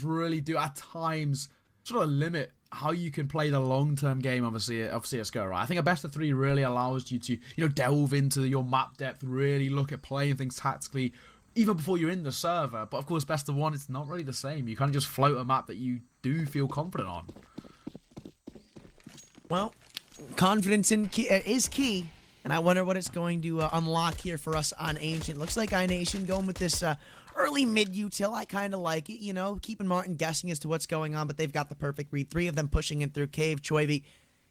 really do at times sort of limit how you can play the long-term game of CS:GO, right? I think a best of three really allows you to, delve into your map depth, really look at playing things tactically, even before you're in the server. But of course, best of one, it's not really the same. You kind of just float a map that you do feel confident on. Well, confidence is key, and I wonder what it's going to unlock here for us on Ancient. Looks like iNation going with this early mid-util. I kind of like it, keeping Marten guessing as to what's going on, but they've got the perfect read. Three of them pushing in through Cave. Choivy,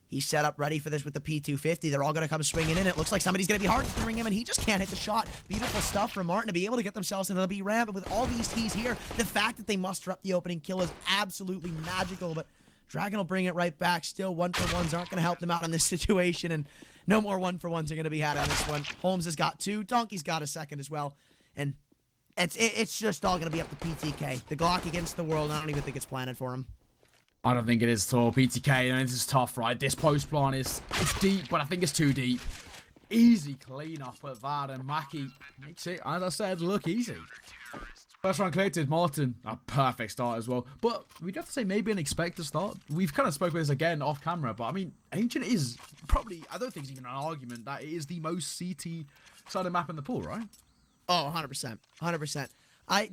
he's set up ready for this with the P250. They're all going to come swinging in. It looks like somebody's going to be hard steering him, and he just can't hit the shot. Beautiful stuff from Marten to be able to get themselves into the B ramp. But with all these T's here, the fact that they muster up the opening kill is absolutely magical. But Dragon will bring it right back. Still, one-for-ones aren't going to help them out in this situation, and no more one-for-ones are going to be had on this one. Holmes has got two. Donkey's got a second as well. And it's just all going to be up to PTK. The Glock against the world, I don't even think it's planted for him. I don't think it is at all. PTK, and this is tough, right? This post plant it's deep, but I think it's too deep. Easy clean up at that, and Mackie makes it, as I said, look easy. First round collected, Marten, a perfect start as well. But we'd have to say maybe an expected start. We've kind of spoken about this again off camera, but I mean, Ancient is probably, I don't think it's even an argument that it is the most CT sided map in the pool, right? Oh, 100%. 100%.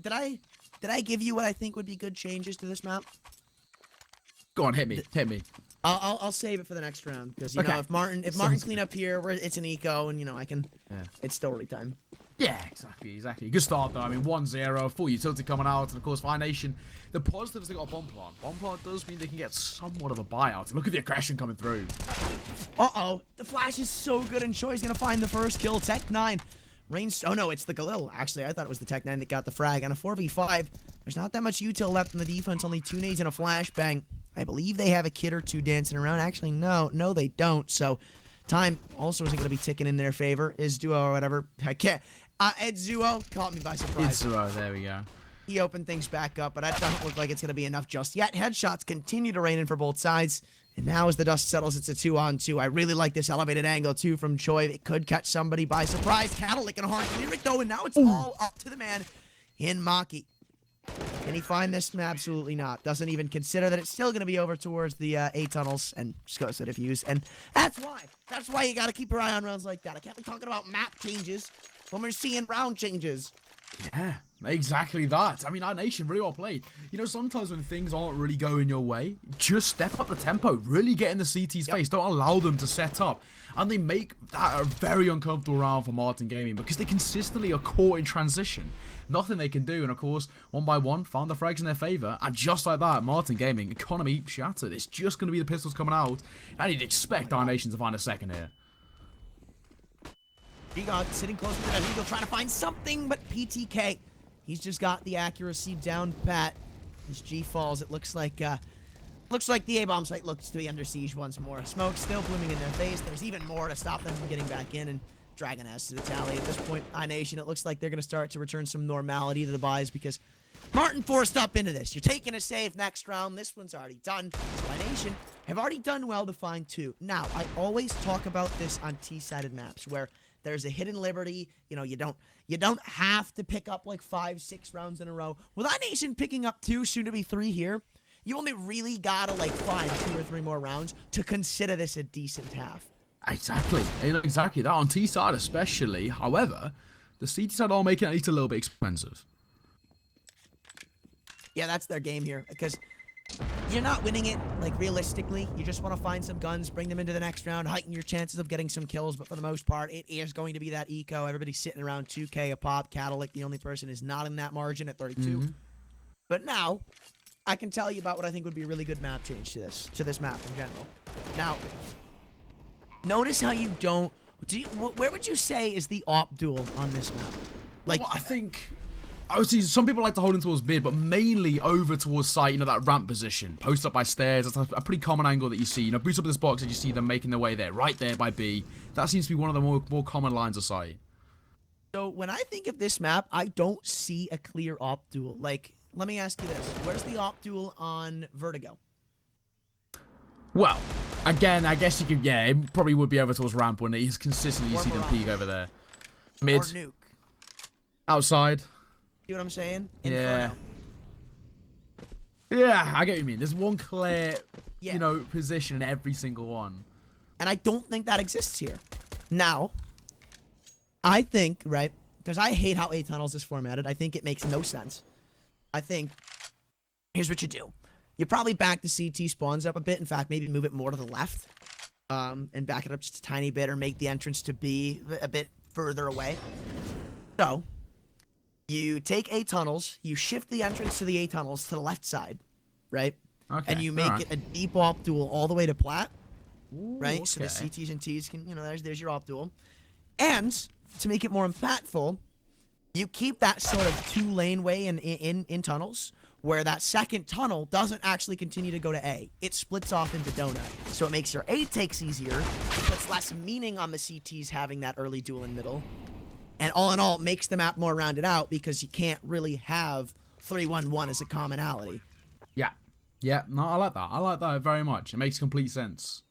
Did I give you what I think would be good changes to this map? Go on, hit me. I'll save it for the next round because you know if Marten clean up here, it's an eco, and I can. Yeah. It's still early time. Yeah, exactly. Good start though. I mean, 1-0, full utility coming out, and of course, for iNation, the positives they got a bomb plant. Bomb plant does mean they can get somewhat of a buyout. Look at the aggression coming through. The flash is so good, and Choi's gonna find the first kill. Tech 9. Range. Oh no, it's the Galil. Actually, I thought it was the Tech 9 that got the frag. On a 4v5, there's not that much util left in the defense. Only 2 nades and a flashbang. I believe they have a kid or two dancing around. Actually, no, they don't. So, time also isn't going to be ticking in their favor. Is Duo or whatever. I can't. Ed Zuo caught me by surprise. It's Zuo, there we go. He opened things back up, but that doesn't look like it's going to be enough just yet. Headshots continue to rain in for both sides. And now as the dust settles, it's a 2-on-2. I really like this elevated angle, too, from Choi. It could catch somebody by surprise. Catalytic and hard clear it, though, and now it's all up to the man in Maki. Can he find this? Absolutely not. Doesn't even consider that it's still going to be over towards the A tunnels and just goes to defuse. And that's why you got to keep your eye on rounds like that. I can't be talking about map changes when we're seeing round changes. Yeah, exactly that. I mean, iNation really well played. Sometimes when things aren't really going your way, just step up the tempo. Really get in the CT's face. Don't allow them to set up. And they make that a very uncomfortable round for Marten Gaming because they consistently are caught in transition. Nothing they can do, and of course, one by one, found the frags in their favor, and just like that, Marten Gaming, economy shattered. It's just going to be the pistols coming out, and you'd expect iNation to find a second here. G-God sitting close to that Eagle, trying to find something, but PTK, he's just got the accuracy down pat. As G falls, it looks like the A-bomb site looks to be under siege once more. Smoke still blooming in their face. There's even more to stop them from getting back in, and Dragon has to the tally. At this point, iNation, it looks like they're going to start to return some normality to the buys because Marten forced up into this. You're taking a save next round. This one's already done. iNation have already done well to find 2. Now, I always talk about this on T-sided maps where there's a hidden liberty. You don't have to pick up like 5-6 rounds in a row. With iNation picking up 2, soon to be 3 here, you only really gotta like find 2 or 3 more rounds to consider this a decent half. Exactly that on T side especially. However, the CT side are making it at least a little bit expensive. Yeah, that's their game here because you're not winning it like realistically. You just want to find some guns, bring them into the next round, heighten your chances of getting some kills. But for the most part, it is going to be that eco. Everybody's sitting around 2K a pop. Catalytic, the only person is not in that margin at 32. But now, I can tell you about what I think would be a really good map change to this map in general. Now, notice how you don't. Where would you say is the op duel on this map? Like, well, I think. Obviously, some people like to hold in towards mid, but mainly over towards site, that ramp position. Post up by stairs, that's a pretty common angle that you see. Boost up this box and you see them making their way there, right there by B. That seems to be one of the more common lines of sight. So when I think of this map, I don't see a clear op duel. Like, let me ask you this. Where's the op duel on Vertigo? Well, again, I guess you could, yeah, it probably would be over towards ramp when it is consistently, you see them peek over there. Mid. Or nuke. Outside. See what I'm saying? Yeah. Yeah, I get what you mean. There's one clear, Yeah. you know, position in every single one. And I don't think that exists here. Now, I think, right, because I hate how A tunnels is formatted. I think it makes no sense. I think, here's what you do. You probably back the CT spawns up a bit. In fact, maybe move it more to the left. And back it up just a tiny bit, or make the entrance to be a bit further away. So, you take A tunnels, you shift the entrance to the A tunnels to the left side, right? Okay. And you make it a deep op duel all the way to plat, right? Ooh, So the okay. CTs and Ts can, there's your op duel. And to make it more impactful, you keep that sort of 2-lane way in tunnels, where that second tunnel doesn't actually continue to go to A. It splits off into donut. So it makes your A takes easier, it puts less meaning on the CTs having that early duel in middle. And all in all, it makes the map more rounded out because you can't really have 3-1-1 as a commonality. Yeah. Yeah, no, I like that. I like that very much. It makes complete sense.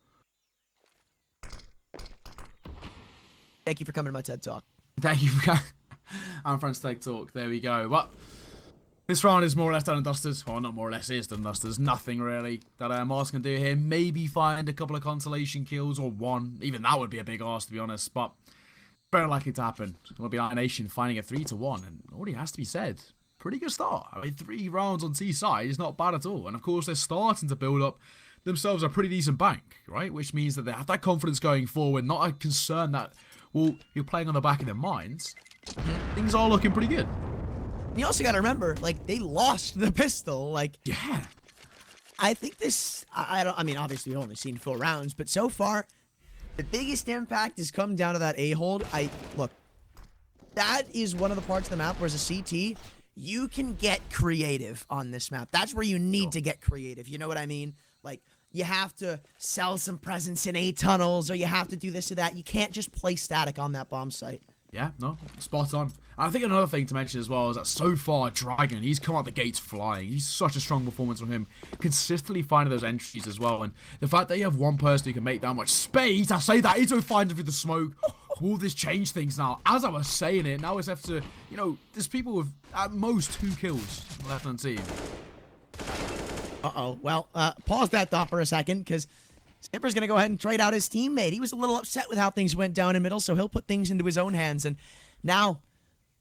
Thank you for coming to my TED Talk. Thank you for I'm French Tech Talk. There we go. Well, this round is more or less done and dusted. Well, not more or less, it is done and dusted. There's nothing really that Marten can do here. Maybe find a couple of consolation kills or one. Even that would be a big ask, to be honest. But very likely to happen. It'll be iNation finding a 3-1. And already has to be said, pretty good start. I mean, 3 rounds on T side is not bad at all. And of course, they're starting to build up themselves a pretty decent bank, right? Which means that they have that confidence going forward, not a concern that, well, you're playing on the back of their minds. Things are looking pretty good. You also got to remember, like, they lost the pistol. Like, Yeah. I think this, I mean, obviously we've only seen 4 rounds, but so far, the biggest impact has come down to that A-hold. Look, that is one of the parts of the map where as a CT, you can get creative on this map. That's where you need to get creative. You know what I mean? Like, you have to sell some presents in A tunnels, or you have to do this or that. You can't just play static on that bomb site. Yeah, no, spot on. And I think another thing to mention as well is that so far, Dragon, he's come out the gates flying. He's such a strong performance from him, consistently finding those entries as well. And the fact that you have one person who can make that much space, I say that, he's finding through the smoke. Will this change things now? As I was saying it, now it's left to, there's people with at most 2 kills left on the team. Uh-oh. Well, pause that thought for a second, because Skipper's going to go ahead and trade out his teammate. He was a little upset with how things went down in middle, so he'll put things into his own hands. And now,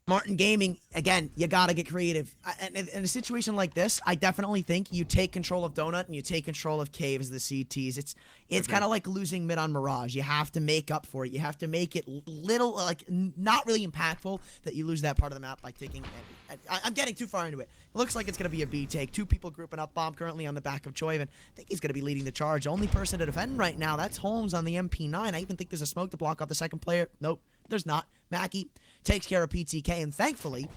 Marten Gaming, again, you got to get creative. In a situation like this, I definitely think you take control of Donut and you take control of Cave as the CTs. It's kind of like losing mid on Mirage. You have to make up for it. You have to make it little, like, not really impactful that you lose that part of the map by taking... I'm getting too far into it. It looks like it's going to be a B take. 2 people grouping up. Bomb currently on the back of Choiven. I think he's going to be leading the charge. Only person to defend right now, that's Holmes on the MP9. I even think there's a smoke to block off the second player. Nope, there's not. Mackie takes care of PTK, and thankfully,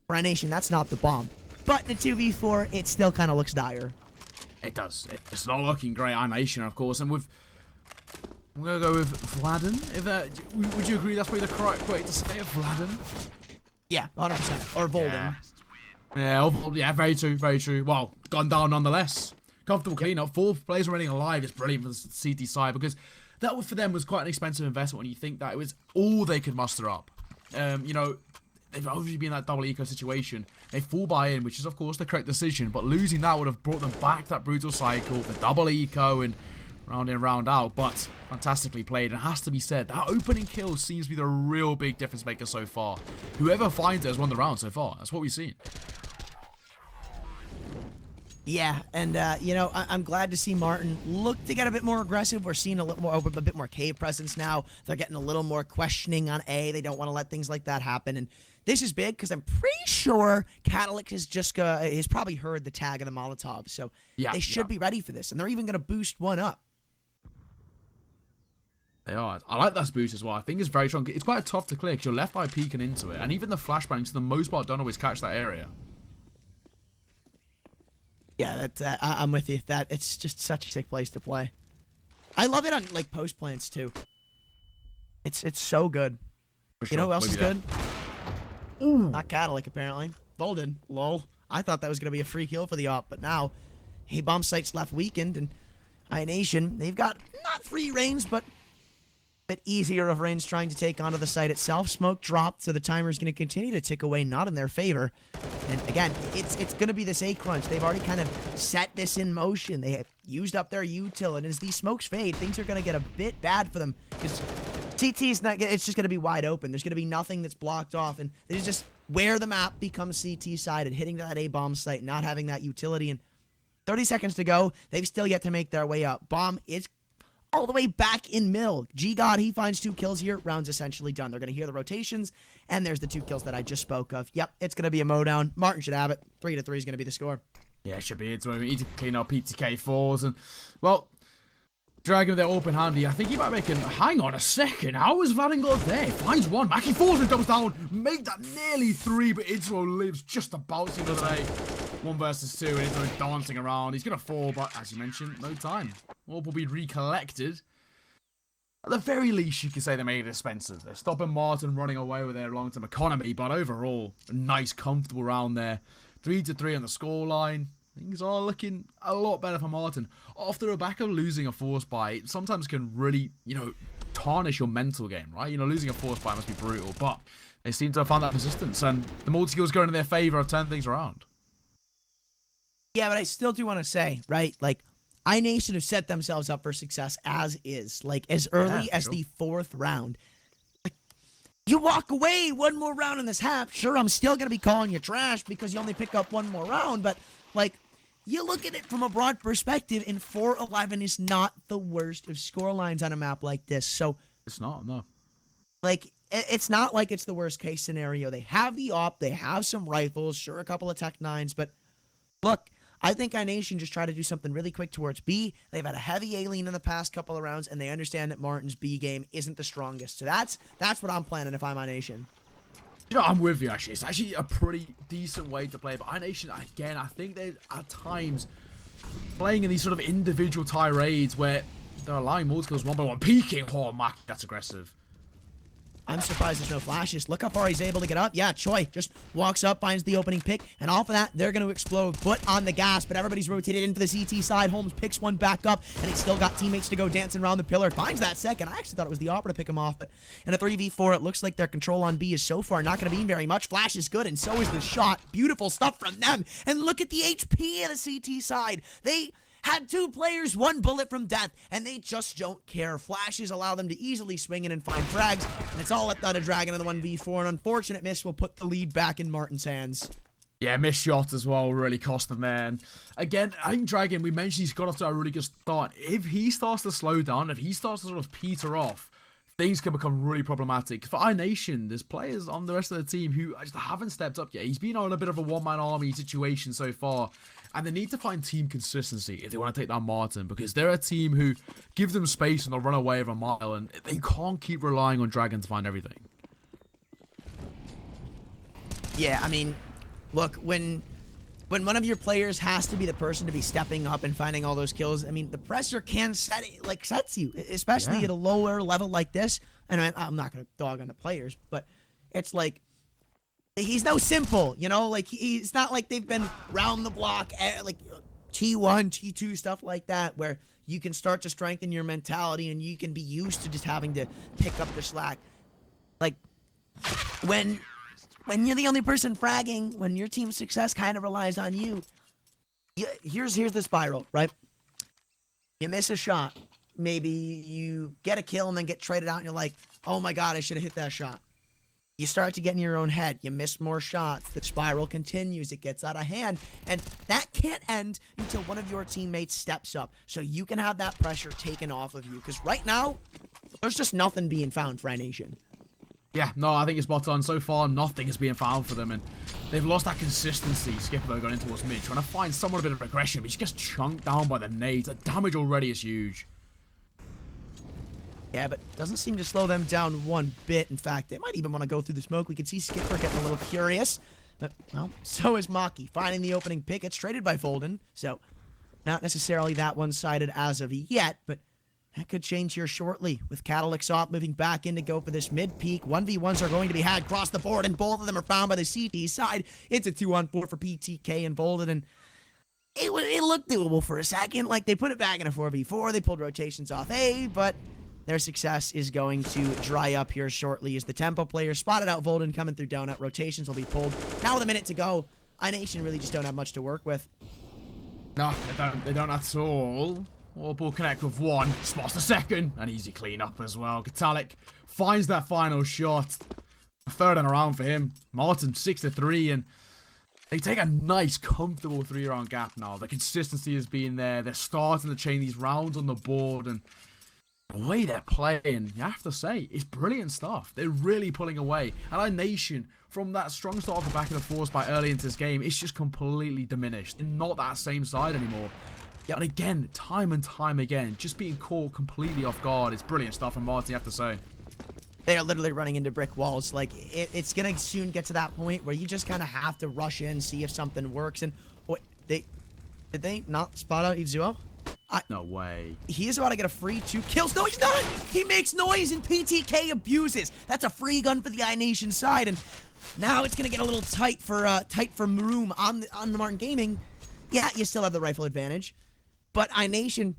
for iNation, that's not the bomb. But in a 2v4, it still kind of looks dire. It does. It's not looking great, iNation, of course. And I'm going to go with Vladen. Would you agree that's probably the correct way to say it, Vladen? Yeah, 100%. Or Volden. Yeah, very true, very true. Well, gone down nonetheless. Comfortable cleanup. 4 players remaining alive is brilliant for the CT side, because that for them was quite an expensive investment when you think that it was all they could muster up. They've obviously been in that double eco situation. They fall by in, which is of course the correct decision, but losing that would have brought them back that brutal cycle, the double eco and round in, round out. But fantastically played, and it has to be said, that opening kill seems to be the real big difference maker so far. Whoever finds it has won the round so far. That's what we've seen. Yeah, and I'm glad to see Marten look to get a bit more aggressive. We're seeing a bit more cave presence now. They're getting a little more questioning on A. They don't want to let things like that happen. And this is big because I'm pretty sure Catalyc has probably heard the tag of the Molotov. So they should be ready for this, and they're even going to boost one up. They are. I like that boost as well. I think it's very strong. It's quite tough to clear because you're left by peeking into it, and even the flashbangs, for the most part, don't always catch that area. Yeah, I'm with you. That it's just such a sick place to play. I love it on like post plants too. It's so good. Sure. You know who else is good? Ooh. Not Catalyc apparently. Bolden. Lol. I thought that was gonna be a free kill for the op, but now, hey, bomb sites left weakened, and iNation, they've got not free reigns, but bit easier of range trying to take onto the site itself. Smoke dropped, so the timer's going to continue to tick away, not in their favor. And again, it's going to be this A crunch. They've already kind of set this in motion. They have used up their util, and as these smokes fade, things are going to get a bit bad for them because CT's not. It's just going to be wide open. There's going to be nothing that's blocked off, and there's just where the map becomes CT sided, hitting that A bomb site, not having that utility, and 30 seconds to go. They've still yet to make their way up. Bomb is all the way back in mill. G-God, he finds 2 kills here. Round's essentially done. They're going to hear the rotations, and there's the 2 kills that I just spoke of. Yep, it's going to be a mowdown. Marten should have it. 3-3 is going to be the score. Yeah, it should be. It's when ETK now PTK falls, and, well, Dragon with their open handy. I think he might make him. Hang on a second. How is Vladingard there? Finds one. Mackie falls and doubles down. Make that nearly 3, but Itro lives just about to today. 1 versus 2, and Itro dancing around. He's going to fall, but as you mentioned, no time. Orb will be recollected. At the very least, you could say they made it expensive. They're stopping Marten running away with their long-term economy, but overall, a nice, comfortable round there. 3-3 on the scoreline. Things are looking a lot better for Marten. After the back of losing a force buy, it sometimes can really, tarnish your mental game, right? Losing a force buy must be brutal, but they seem to have found that persistence, and the multi-skills going in their favor have turned things around. Yeah, but I still do want to say, right, like, iNation have set themselves up for success as is. Like, as early as the 4th round. Like, you walk away 1 more round in this half. Sure, I'm still going to be calling you trash because you only pick up 1 more round, but, like, you look at it from a broad perspective, and 4-11 is not the worst of scorelines on a map like this. So It's not, no. Like, it's not like it's the worst case scenario. They have the op, they have some rifles, sure, a couple of Tech 9s, but look, I think iNation just tried to do something really quick towards B. They've had a heavy alien in the past couple of rounds, and they understand that Marten's B game isn't the strongest. So that's what I'm planning if I'm iNation. I'm with you, actually. It's actually a pretty decent way to play. But iNation, again, I think they're at times playing in these sort of individual tirades where they're allowing multi-kills 1 by 1. Peeking. Oh, Mac, that's aggressive. I'm surprised there's no flashes. Look how far he's able to get up. Yeah, Choi just walks up, finds the opening pick, and off of that, they're going to explode. Foot on the gas, but everybody's rotated into the CT side. Holmes picks one back up, and he's still got teammates to go dancing around the pillar. Finds that second. I actually thought it was the Opera to pick him off, but in a 3v4, it looks like their control on B is so far not going to be very much. Flash is good, and so is the shot. Beautiful stuff from them. And look at the HP on the CT side. They had 2 players, 1 bullet from death, and they just don't care. Flashes allow them to easily swing in and find frags, and it's all left on a Dragon in the 1v4. An unfortunate miss will put the lead back in Marten's hands. Yeah, missed shot as well really cost them, man. Again, I think Dragon, we mentioned he's got off to a really good start. If he starts to slow down, if he starts to sort of peter off, things can become really problematic. For iNation, there's players on the rest of the team who just haven't stepped up yet. He's been on a bit of a one-man army situation so far, and they need to find team consistency if they want to take down Marten, because they're a team who give them space and they'll run away of a mile, and they can't keep relying on Dragon to find everything. Yeah, I mean, look, when one of your players has to be the person to be stepping up and finding all those kills, I mean, the pressure can sets you, especially at a lower level like this. And I'm not going to dog on the players, but it's like, he's no simple, like he's not like they've been round the block, like T1, T2, stuff like that, where you can start to strengthen your mentality and you can be used to just having to pick up the slack. Like, when you're the only person fragging, when your team's success kind of relies on you, here's the spiral, right? You miss a shot. Maybe you get a kill and then get traded out and you're like, oh my God, I should have hit that shot. You start to get in your own head. You miss more shots. The spiral continues. It gets out of hand. And that can't end until one of your teammates steps up. So you can have that pressure taken off of you. Because right now, there's just nothing being found for iNation. Yeah, no, I think it's spot on. So far, nothing is being found for them, and they've lost that consistency. Skipper going in towards mid, trying to find somewhat a bit of aggression, but he just gets chunked down by the nades. The damage already is huge. Yeah, but doesn't seem to slow them down one bit. In fact, they might even want to go through the smoke. We can see Skipper getting a little curious. But, well, so is Maki. Finding the opening pick. It's traded by Folden. So, not necessarily that one-sided as of yet, but that could change here shortly. With Catalyx op moving back in to go for this mid-peak. 1v1s are going to be had across the board, and both of them are found by the CT side. It's a 2-on-4 for PTK and Folden, and it looked doable for a second. Like, they put it back in a 4v4. They pulled rotations off A, but their success is going to dry up here shortly as the tempo players spotted out Volden coming through donut. Rotations will be pulled. Now with a minute to go, iNation really just don't have much to work with. No, they don't at all. Ball connect with one, spots the second, an easy clean up as well. Katalik finds that final shot. A third and around for him. Marten 6-3, and they take a nice, comfortable 3-round gap now. The consistency has been there. They're starting to chain these rounds on the board, and the way they're playing, you have to say, it's brilliant stuff. They're really pulling away. And iNation, from that strong start off the back of the force by early into this game, it's just completely diminished. They're not that same side anymore. Yeah, and again, time and time again, just being caught completely off guard. It's brilliant stuff from Marten, you have to say. They are literally running into brick walls. Like, it's going to soon get to that point where you just kind of have to rush in, see if something works. And wait, did they not spot out Izuo? No way. He is about to get a free 2 kills. No, he's not. He makes noise and PTK abuses. That's a free gun for the iNation side. And now it's going to get a little tight for Maroom on the Marten Gaming. Yeah, you still have the rifle advantage. But iNation,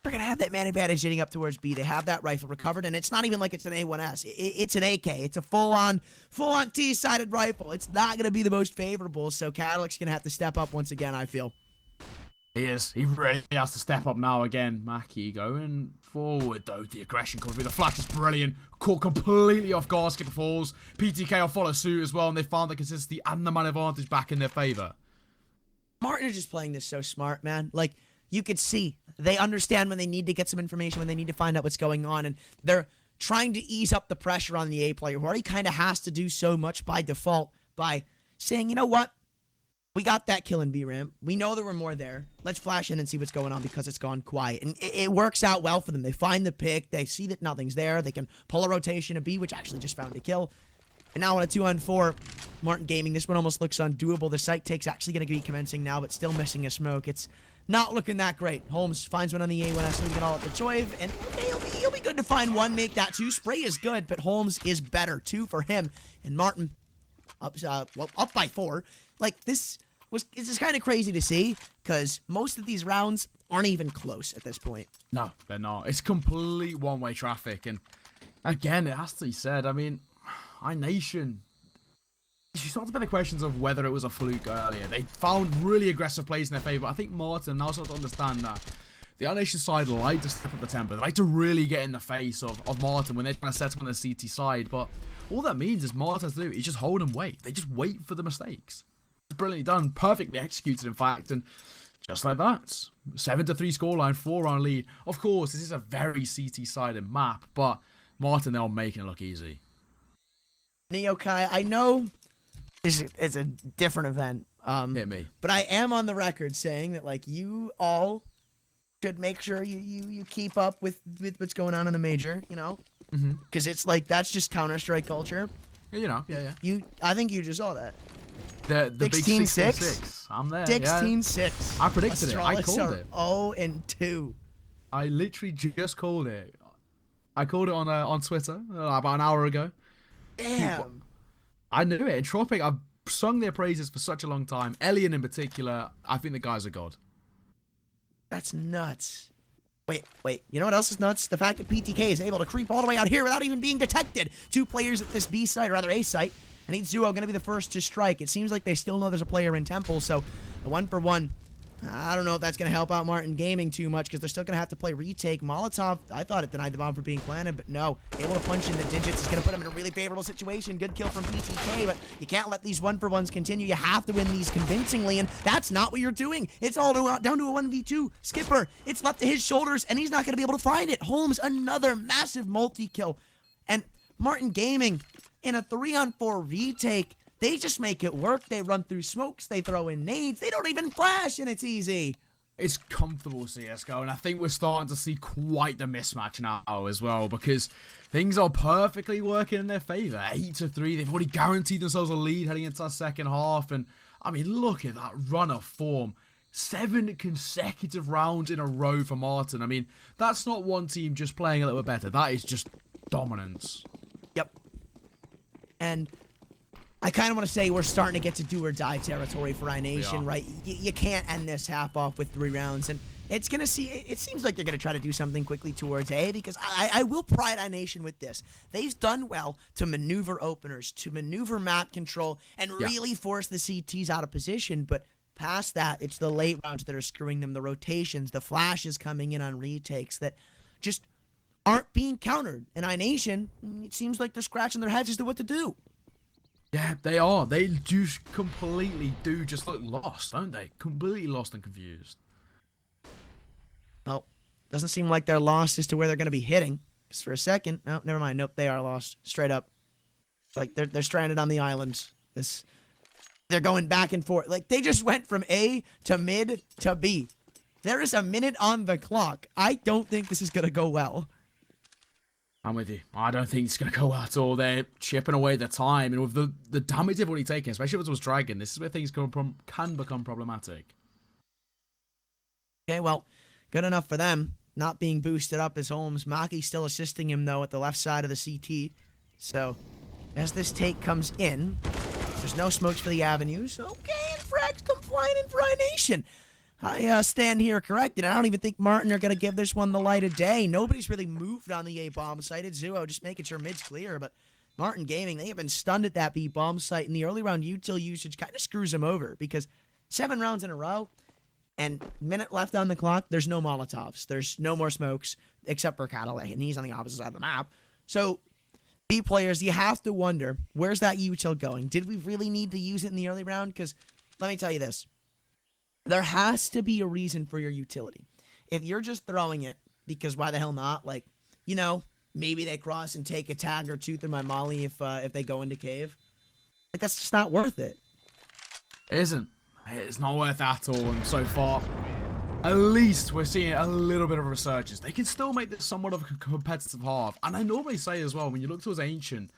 they're going to have that man advantage getting up towards B. They have that rifle recovered, and it's not even like it's an A1S. It's an AK. It's a full-on T-sided rifle. It's not going to be the most favorable, so Catalic's going to have to step up once again, I feel. He is. He really has to step up now again. Mackie going forward, though. The aggression comes with the flash is brilliant. Caught completely off guard, skip the falls. PTK will follow suit as well, and they found the consistency and the man advantage back in their favor. Marten is just playing this so smart, man. Like, you could see they understand when they need to get some information, when they need to find out what's going on, and they're trying to ease up the pressure on the A player, who already kind of has to do so much by default by saying, you know what? We got that kill in B ramp. We know there were more there. Let's flash in and see what's going on because it's gone quiet. And it works out well for them. They find the pick. They see that nothing's there. They can pull a rotation of B, which actually just found a kill. And now on a 2-on-4, Marten Gaming, this one almost looks undoable. The site take's actually going to be commencing now, but still missing a smoke. It's not looking that great. Holmes finds one on the A1S, leaving it all at the Choive, and he'll be good to find one, make that 2. Spray is good, but Holmes is better. 2 for him. And Marten up by 4. Like, it's just kind of crazy to see, because most of these rounds aren't even close at this point. No, they're not. It's complete one-way traffic, and again, it has to be said, I mean, iNation, you start to put the questions of whether it was a fluke earlier. They found really aggressive plays in their favor. I think Marten now starts to understand that the iNation side like to step up the tempo. They like to really get in the face of Marten when they're trying to set up on the CT side. But all that means is Marten has to do is just hold and wait. They just wait for the mistakes. It's brilliantly done, perfectly executed, in fact. And just like that, 7-3 scoreline, 4-round lead. Of course, this is a very CT-sided map, but Marten, they're making it look easy. Neokai, I know this is a different event. Hit me. But I am on the record saying that, like, you all should make sure you keep up with what's going on in the major, you know? Because it's like, that's just Counter-Strike culture. You know, yeah. I think you just saw that. The big 16-6. I'm there. 16-6. I predicted it. I called it. 0-2. I literally just called it. I called it on Twitter about an hour ago. Damn. I knew it. Tropic, I've sung their praises for such a long time. Elian in particular, I think the guy's a god. That's nuts. Wait. You know what else is nuts? The fact that PTK is able to creep all the way out here without even being detected. 2 players at this B site, or rather A site. And Izuo going to be the first to strike. It seems like they still know there's a player in Temple, so a 1-for-1. I don't know if that's going to help out Marten Gaming too much, because they're still going to have to play retake. Molotov, I thought it denied the bomb for being planted, but no. Able to punch in the digits is going to put him in a really favorable situation. Good kill from PTK, but you can't let these 1-for-1s continue. You have to win these convincingly, and that's not what you're doing. It's all down to a 1v2. Skipper, it's left to his shoulders, and he's not going to be able to find it. Holmes, another massive multi-kill. And Marten Gaming, in a 3-on-4 retake, they just make it work. They run through smokes. They throw in nades. They don't even flash, and it's easy. It's comfortable CSGO, and I think we're starting to see quite the mismatch now as well, because things are perfectly working in their favor. 8-3. They've already guaranteed themselves a lead heading into our second half, and I mean, look at that run of form. 7 consecutive rounds in a row for Marten. I mean, that's not one team just playing a little bit better. That is just dominance. Yep. And I kind of want to say we're starting to get to do or die territory for iNation, right? You can't end this half off with 3 rounds. And It's gonna see. It seems like they're gonna try to do something quickly towards A, because I will pride iNation with this. They've done well to maneuver openers, to maneuver map control, and really force the CTs out of position. But past that, it's the late rounds that are screwing them. The rotations, the flashes coming in on retakes that just aren't being countered. And iNation, it seems like they're scratching their heads as to what to do. Yeah, they are. They just completely do just look lost, don't they? Completely lost and confused. Well, doesn't seem like they're lost as to where they're going to be hitting. Just for a second. No, never mind. Nope, they are lost. Straight up. Like, they're stranded on the islands. They're going back and forth. Like, they just went from A to mid to B. There is a minute on the clock. I don't think this is going to go well. I'm with you. I don't think it's going to go well at all. They're chipping away the time. And with the damage they've already taken, especially if it was Dragon, this is where things can become problematic. Okay, well, good enough for them. Not being boosted up as Holmes. Maki's still assisting him, though, at the left side of the CT. So, as this take comes in, there's no smokes for the avenues. Okay, and Frags come flying in for iNation. I stand here corrected. I don't even think Marten are going to give this one the light of day. Nobody's really moved on the A-bomb site. It's Zuo just making sure mid's clear, but Marten Gaming, they have been stunned at that B-bomb site, and the early round util usage kind of screws them over, because 7 rounds in a row, and minute left on the clock, there's no Molotovs. There's no more smokes, except for Cadillac, and he's on the opposite side of the map. So, B players, you have to wonder, where's that util going? Did we really need to use it in the early round? Because, let me tell you this. There has to be a reason for your utility. If you're just throwing it because why the hell not? Like, you know, maybe they cross and take a tag or two through my molly if they go into cave. Like, that's just not worth it. It isn't. It's not worth at all. And so far, at least we're seeing a little bit of a resurgence. They can still make this somewhat of a competitive half. And I normally say as well, when you look towards Ancient,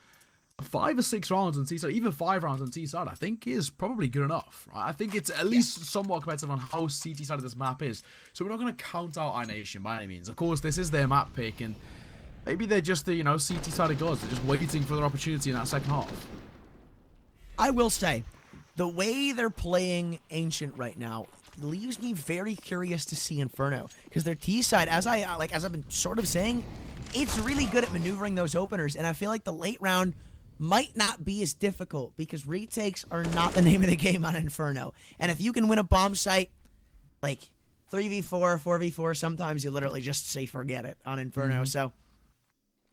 5 or 6 rounds on T-side, even 5 rounds on T-side, I think is probably good enough. Right? I think it's at least somewhat competitive on how CT side of this map is. So we're not going to count out iNation by any means. Of course, this is their map pick, and maybe they're just the, CT side of gods. They're just waiting for their opportunity in that second half. I will say, the way they're playing Ancient right now leaves me very curious to see Inferno, because their T side, as I've been sort of saying, it's really good at maneuvering those openers, and I feel like the late round might not be as difficult, because retakes are not the name of the game on Inferno. And if you can win a bomb site, like 3v4, 4v4, sometimes you literally just say forget it on Inferno. So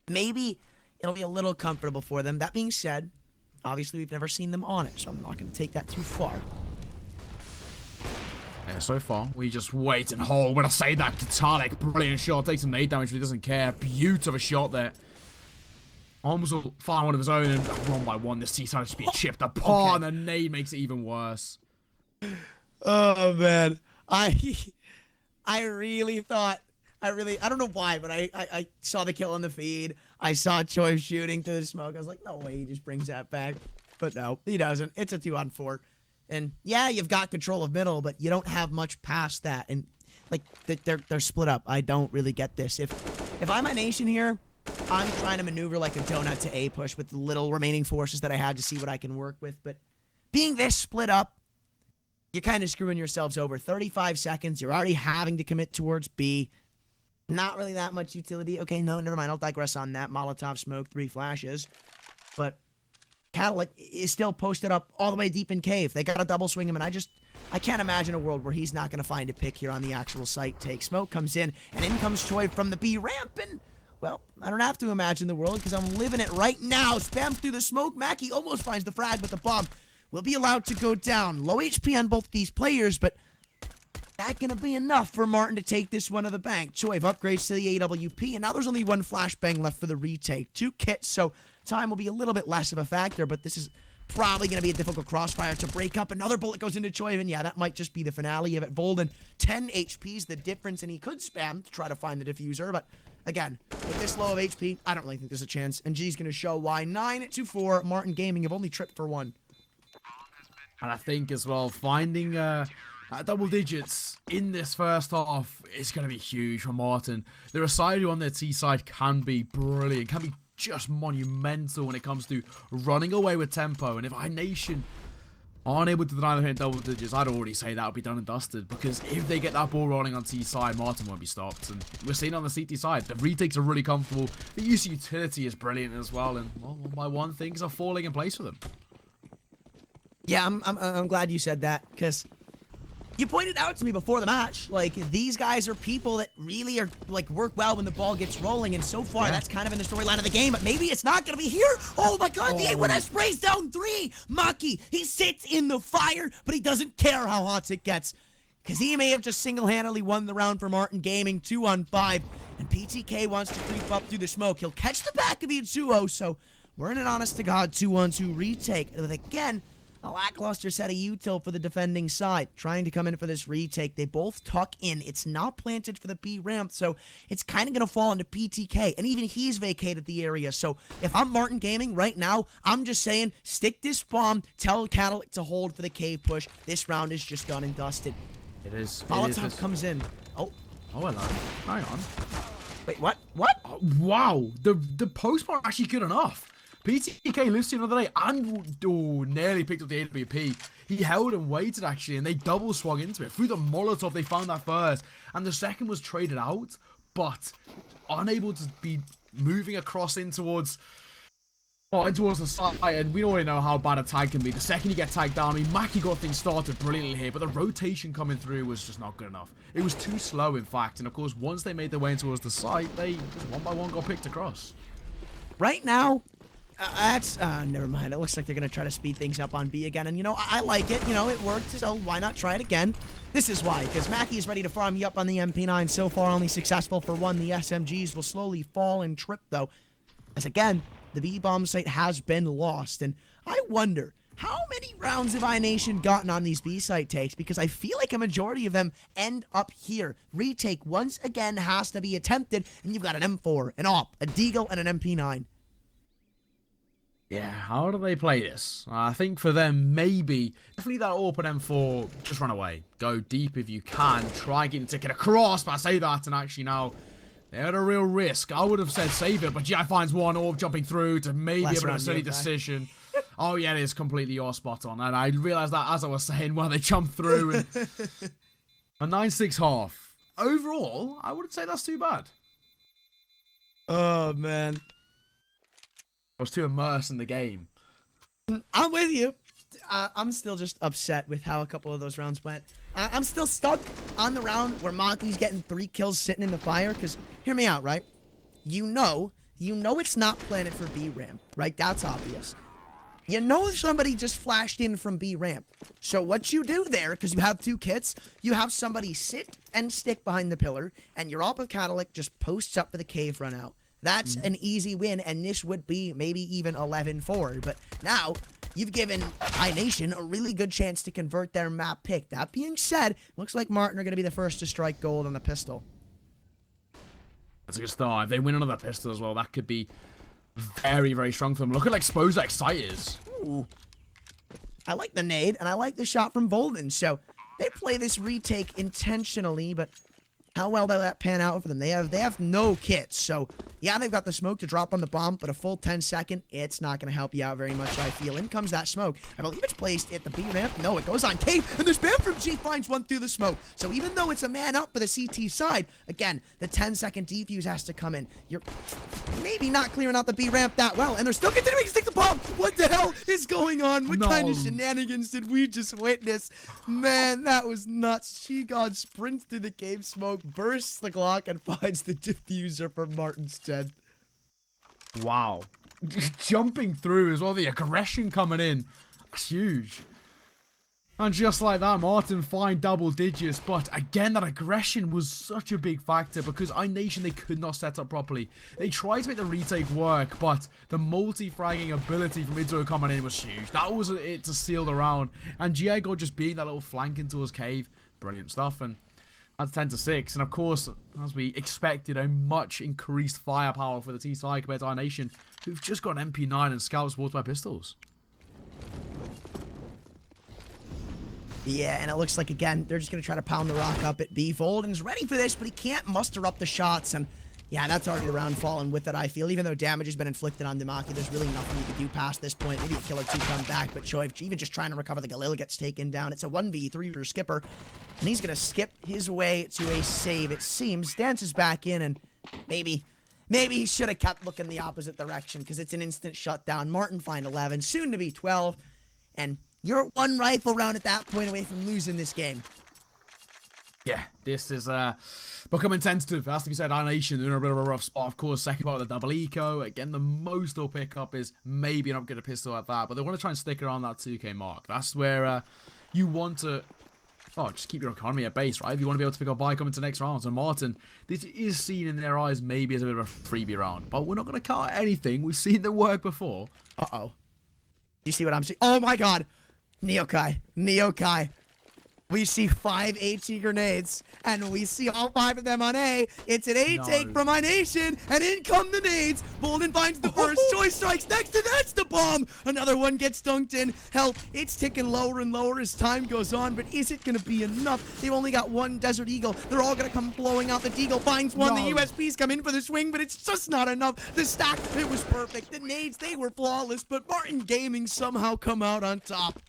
maybe it'll be a little comfortable for them. That being said, obviously we've never seen them on it, so I'm not going to take that too far. Yeah, so far, we just wait and hold. When I say that, Katalik, brilliant shot, takes some nade damage, but he doesn't care. Beautiful shot there. Holmes will find one of his own, and 1 this T-side just being chipped apart, and the nade makes it even worse. Oh, man. I really thought, I don't know why, but I saw the kill on the feed. I saw Choi shooting through the smoke. I was like, no way, he just brings that back. But no, he doesn't. It's a 2-on-4. And yeah, you've got control of middle, but you don't have much past that. And like, they're split up. I don't really get this. If I'm iNation here, I'm trying to maneuver like a donut to A push with the little remaining forces that I had to see what I can work with. But being this split up, you're kind of screwing yourselves over. 35 seconds, you're already having to commit towards B. Not really that much utility. Okay, no, never mind. I'll digress on that. Molotov smoke, 3 flashes. But Cadillac is still posted up all the way deep in cave. They got to double swing him, and I can't imagine a world where he's not going to find a pick here on the actual site take. Smoke comes in, and in comes Choi from the B ramp, and well, I don't have to imagine the world because I'm living it right now. Spam through the smoke. Maki almost finds the frag, but the bomb will be allowed to go down. Low HP on both these players, but that going to be enough for Marten to take this one to the bank. Choi upgrades to the AWP, and now there's only 1 flashbang left for the retake. 2 kits, so time will be a little bit less of a factor, but this is probably going to be a difficult crossfire to break up. Another bullet goes into Choi, and yeah, that might just be the finale of it. Bolden, 10 HP's the difference, and he could spam to try to find the diffuser, but again, with this low of HP, I don't really think there's a chance. And G's going to show why. 9-2-4, Marten Gaming have only tripped for 1. And I think as well, finding double digits in this first half is going to be huge for Marten. The Residu on their T side can be brilliant, can be just monumental when it comes to running away with tempo. And if iNation aren't able to deny them hitting double digits, I'd already say that would be done and dusted, because if they get that ball rolling on T side, Marten won't be stopped. And we're seeing on the CT side, the retakes are really comfortable. The use of utility is brilliant as well, and one by one, things are falling in place for them. Yeah, I'm glad you said that, because you pointed out to me before the match, like, these guys are people that really are, like, work well when the ball gets rolling, and so far, that's kind of in the storyline of the game, but maybe it's not going to be here. Oh my god, the A1S sprays down 3! Maki, he sits in the fire, but he doesn't care how hot it gets, because he may have just single-handedly won the round for Marten Gaming, 2-on-5, and PTK wants to creep up through the smoke. He'll catch the back of Itsuo, so we're in an honest-to-God 2-on-2 retake, with, again, a lackluster set of util for the defending side. Trying to come in for this retake. They both tuck in. It's not planted for the B ramp, so it's kind of going to fall into PTK. And even he's vacated the area. So if I'm Marten Gaming right now, I'm just saying, stick this bomb, tell Catalyst to hold for the cave push. This round is just done and dusted. It is. Molotov comes in. Oh, hello. Hang on. wait, what? What? Wow. The post bar actually good enough. PTK lives the other day and nearly picked up the AWP. He held and waited actually, and they double swung into it. Through the Molotov, they found that first, and the second was traded out, but unable to be moving across in towards the side, and we already know how bad a tag can be. The second you get tagged down, I mean, Maki got things started brilliantly here, but the rotation coming through was just not good enough. It was too slow, in fact, and of course, once they made their way in towards the site, they just one by one got picked across. Right now, never mind. It looks like they're going to try to speed things up on B again. And, you know, I like it. You know, it worked, so why not try it again? This is why, because Mackie is ready to farm you up on the MP9. So far, only successful for 1. The SMGs will slowly fall and trip, though. As, again, the B-bomb site has been lost. And I wonder, how many rounds have iNation gotten on these B-site takes? Because I feel like a majority of them end up here. Retake, once again, has to be attempted. And you've got an M4, an AWP, a Deagle, and an MP9. Yeah, how do they play this? I think for them, maybe, definitely that open M4, just run away. Go deep if you can. Try getting the ticket across, but I say that, and actually now, they're at a real risk. I would have said save it, but GI finds one orb jumping through to maybe a bit of a silly decision. Oh yeah, it is completely your spot on, and I realised that as I was saying while they jumped through. And a 9-6 half. Overall, I wouldn't say that's too bad. Oh, man. I was too immersed in the game. I'm with you. I'm still just upset with how a couple of those rounds went. I'm still stuck on the round where Maki's getting 3 kills sitting in the fire, because, hear me out, right? You know it's not planted for B ramp, right? That's obvious. You know somebody just flashed in from B ramp. So what you do there, because you have 2 kits, you have somebody sit and stick behind the pillar, and your AWP of Catalyst just posts up for the cave run out. That's an easy win, and this would be maybe even 11-4. But now, you've given iNation a really good chance to convert their map pick. That being said, looks like Marten are going to be the first to strike gold on the pistol. That's a good start. If they win another pistol as well, that could be very, very strong for them. Look at exposed that Excite is. Ooh. I like the nade, and I like the shot from Bolden. So, they play this retake intentionally, but how well will that pan out for them? They have no kits, so yeah, they've got the smoke to drop on the bomb, but a full 10-second, it's not going to help you out very much, I feel. In comes that smoke. I believe it's placed at the B ramp. No, it goes on cave, and the spam from G finds one through the smoke. So even though it's a man up for the CT side, again, the 10-second defuse has to come in. You're maybe not clearing out the B ramp that well, and they're still continuing to stick the bomb. What the hell is going on? What kind of shenanigans did we just witness? Man, that was nuts. She-God sprints through the cave smoke, bursts the Glock, and finds the diffuser for Marten's dead. Wow. Jumping through as well, the aggression coming in. That's huge. And just like that, Marten find double digits, but again, that aggression was such a big factor because iNation, they could not set up properly. They tried to make the retake work, but the multi-fragging ability from Itsuo coming in was huge. That was it to seal the round. And Diego just being that little flank into his cave, brilliant stuff. And that's 10-6, and of course, as we expected, a much increased firepower for the T-side compared to iNation, who've just got an MP9 and scouts supported by pistols. Yeah, and it looks like, again, they're just going to try to pound the rock up at B. Volden's ready for this, but he can't muster up the shots, and Yeah, that's already the round fallen with it, I feel. Even though damage has been inflicted on Damaki, there's really nothing you can do past this point. Maybe a kill or two come back, but Choi, even just trying to recover the Galil gets taken down. It's a 1v3 for Skipper, and he's going to skip his way to a save, it seems. Dances back in, and maybe he should have kept looking the opposite direction, because it's an instant shutdown. Marten find 11, soon to be 12, and you're one rifle round at that point away from losing this game. Yeah, this is becoming tentative. It has to be said, iNation in a bit of a rough spot. Of course, second part of the double eco. Again, the most they'll pick up is maybe an upgraded pistol at that, but they want to try and stick around that 2k mark. That's where you want to just keep your economy at base, right? If you want to be able to pick up Bike into next round. So Marten, this is seen in their eyes maybe as a bit of a freebie round, but we're not going to cut anything. We've seen them work before. Uh-oh. You see what I'm seeing? Oh my god! Neokai. We see 5 HE grenades, and we see all 5 of them on A. It's an A take from iNation, and in come the nades. Bolden finds the first. Choi strikes next, and that's the bomb. Another one gets dunked in. Hell, it's ticking lower and lower as time goes on, but is it going to be enough? They've only got one Desert Eagle. They're all going to come blowing out. The Deagle finds one. The USPs come in for the swing, but it's just not enough. The stack, it was perfect. The nades, they were flawless, but Marten Gaming somehow come out on top.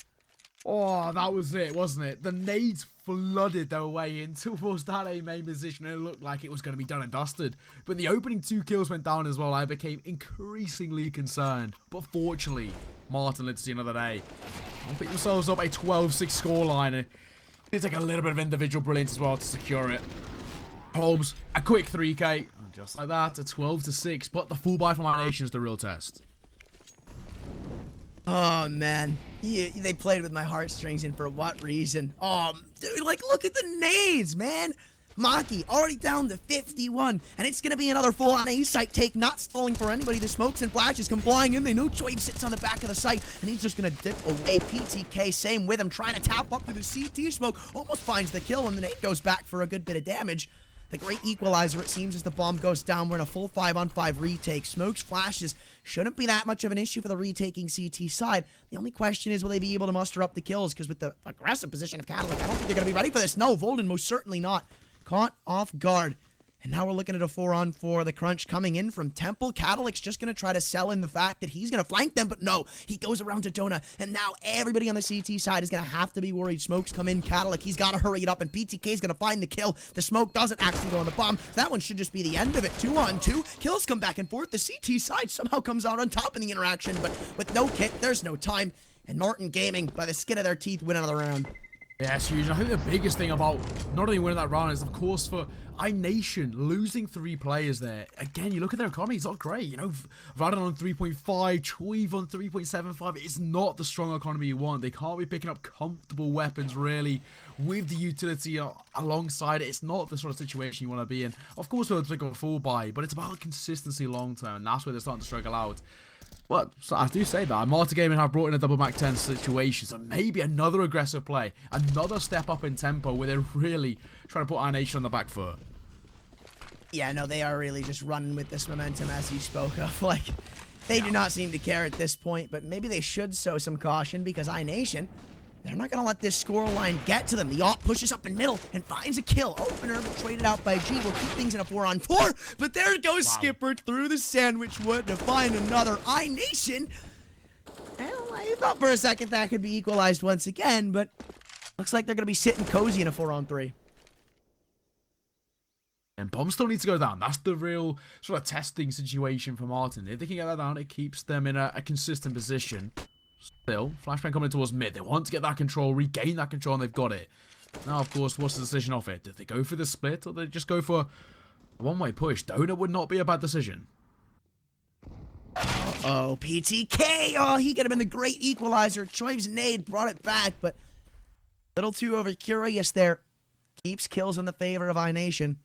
Oh, that was it, wasn't it? The nades flooded their way in towards that A main position, and it looked like it was going to be done and dusted. But the opening 2 kills went down as well. I became increasingly concerned. But fortunately, Marten lived to see another day. They picked themselves up a 12-6 scoreline. It took a little bit of individual brilliance as well to secure it. Holmes, a quick 3k. Just like that, a 12-6. But the full buy from iNation is the real test. Oh, man. They played with my heartstrings, and for what reason? Oh, dude, like, look at the nades, man. Maki already down to 51, and it's going to be another full-on A-site take, not stalling for anybody. The smokes and flashes come flying in. They know Choi sits on the back of the site, and he's just going to dip away. PTK, same with him, trying to tap up to the CT smoke. Almost finds the kill, and the nade goes back for a good bit of damage. The great equalizer, it seems, as the bomb goes down. We're in a full 5-on-5 retake. Smokes, flashes shouldn't be that much of an issue for the retaking CT side. The only question is, will they be able to muster up the kills? Because with the aggressive position of Catalyst, I don't think they're going to be ready for this. No, Volden most certainly not. Caught off guard. And now we're looking at a 4-on-4. The crunch coming in from Temple. Catalyx just going to try to sell in the fact that he's going to flank them, but no. He goes around to Dona, and now everybody on the CT side is going to have to be worried. Smokes come in. Catalyx, he's got to hurry it up, and PTK is going to find the kill. The smoke doesn't actually go on the bomb. That one should just be the end of it. 2-on-2. Kills come back and forth. The CT side somehow comes out on top in the interaction, but with no kit, there's no time. And Marten Gaming, by the skin of their teeth, win another round. Yeah, it's huge. I think the biggest thing about not only winning that round is, of course, for iNation losing 3 players there. Again, you look at their economy, it's not great. You know, Radon on 3.5, Choi on 3.75. It's not the strong economy you want. They can't be picking up comfortable weapons, really, with the utility alongside it. It's not the sort of situation you want to be in. Of course, we'll pick up a full buy, but it's about consistency long term, and that's where they're starting to struggle out. Well, so I do say that. Marten Gaming have brought in a double Mac 10 situation, so maybe another aggressive play, another step up in tempo where they're really trying to put iNation on the back foot. Yeah, no, they are really just running with this momentum as you spoke of. Like, they do not seem to care at this point, but maybe they should show some caution because iNation, they're not going to let this score line get to them. The Yacht pushes up in middle and finds a kill. Opener traded out by G will keep things in a 4-on-4, but there goes Skipper through the sandwich wood to find another. iNation, well, I thought for a second that could be equalized once again, but looks like they're going to be sitting cozy in a 4-on-3. And bomb still needs to go down. That's the real sort of testing situation for Marten. If they can get that down, it keeps them in a consistent position. Still, flashbang coming towards mid. They want to get that control, regain that control, and they've got it. Now, of course, what's the decision of it? Did they go for the split, or did they just go for a one-way push? Donut would not be a bad decision. Oh, PTK! Oh, he could have been the great equalizer. Choi's nade brought it back, but a little too over-curious there. Keeps kills in the favor of iNation.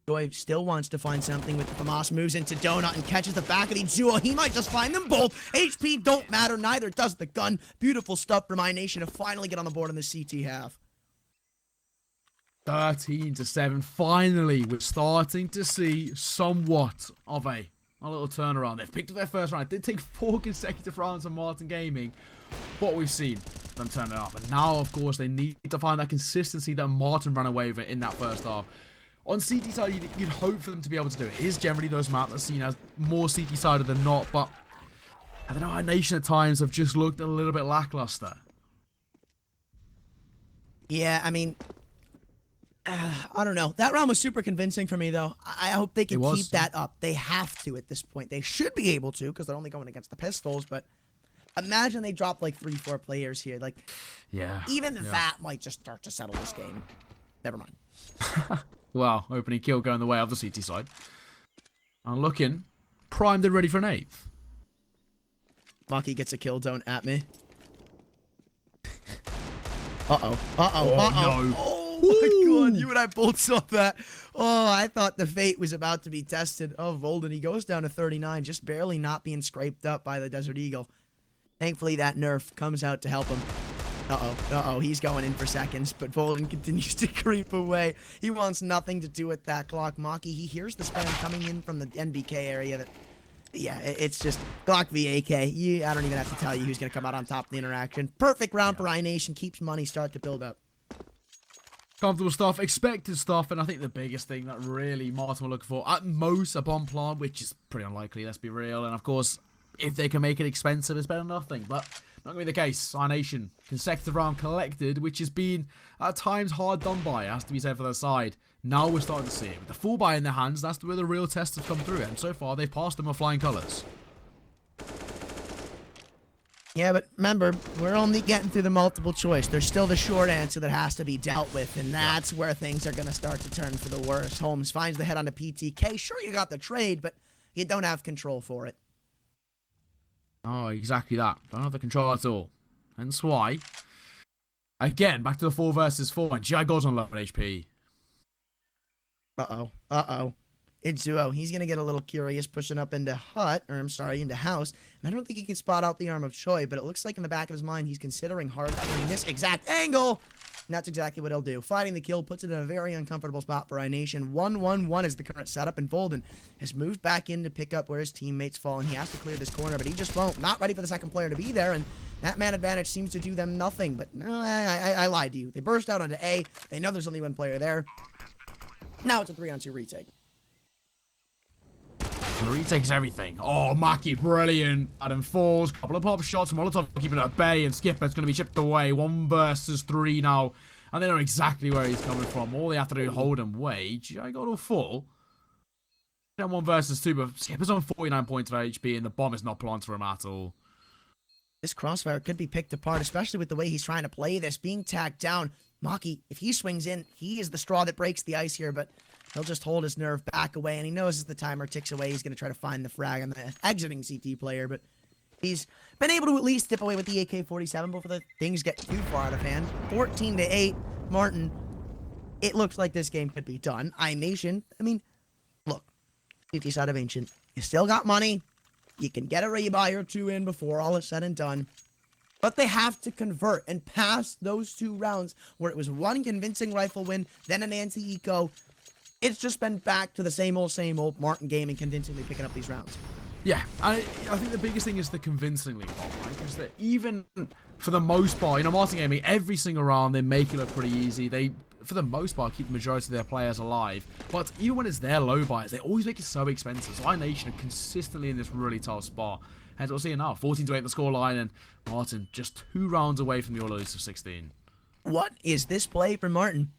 Choi still wants to find something with the FAMAS, moves into Donut and catches the back of the duo. He might just find them both. HP don't matter, neither does the gun. Beautiful stuff from iNation to finally get on the board in the CT half. 13-7. Finally, we're starting to see somewhat of a little turnaround. They've picked up their first round. It did take 4 consecutive rounds on Marten Gaming. What we've seen them turn it up. And now, of course, they need to find that consistency that Marten ran away with it in that first half. On CT side, you'd hope for them to be able to do it. It is generally those maps that are seen as more CT sided than not, but I don't know, iNation at times have just looked a little bit lackluster. Yeah, I mean, I don't know. That round was super convincing for me, though. I hope they can keep that up. They have to at this point. They should be able to because they're only going against the Pistols, but imagine they drop like 3-4 players here. Like, yeah, even that might just start to settle this game. Never mind. Well, opening kill going the way of the CT side. I'm looking primed and ready for an 8th. Maki gets a kill, don't at me. Uh-oh. Uh-oh. Uh-oh. No. Oh, my God. You and I both saw that. Oh, I thought the fate was about to be tested. Oh, Volden, he goes down to 39, just barely not being scraped up by the Desert Eagle. Thankfully, that nerf comes out to help him. Uh-oh. Uh-oh. He's going in for seconds, but Volden continues to creep away. He wants nothing to do with that Glock. Maki, he hears the spam coming in from the NBK area that... Yeah, it's just Glock v AK. I don't even have to tell you who's going to come out on top of the interaction. Perfect round for iNation. Keeps money start to build up. Comfortable stuff, expected stuff, and I think the biggest thing that really Marten were looking for, at most, a bomb plant, which is pretty unlikely, let's be real. And of course, if they can make it expensive, it's better than nothing. But not going to be the case. iNation, consecutive round collected, which has been at times hard done by, has to be said for their side. Now we're starting to see it. With the full buy in their hands, that's where the real tests have come through. And so far, they've passed them with flying colours. Yeah, but remember, we're only getting through the multiple choice. There's still the short answer that has to be dealt with, and that's where things are going to start to turn for the worse. Holmes finds the head on the PTK. Sure, you got the trade, but you don't have control for it. Oh, exactly that. Don't have the control at all. Hence why, again, back to the 4 versus 4, and GI goes on low HP. Uh-oh. Uh-oh. It's Duo. He's going to get a little curious pushing up into into House. And I don't think he can spot out the arm of Choi, but it looks like in the back of his mind, he's considering hard in this exact angle. And that's exactly what he'll do. Finding the kill puts it in a very uncomfortable spot for iNation. 1-1-1 is the current setup, and Volden has moved back in to pick up where his teammates fall, and he has to clear this corner, but he just won't. Not ready for the second player to be there, and that man advantage seems to do them nothing. But no, I lied to you. They burst out onto A. They know there's only one player there. Now it's a 3-on-2 retake. The retake's everything. Oh, Maki, brilliant. Adam falls. Couple of pop shots. Molotov keeping it at bay, and Skipper's going to be chipped away. 1 versus 3 now. And they know exactly where he's coming from. All they have to do is hold him. Wait, I got to full. 1 versus 2, but Skipper's on 49 points of HP, and the bomb is not planted for him at all. This crossfire could be picked apart, especially with the way he's trying to play this. Being tacked down. Maki, if he swings in, he is the straw that breaks the ice here, but he'll just hold his nerve back away, and he knows as the timer ticks away, he's going to try to find the frag on the exiting CT player, but he's been able to at least dip away with the AK-47 before the things get too far out of hand. 14-8, Marten. It looks like this game could be done. iNation, I mean, look, 50 side of Ancient, you still got money. You can get a rebuy or 2 in before all is said and done. But they have to convert and pass those 2 rounds where it was one convincing rifle win, then an anti-eco. It's just been back to the same old Marten game and convincingly picking up these rounds. Yeah, I think the biggest thing is the convincingly part, right? Because that even for the most part, Marten gaming, every single round, they make it look pretty easy. They, for the most part, keep the majority of their players alive. But even when it's their low buys, they always make it so expensive. So iNation are consistently in this really tough spot. And we'll see now, 14-8 the scoreline, and Marten just 2 rounds away from the all-elusive 16. What is this play for Marten?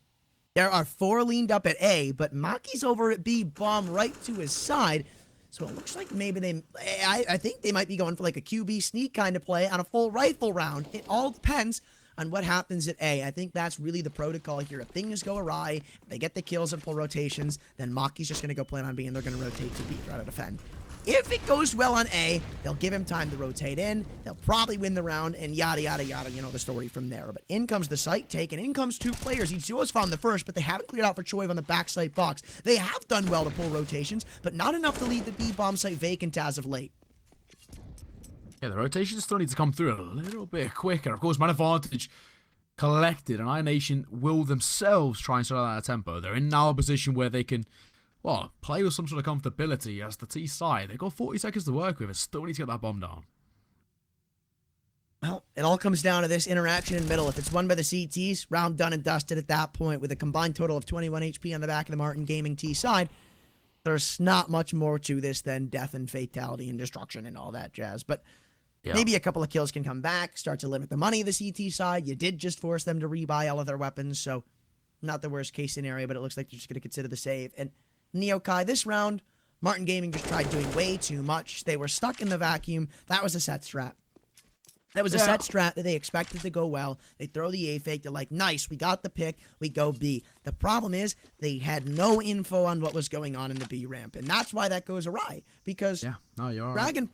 There are 4 leaned up at A, but Maki's over at B, bomb right to his side. So it looks like maybe I think they might be going for like a QB sneak kind of play on a full rifle round. It all depends on what happens at A. I think that's really the protocol here. If things go awry, if they get the kills and pull rotations, then Maki's just going to go plan on B, and they're going to rotate to B, try to defend. If it goes well on A, they'll give him time to rotate in. They'll probably win the round, and yada, yada, yada. You know the story from there. But in comes the site take, and in comes 2 players. Ichigo's found the first, but they haven't cleared out for Choi on the backside box. They have done well to pull rotations, but not enough to leave the B bomb site vacant as of late. Yeah, the rotations still need to come through a little bit quicker. Of course, man advantage collected, and iNation will themselves try and slow down their tempo. They're in now a position where they can, well, play with some sort of comfortability as the T side. They've got 40 seconds to work with and still need to get that bomb down. Well, it all comes down to this interaction in middle. If it's won by the CTs, round done and dusted at that point with a combined total of 21 HP on the back of the Marten Gaming T side. There's not much more to this than death and fatality and destruction and all that jazz. But maybe a couple of kills can come back, start to limit the money of the CT side. You did just force them to rebuy all of their weapons, so not the worst case scenario, but it looks like you're just going to consider the save. And Neokai, this round, Marten Gaming just tried doing way too much. They were stuck in the vacuum. That was a set strat. That was a set strat that they expected to go well. They throw the A fake. They're like, nice, we got the pick. We go B. The problem is they had no info on what was going on in the B ramp. And that's why that goes awry. Because Dragon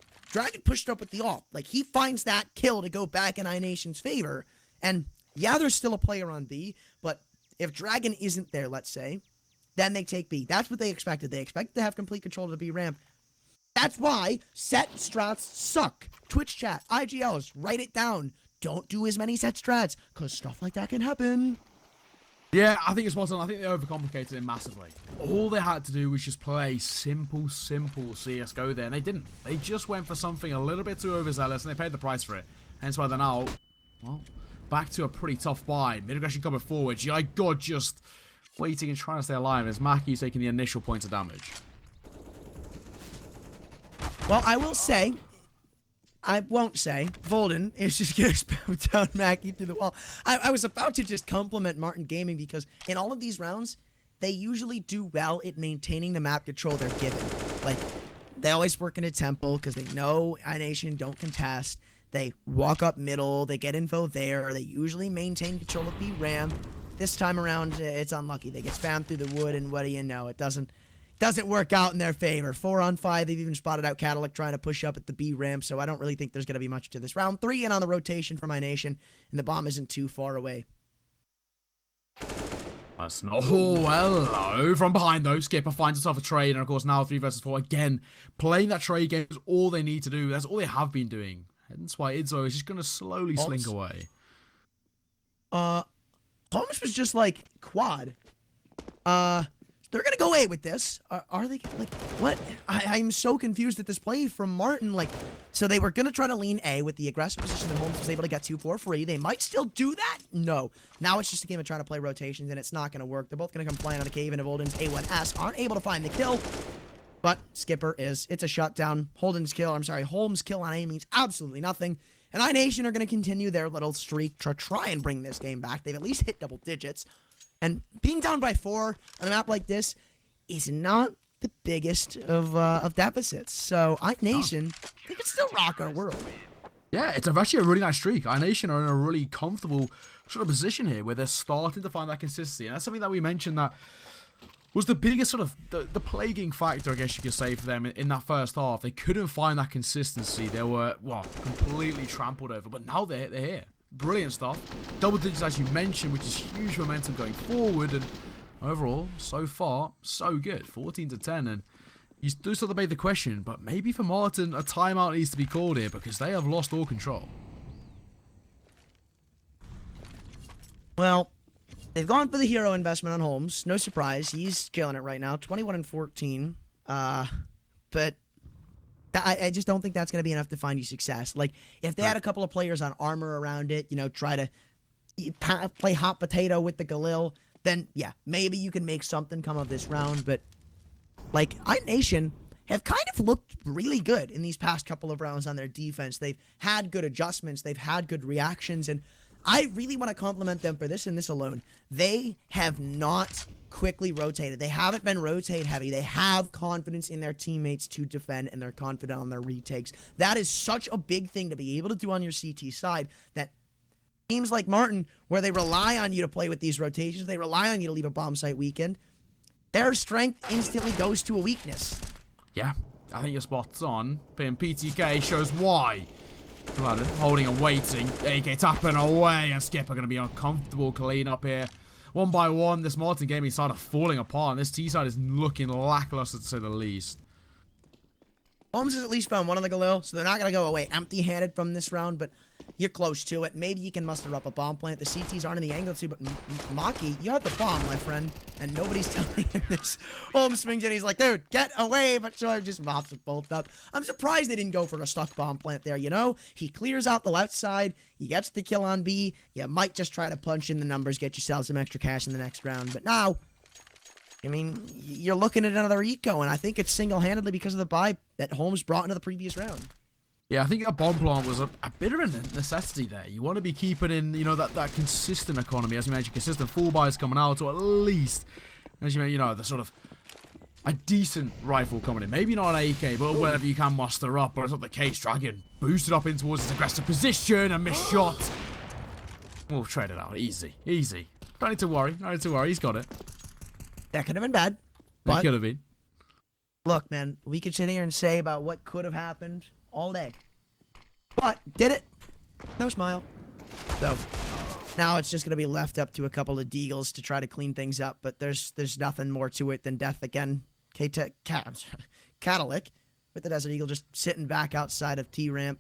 pushed up with the ult. Like, he finds that kill to go back in iNation's favor. And yeah, there's still a player on B. But if Dragon isn't there, let's say, then they take B. That's what they expected. They expected to have complete control of the B ramp. That's why set strats suck. Twitch chat, IGLs, write it down. Don't do as many set strats, because stuff like that can happen. Yeah, I think it's spot on. I think they overcomplicated it massively. All they had to do was just play simple CSGO there, and they didn't. They just went for something a little bit too overzealous, and they paid the price for it. Hence why they're now, well, back to a pretty tough buy. Mid-aggression coming forward. GI God just waiting and trying to stay alive as Mackey's taking the initial points of damage. Well, I will say, I won't say, Volden is just going to spam down Mackie through the wall. I was about to just compliment Marten Gaming because in all of these rounds, they usually do well at maintaining the map control they're given. Like, they always work in a temple because they know iNation don't contest. They walk up middle, they get info there, they usually maintain control of B ramp. This time around, it's unlucky. They get spammed through the wood, and what do you know? It doesn't work out in their favor. 4 on 5, they've even spotted out Cadillac trying to push up at the B ramp, so I don't really think there's going to be much to this. Round 3 in on the rotation from iNation, and the bomb isn't too far away. That's not... Oh, hello. From behind, though, Skipper finds himself a trade, and of course now 3 versus 4. Again, playing that trade game is all they need to do. That's all they have been doing. Hence why Idzo is just going to slowly slink away. Holmes was just like, quad. They're going to go A with this. Are they, like, what? I'm so confused at this play from Marten. Like, so they were going to try to lean A with the aggressive position that Holmes was able to get to for free. They might still do that? No. Now it's just a game of trying to play rotations, and it's not going to work. They're both going to come flying on the cave, and Holden's A1S aren't able to find the kill. But Skipper is. It's a shutdown. Holmes kill on A means absolutely nothing. And iNation are going to continue their little streak to try and bring this game back. They've at least hit double digits. And being down by 4 on a map like this is not the biggest of deficits. So iNation, they can still rock our world. Yeah, it's actually a really nice streak. iNation are in a really comfortable sort of position here where they're starting to find that consistency. And that's something that we mentioned that was the biggest sort of the plaguing factor, I guess you could say, for them in that first half. They couldn't find that consistency. They were, well, completely trampled over. But now they're here. Brilliant stuff. Double digits, as you mentioned, which is huge momentum going forward. And overall, so far, so good. 14-10. And you do sort of debate the question, but maybe for Marten, a timeout needs to be called here because they have lost all control. Well, they've gone for the hero investment on Holmes. No surprise. He's killing it right now. 21-14. But I just don't think that's going to be enough to find you success. Like, if they had a couple of players on armor around it, you know, try to play hot potato with the Galil, then, yeah, maybe you can make something come of this round. But, like, iNation have kind of looked really good in these past couple of rounds on their defense. They've had good adjustments. They've had good reactions. And I really want to compliment them for this and this alone. They have not quickly rotated. They haven't been rotate heavy. They have confidence in their teammates to defend, and they're confident on their retakes. That is such a big thing to be able to do on your CT side, that teams like Marten, where they rely on you to play with these rotations, they rely on you to leave a bomb site weekend, their strength instantly goes to a weakness. Yeah, I think you're spot on. Being PTK shows why. Blood holding and waiting. AK tapping away, and Skipper going to be uncomfortable clean up here. One by one, this Marten gaming side are falling apart, and this T side is looking lackluster to say the least. Holmes has at least found one of the Galil, so they're not going to go away empty-handed from this round, but you're close to it. Maybe you can muster up a bomb plant. The CTs aren't in the angle too, but Maki, you have the bomb, my friend, and nobody's telling him this. Holmes swings in, he's like, dude, get away, but George just mops it both up. I'm surprised they didn't go for a stuck bomb plant there, you know? He clears out the left side, he gets the kill on B, you might just try to punch in the numbers, get yourself some extra cash in the next round, but now, I mean, you're looking at another eco, and I think it's single-handedly because of the buy that Holmes brought into the previous round. Yeah, I think a bomb plant was a bit of a necessity there. You want to be keeping in, you know, that consistent economy, as you mentioned, consistent full buys coming out, or at least, as you know, the sort of a decent rifle coming in. Maybe not an AK, but whatever you can muster up. But it's not the case. Dragon boosted up in towards his aggressive position, a missed shot. We'll trade it out. Easy, easy. Don't need to worry. Don't need to worry. He's got it. That could have been bad. That could have been. Look, man, we could sit here and say about what could have happened all day. But, did it? No smile. So, now it's just going to be left up to a couple of deagles to try to clean things up, but there's nothing more to it than death again. Catalyc, with the Desert Eagle just sitting back outside of T-Ramp,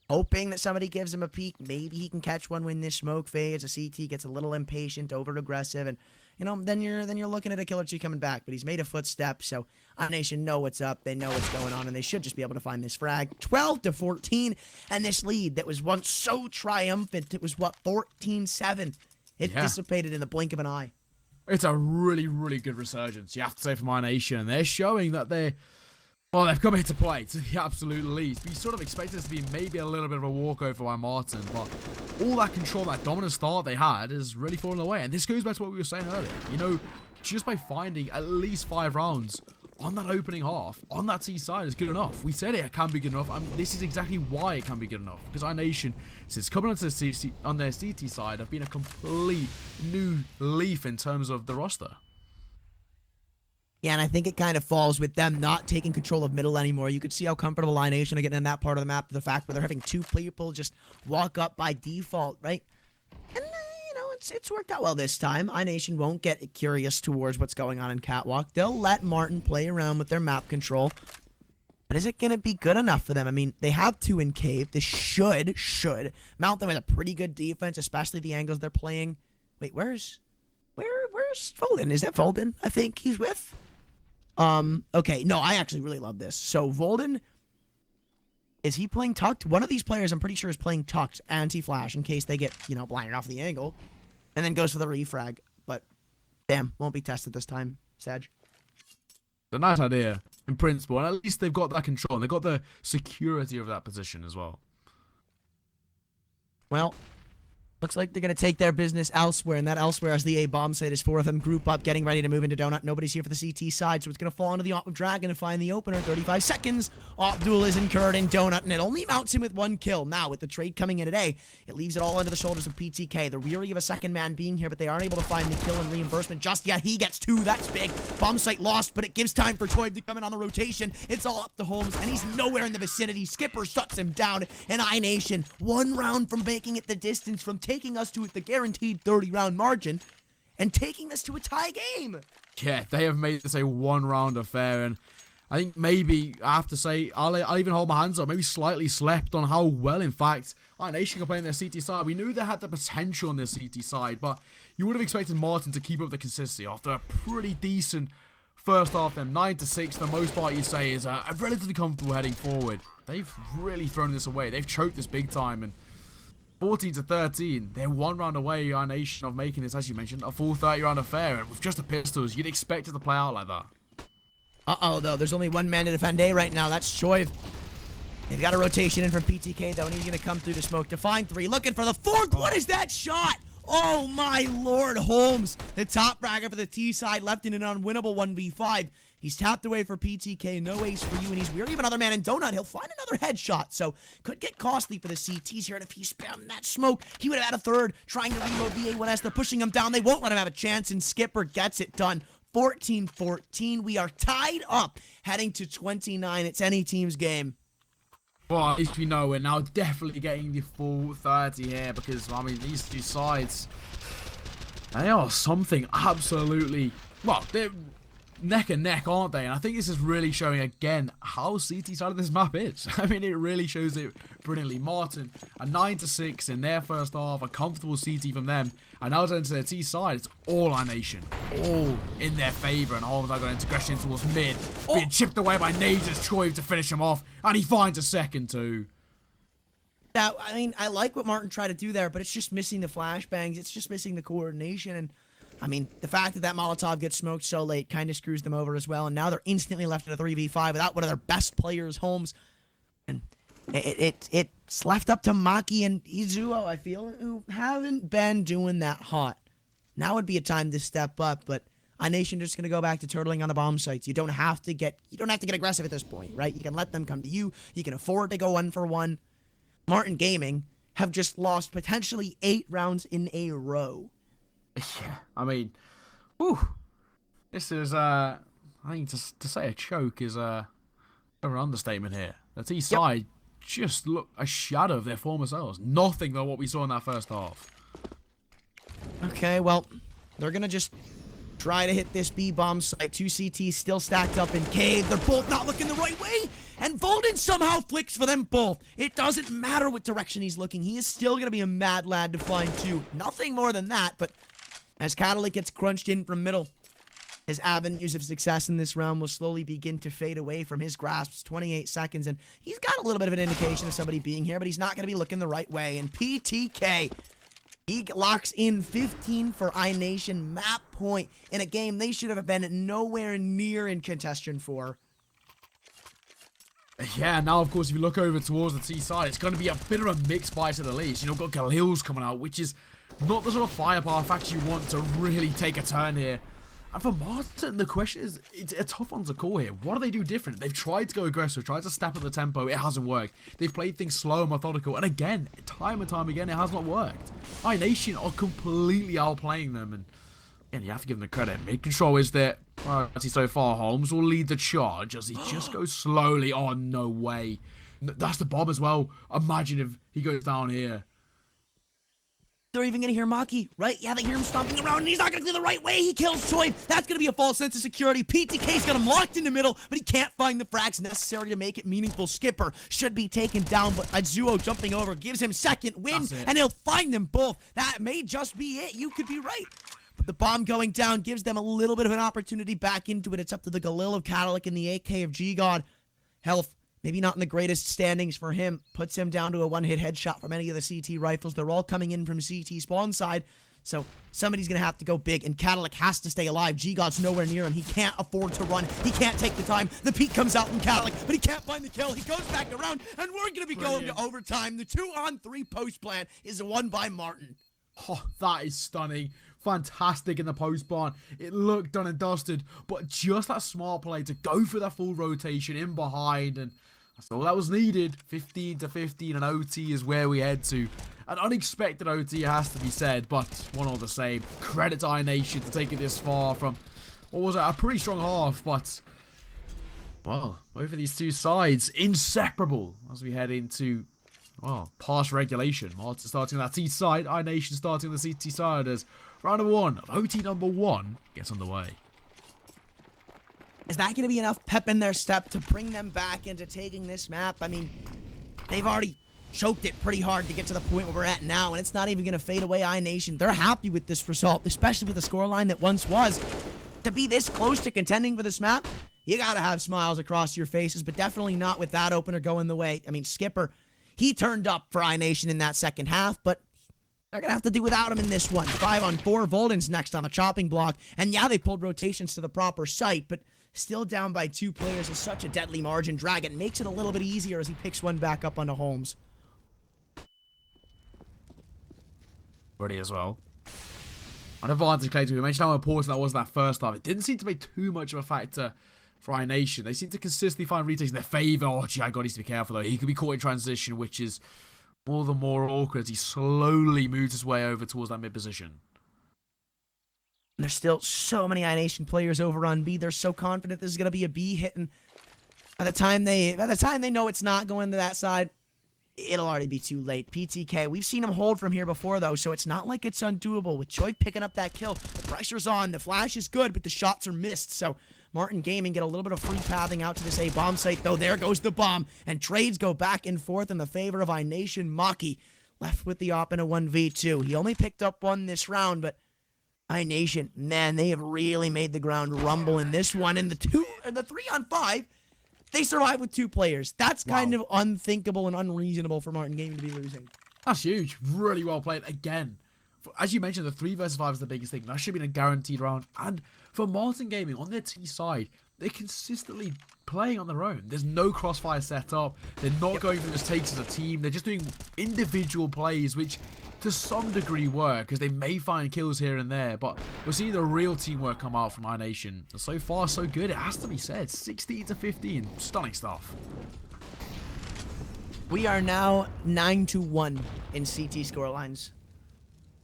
hoping that somebody gives him a peek. Maybe he can catch one when this smoke fades. A CT gets a little impatient, over-aggressive, and you know, then you're looking at a Killer 2 coming back, but he's made a footstep, so iNation know what's up, they know what's going on, and they should just be able to find this frag. 12-14, and this lead that was once so triumphant, it was, what, 14-7? It dissipated in the blink of an eye. It's a really, really good resurgence, you have to say, from iNation, and they're showing that they've come here to play, to the absolute least. We sort of expected this to be maybe a little bit of a walkover by Marten, but all that control, that dominant start they had is really falling away. And this goes back to what we were saying earlier. You know, just by finding at least 5 rounds on that opening half, on that T side is good enough. We said it can be good enough, and this is exactly why it can be good enough. Because iNation, since coming onto the on their CT side, have been a complete new leaf in terms of the roster. Yeah, and I think it kind of falls with them not taking control of middle anymore. You could see how comfortable iNation are getting in that part of the map, the fact where they're having 2 people just walk up by default, right? And, you know, it's worked out well this time. iNation won't get curious towards what's going on in Catwalk. They'll let Marten play around with their map control. But is it going to be good enough for them? I mean, they have 2 in cave. This should mount them with a pretty good defense, especially the angles they're playing. Wait, where's Volden? Is that Volden I think he's with? Okay, no, I actually really love this. So, Volden, is he playing tucked? One of these players, I'm pretty sure, is playing tucked anti-flash in case they get, you know, blinded off the angle. And then goes for the refrag. But, damn, won't be tested this time, Sag. It's a nice idea, in principle, and at least they've got that control, and they've got the security of that position as well. Well, looks like they're going to take their business elsewhere, and that elsewhere, as the A bomb site, is 4 of them group up, getting ready to move into Donut. Nobody's here for the CT side, so it's going to fall into the Op Dragon and find the opener. 35 seconds. Op Duel is incurred in Donut, and it only mounts him with 1 kill. Now, with the trade coming in today, it leaves it all into the shoulders of PTK. They're weary of a second man being here, but they aren't able to find the kill and reimbursement just yet. He gets 2. That's big. Bomb site lost, but it gives time for Toib to come in on the rotation. It's all up to Holmes, and he's nowhere in the vicinity. Skipper shuts him down, and iNation, 1 round from making it the distance, from taking us to the guaranteed 30-round margin, and taking this to a tie game. Yeah, they have made this a 1-round affair, and I think maybe, I have to say, I'll even hold my hands up, maybe slightly slept on how well, in fact, iNation can play on their CT side. We knew they had the potential on their CT side, but you would have expected Marten to keep up the consistency after a pretty decent first half. Them 9-6, for the most part, you say, is a relatively comfortable heading forward. They've really thrown this away. They've choked this big time, and 14-13, they're 1 round away, iNation, of making this, as you mentioned, a full 30-round affair. And with just the pistols, you'd expect it to play out like that. Uh-oh, though. There's only 1 man to defend A right now. That's Choiv. They've got a rotation in from PTK, though, and he's going to come through to smoke to find 3. Looking for the 4th. What is that shot? Oh, my Lord. Holmes, the top bragger for the T side, left in an unwinnable 1v5. He's tapped away for PTK, no ace for you, and he's weary of another man in Donut. He'll find another headshot, so could get costly for the CTs here, and if he spammed that smoke, he would have had a 3rd, trying to reload the A1S. They're pushing him down. They won't let him have a chance, and Skipper gets it done. 14-14. We are tied up, heading to 29. It's any team's game. Well, at least we know we're now definitely getting the full 30 here, because, I mean, these 2 sides, they are something absolutely, well, they're neck and neck, aren't they? And I think this is really showing again how CT side of this map is. I mean, it really shows it brilliantly. Marten, a 9-6 in their first half, a comfortable CT from them. And now turn to their T side, it's all iNation, all in their favour. And Holmes got integration towards mid, being chipped away by Nader's Choi to finish him off, and he finds a second too. Now, I mean, I like what Marten tried to do there, but it's just missing the flashbangs. It's just missing the coordination. And, I mean, the fact that that Molotov gets smoked so late kind of screws them over as well. And now they're instantly left in a 3v5 without one of their best players, Holmes. And it's left up to Maki and Izuo, I feel, who haven't been doing that hot. Now would be a time to step up, but iNation just gonna go back to turtling on the bomb sites. You don't have to get aggressive at this point, right? You can let them come to you. You can afford to go 1-for-1. Marten Gaming have just lost potentially 8 rounds in a row. Yeah, I mean, whew, this is I think to say a choke is an understatement here. The T side just look a shadow of their former selves. Nothing like what we saw in that first half. Okay, well, they're gonna just try to hit this B bomb site. 2 CTs still stacked up in cave. They're both not looking the right way, and Volden somehow flicks for them both. It doesn't matter what direction he's looking. He is still gonna be a mad lad to find 2. Nothing more than that, but as Catalyst gets crunched in from middle, his avenues of success in this round will slowly begin to fade away from his grasp. 28 seconds, and he's got a little bit of an indication of somebody being here, but he's not going to be looking the right way. And PTK, he locks in 15 for iNation, map point, in a game they should have been nowhere near in contention for. Yeah, now, of course, if you look over towards the T side, it's going to be a bit of a mixed bite to the least. You know, we've got Galil's coming out, which is not the sort of firepower fact you want to really take a turn here. And for Marten, the question is, it's a tough one to call here. What do they do different? They've tried to go aggressive, tried to step up the tempo. It hasn't worked. They've played things slow and methodical. And again, time and time again, it has not worked. iNation are completely outplaying them. And you have to give them the credit. Mid-control is their priority so far. Holmes will lead the charge as he just goes slowly. Oh, no way. That's the bomb as well. Imagine if he goes down here. They're even going to hear Maki, right? Yeah, they hear him stomping around, and he's not going to do the right way. He kills Choi. That's going to be a false sense of security. PTK's got him locked in the middle, but he can't find the frags necessary to make it meaningful. Skipper should be taken down, but Izuo jumping over gives him second win, and he'll find them both. That may just be it. You could be right. But the bomb going down gives them a little bit of an opportunity back into it. It's up to the Galil of Catalyst and the AK of G-God. Health, maybe not in the greatest standings for him. Puts him down to a one-hit headshot from any of the CT rifles. They're all coming in from CT spawn side. So somebody's going to have to go big, and Catalyst has to stay alive. G-God's nowhere near him. He can't afford to run. He can't take the time. The peek comes out from Catalyst, but he can't find the kill. He goes back around, and we're going to be going to overtime. The 2-on-3 post plan is won by Marten. Oh, that is stunning. Fantastic in the post barn. It looked done and dusted, but just that smart play to go for that full rotation in behind, and that's all that was needed. 15-15, and OT is where we head to. An unexpected OT, has to be said, but one all the same. Credit to iNation to take it this far from what was a pretty strong half, but well, both of these two sides inseparable as we head into, well, past regulation. Marten starting on that T side, iNation starting on the CT side as round number 1 of OT number 1 gets underway. Is that going to be enough pep in their step to bring them back into taking this map? I mean, they've already choked it pretty hard to get to the point where we're at now, and it's not even going to fade away iNation. They're happy with this result, especially with the scoreline that once was. To be this close to contending for this map, you got to have smiles across your faces, but definitely not with that opener going the way. I mean, Skipper, he turned up for iNation in that second half, but they're going to have to do without him in this one. 5-on-4, Volden's next on the chopping block, and yeah, they pulled rotations to the proper site, but still down by 2 players is such a deadly margin. Dragon makes it a little bit easier as he picks one back up onto Holmes. Ready as well. An advantage, Clayton. We mentioned how important that was in that first half. It didn't seem to make too much of a factor for iNation. They seem to consistently find retakes in their favour. Oh, gee, God needs to be careful, though. He could be caught in transition, which is all the more awkward as he slowly moves his way over towards that mid position. There's still so many iNation players over on B. They're so confident this is going to be a B hit, and by the time they know it's not going to that side, it'll already be too late. PTK, we've seen him hold from here before, though, so it's not like it's undoable. With Choi picking up that kill, the pressure's on. The flash is good, but the shots are missed. So Marten Gaming get a little bit of free pathing out to this A bomb site, though. There goes the bomb, and trades go back and forth in the favor of iNation. Maki left with the op in a 1v2. He only picked up one this round, but iNation, man, they have really made the ground rumble in this one. In the 3-on-5, they survive with 2 players. That's kind of unthinkable and unreasonable for Marten Gaming to be losing. That's huge. Really well played again. As you mentioned, the 3 versus 5 is the biggest thing. That should be a guaranteed round. And for Marten Gaming, on their T side, they're consistently playing on their own. There's no crossfire set up. They're not going for just takes as a team. They're just doing individual plays, which to some degree work, because they may find kills here and there. But we're seeing the real teamwork come out from iNation. So far, so good. It has to be said. 16-15. Stunning stuff. We are now 9-1 in CT scorelines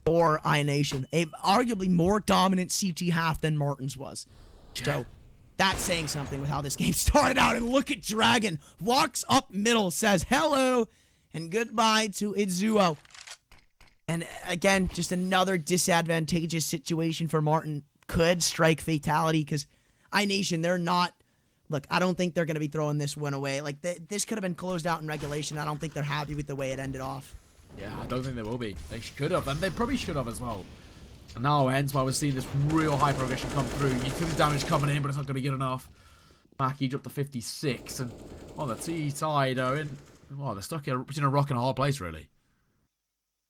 for iNation. A arguably more dominant CT half than Marten's was. So that's saying something with how this game started out. And look at Dragon. Walks up middle, says hello and goodbye to Izuo. And again, just another disadvantageous situation for Marten. Could strike fatality because iNation, they're not... Look, I don't think they're going to be throwing this one away. Like, this could have been closed out in regulation. I don't think they're happy with the way it ended off. Yeah, I don't think they will be. They should have, and they probably should have as well. And now, hence why we're seeing this real high progression come through. You feel the damage coming in, but it's not going to be good enough. Maki dropped to 56, and, well, the T side are in... Well, they're stuck in a rock and a hard place, really.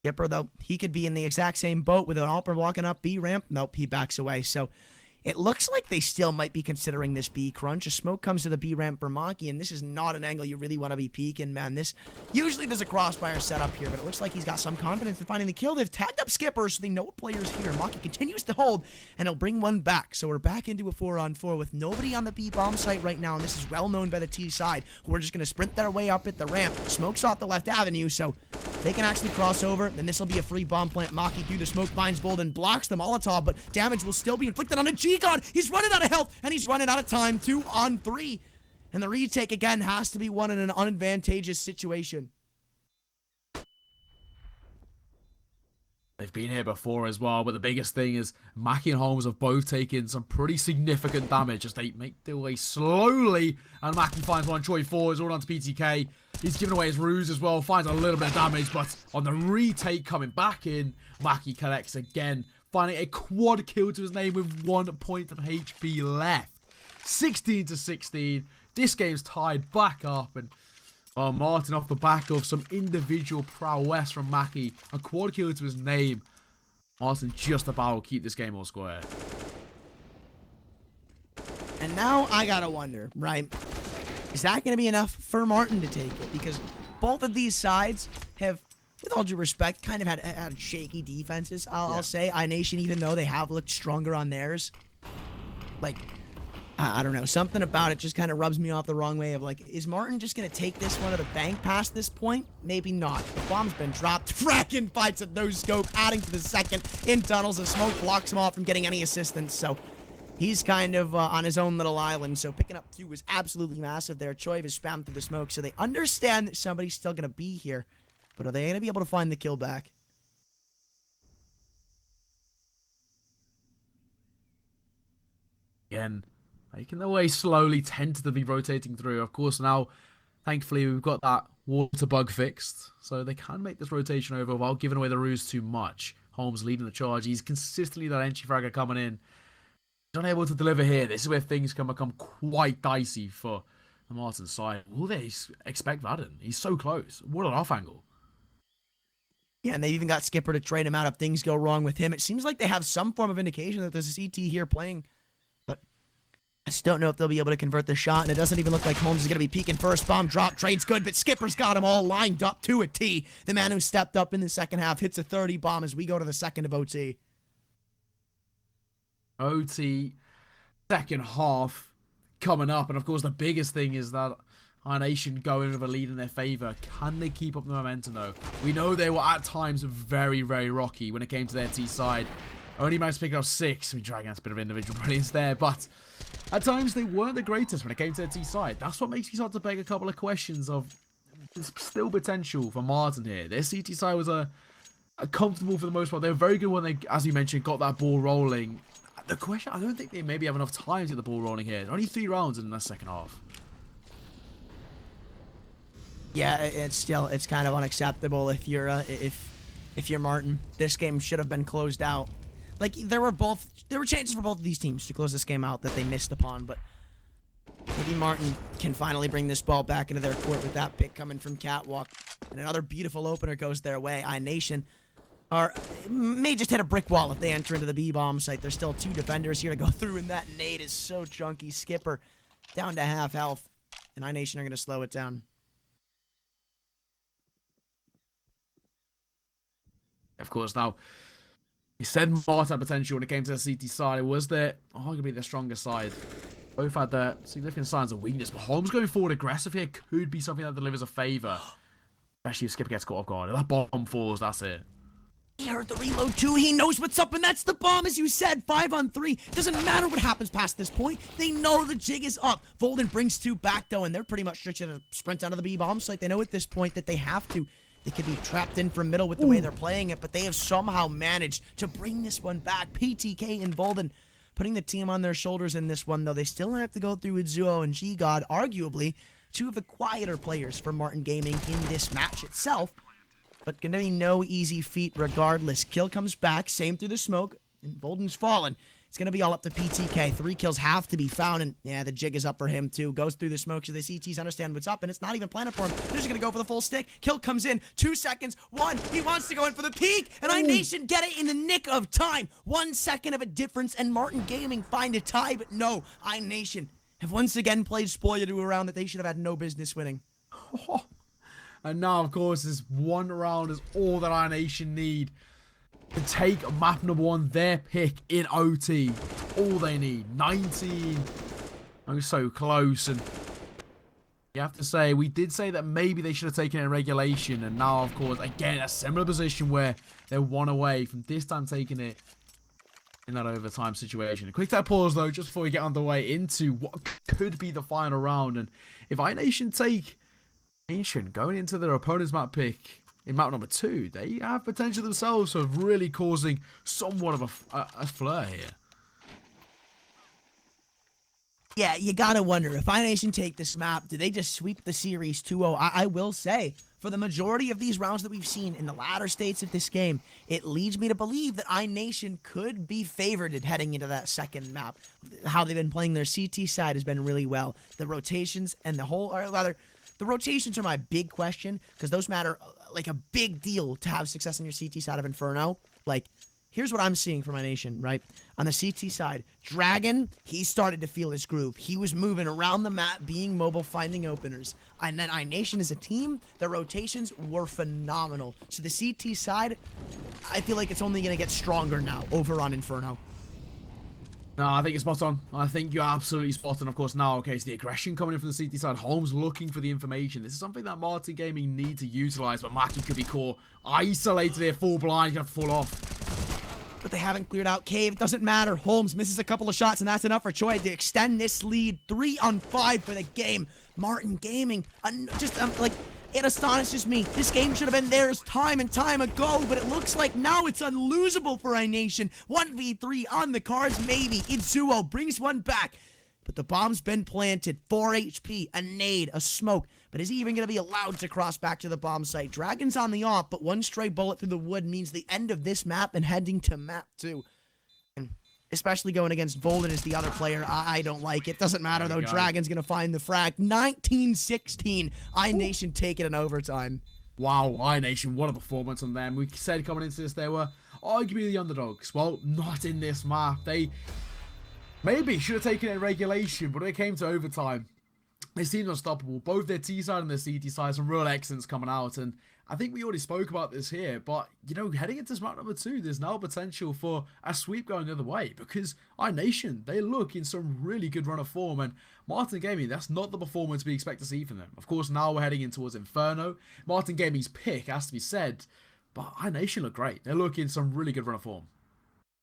Skipper, though, he could be in the exact same boat with an Alper walking up B ramp. Nope, he backs away, so... It looks like they still might be considering this B crunch. A smoke comes to the B ramp for Maki, and this is not an angle you really want to be peeking, man. This usually there's a crossfire set up here, but it looks like he's got some confidence in finding the kill. They've tagged up Skipper, so they know players here. Maki continues to hold, and he'll bring one back. So we're back into a 4-on-4 with nobody on the B bomb site right now, and this is well known by the T side, who are just going to sprint their way up at the ramp. Smoke's off the left avenue, so they can actually cross over. Then this will be a free bomb plant. Maki through the smoke finds Bold and blocks the Molotov, but damage will still be inflicted on a G-God. He's running out of health, and he's running out of time. 2-on-3. And the retake, again, has to be won in an unadvantageous situation. They've been here before as well, but the biggest thing is Maki and Holmes have both taken some pretty significant damage as they make their way slowly, and Maki finds one. Choi 4 is all on to PTK. He's giving away his ruse as well, finds a little bit of damage, but on the retake coming back in, Maki collects again, finding a quad kill to his name with 1 point of HP left. 16-16. This game's tied back up, and Marten off the back of some individual prowess from Maki. A quad kill to his name. Marten just about will keep this game all square. And now I gotta wonder, right? Is that gonna be enough for Marten to take it? Because both of these sides have, with all due respect, kind of had shaky defenses, I'll say. iNation, even though they have looked stronger on theirs, like, I don't know, something about it just kind of rubs me off the wrong way of, like, is Marten just going to take this one to the bank past this point? Maybe not. The bomb's been dropped. Fracken fights at no scope, adding to the second. In tunnels, the smoke blocks him off from getting any assistance, so he's kind of on his own little island, so picking up 2 was absolutely massive there. Choi is spammed through the smoke, so they understand that somebody's still going to be here, but are they going to be able to find the kill back? Again, making their way slowly, tentatively rotating through. Of course, now, thankfully, we've got that water bug fixed, so they can make this rotation over while giving away the ruse too much. Holmes leading the charge. He's consistently that entry fragger coming in. He's unable to deliver here. This is where things can become quite dicey for the Marten side. Will they expect Vaden? He's so close. What an off angle. Yeah, and they even got Skipper to trade him out if things go wrong with him. It seems like they have some form of indication that there's a CT here playing, but I just don't know if they'll be able to convert the shot, and it doesn't even look like Holmes is going to be peeking first. Bomb drop, trade's good, but Skipper's got them all lined up to a T. The man who stepped up in the second half hits a 30 bomb as we go to the second of OT. OT, second half coming up, and of course the biggest thing is that iNation going with a lead in their favor. Can they keep up the momentum though? We know they were at times very, very rocky when it came to their T side. Only managed to pick up 6. I mean, Dragon has a bit of individual brilliance there, but at times they weren't the greatest when it came to their T side. That's what makes me start to beg a couple of questions of there's still potential for Marten here. Their CT side was a comfortable for the most part. They were very good when they, as you mentioned, got that ball rolling. The question, I don't think they maybe have enough time to get the ball rolling here. Only 3 rounds in the second half. Yeah, it's kind of unacceptable if you're if you're Martin. This game should have been closed out. Like there were chances for both of these teams to close this game out that they missed upon, but maybe Martin can finally bring this ball back into their court with that pick coming from Catwalk. And another beautiful opener goes their way. iNation may just hit a brick wall if they enter into the B-bomb site. There's still 2 defenders here to go through, and that nade is so chunky. Skipper down to half health, and iNation are going to slow it down. Of course, now, he said Marten had potential when it came to the CT side. It was arguably the stronger side. Both had their significant signs of weakness, but Holmes going forward aggressive here could be something that delivers a favor. Especially if Skipper gets caught off guard. If that bomb falls, that's it. He heard the reload too. He knows what's up, and that's the bomb, as you said. 5 on 3. Doesn't matter what happens past this point. They know the jig is up. Volden brings 2 back, though, and they're pretty much just going to sprint out of the B-bomb site. They know at this point that they have to. They could be trapped in from middle with the way they're playing it, but they have somehow managed to bring this one back. PTK and Volden putting the team on their shoulders in this one, though. They still have to go through with Zuo and G-God, arguably 2 of the quieter players for Marten Gaming in this match itself. But gonna be no easy feat regardless. Kill comes back, same through the smoke, and Volden's fallen. It's gonna be all up to PTK. 3 kills have to be found, and yeah, the jig is up for him too. Goes through the smoke so the CTs understand what's up, and it's not even planted for him. They're just gonna go for the full stick. Kill comes in, 2 seconds, 1. He wants to go in for the peak, and iNation get it in the nick of time. 1 second of a difference, and Marten Gaming find a tie, but no, iNation have once again played spoiler to a round that they should have had no business winning. And now, of course, this 1 round is all that iNation need to take map number 1, their pick in OT. All they need. 19. Oh, so close. And you have to say, we did say that maybe they should have taken it in regulation. And now, of course, again, a similar position where they're 1 away from this time taking it in that overtime situation. A quick tap pause, though, just before we get underway into what could be the final round. And if iNation take Nation going into their opponent's map pick in map number 2, they have potential themselves of really causing somewhat of a flare here. Yeah, you gotta wonder, if iNation take this map, do they just sweep the series 2-0? I will say, for the majority of these rounds that we've seen in the latter states of this game, it leads me to believe that iNation could be favored heading into that second map. How they've been playing their CT side has been really well. The rotations and the rotations are my big question, because those matter like a big deal to have success on your CT side of Inferno. Like, here's what I'm seeing from iNation, right? On the CT side, Dragon, he started to feel his groove. He was moving around the map, being mobile, finding openers. And then iNation as a team, the rotations were phenomenal. So the CT side, I feel like it's only going to get stronger now over on Inferno. No, I think you're spot on. I think you're absolutely spot on. Of course, now, okay, so the aggression coming in from the CT side. Holmes looking for the information. This is something that Marten Gaming need to utilize, but Maki could be caught isolated here, full blind. He's going to fall off. But they haven't cleared out Cave. It doesn't matter. Holmes misses a couple of shots, and that's enough for Choi to extend this lead. 3 on 5 for the game. Marten Gaming, it astonishes me. This game should have been theirs time and time ago, but it looks like now it's unlosable for iNation. 1v3 on the cards, maybe. Itzuo brings one back, but the bomb's been planted. 4 HP, a nade, a smoke. But is he even going to be allowed to cross back to the bomb site? Dragon's on the off, but 1 stray bullet through the wood means the end of this map and heading to map 2. And especially going against Volden as the other player, I don't like it. Doesn't matter, though. Dragon's going to find the frag. 19-16. iNation take it in overtime. Wow, iNation, what a performance on them. We said coming into this they were arguably the underdogs. Well, not in this map. They maybe should have taken it in regulation, but when it came to overtime, they seemed unstoppable. Both their T side and their CT side, some real excellence coming out. And I think we already spoke about this here, but, you know, heading into map number 2, there's now potential for a sweep going the other way, because iNation, they look in some really good run of form, and Marten Gaming, that's not the performance we expect to see from them. Of course, now we're heading in towards Inferno. Marten Gaming's pick has to be said, but iNation look great. They look in some really good run of form.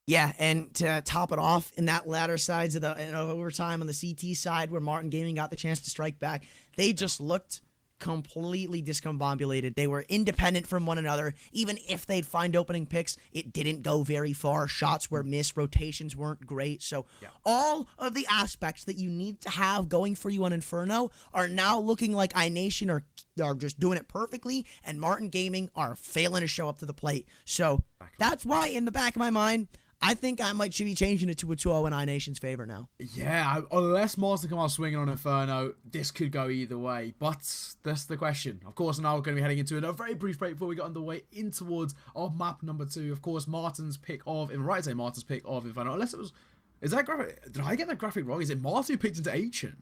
Yeah, and to top it off, in that latter sides of the overtime on the CT side, where Marten Gaming got the chance to strike back, they just looked completely discombobulated. They were independent from one another. Even if they'd find opening picks, it didn't go very far. Shots were missed, rotations weren't great. So all of the aspects that you need to have going for you on Inferno are now looking like iNation are just doing it perfectly, and Marten Gaming are failing to show up to the plate. So that's why, in the back of my mind, I think I should be changing it to a 2-0 in iNation's favor now. Yeah, unless Marten come out swinging on Inferno, this could go either way. But that's the question. Of course, now we're going to be heading into a very brief break before we get underway in towards our map number 2. Of course, Marten's pick of, Marten's pick of Inferno. Unless it was, is that graphic? Did I get that graphic wrong? Is it Marten who picked into iNation?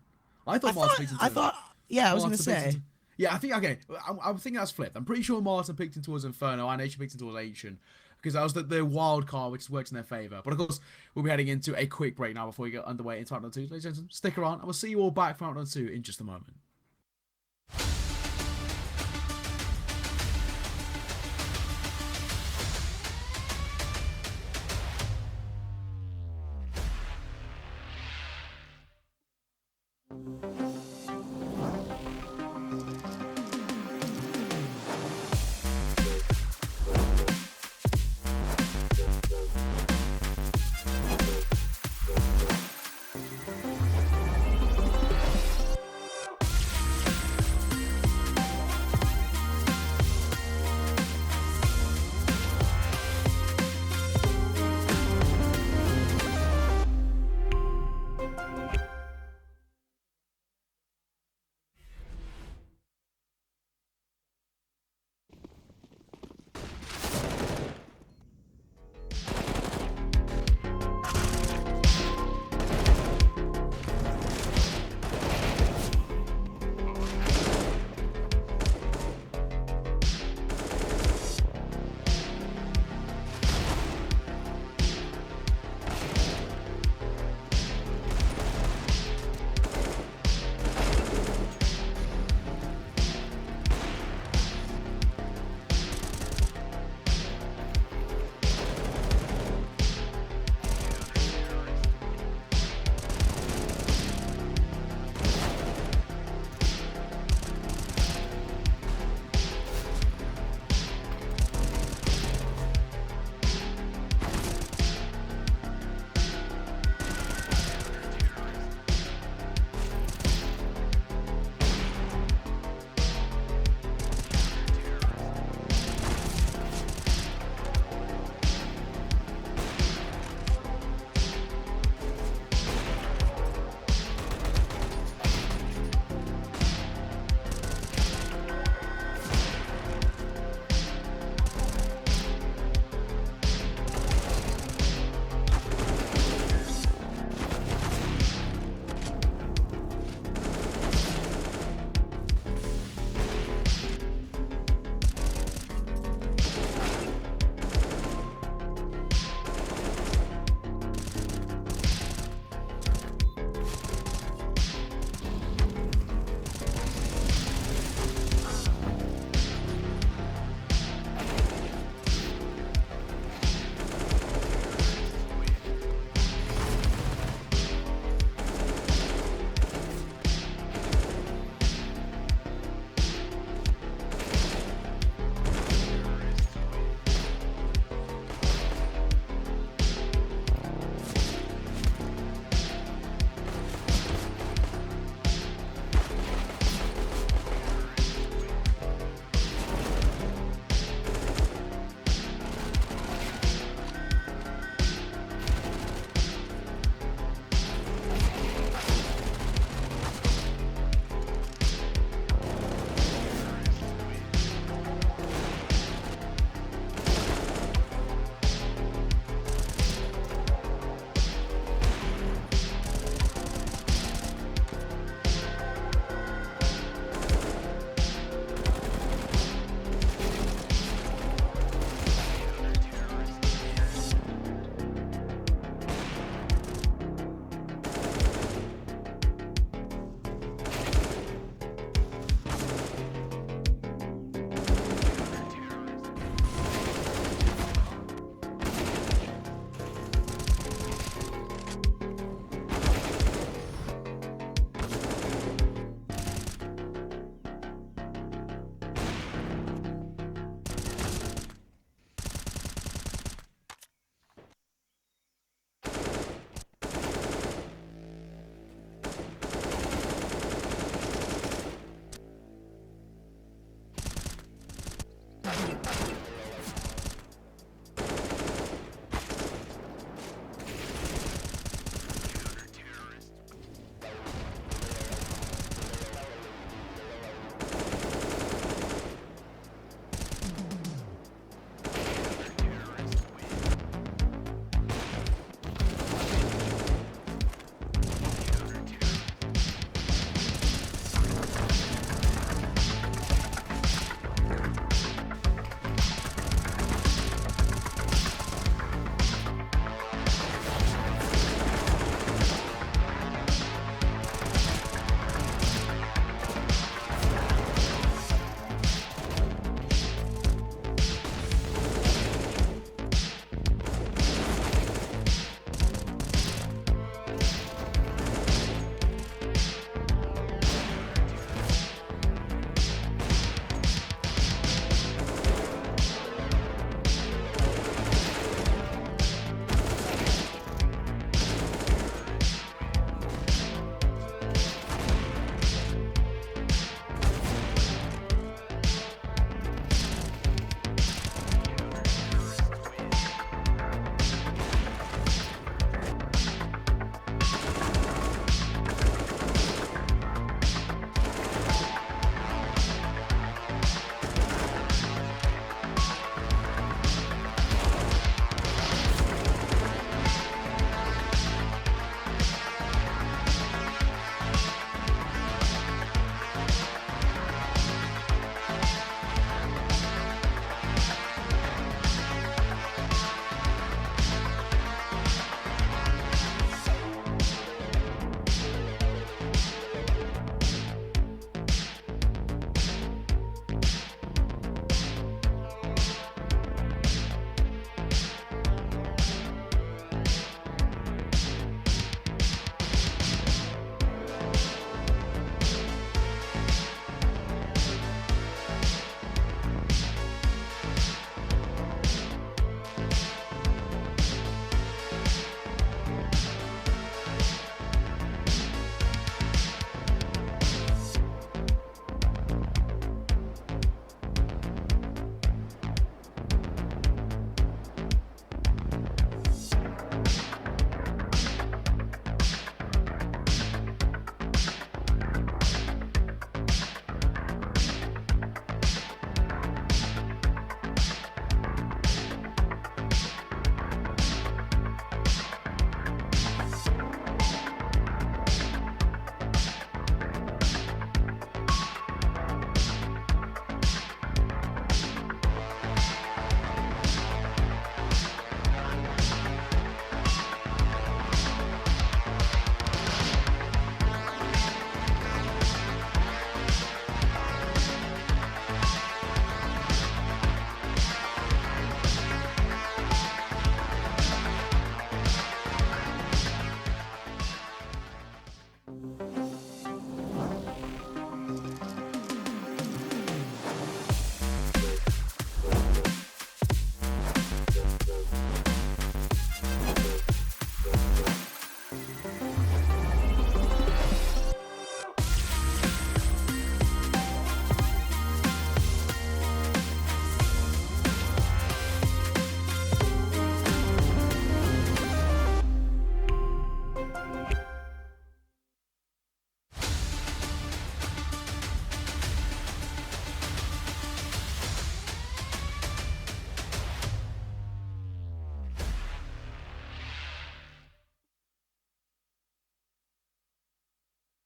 I thought Marten picked into. Yeah, I was going to say. Yeah, I think, okay, I'm thinking that's flipped. I'm pretty sure Marten picked in towards Inferno, iNation picked in towards iNation, because that was the wild card, which works in their favor. But of course, we'll be heading into a quick break now before we get underway into Round 2. Ladies and gentlemen, stick around, and we'll see you all back for Round 2 in just a moment.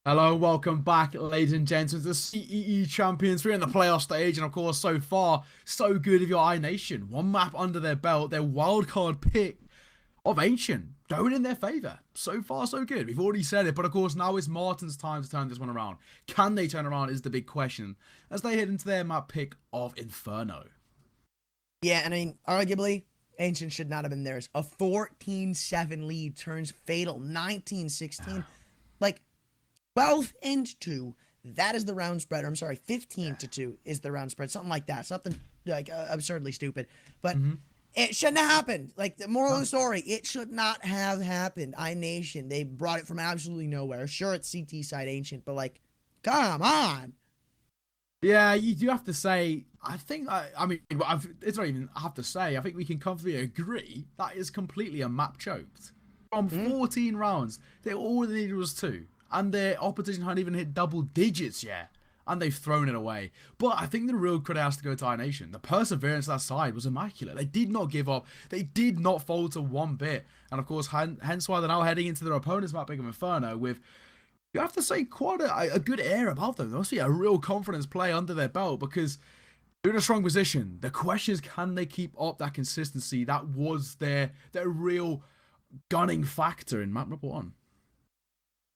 Hello, welcome back, ladies and gents, to the CEE Champions. We're in the playoff stage, and of course, so far, so good of your iNation. One map under their belt, their wildcard pick of Ancient going in their favour. So far, so good. We've already said it, but of course, now it's Marten's time to turn this one around. Can they turn around is the big question as they head into their map pick of Inferno. Yeah, and I mean, arguably, Ancient should not have been theirs. A 14-7 lead turns fatal. 19-16. Like, 12-2. That is the round spread. Or I'm sorry, 15-2 is the round spread. Something like that. Something like absurdly stupid. But it shouldn't have happened. Like, the moral of the story, it should not have happened. iNation, they brought it from absolutely nowhere. Sure, it's CT side Ancient, but like, come on. Yeah, you do have to say, I think, I mean, it's not even I have to say, I think we can comfortably agree that is completely a map choked. From 14 rounds, all they needed was 2. And their opposition hadn't even hit double digits yet. And they've thrown it away. But I think the real credit has to go to iNation. The perseverance that side was immaculate. They did not give up. They did not falter one bit. And of course, hence why they're now heading into their opponent's map pick of Inferno with, you have to say, quite a good air about them. There must be a real confidence play under their belt because they're in a strong position. The question is, can they keep up that consistency? That was their real gunning factor in map number 1.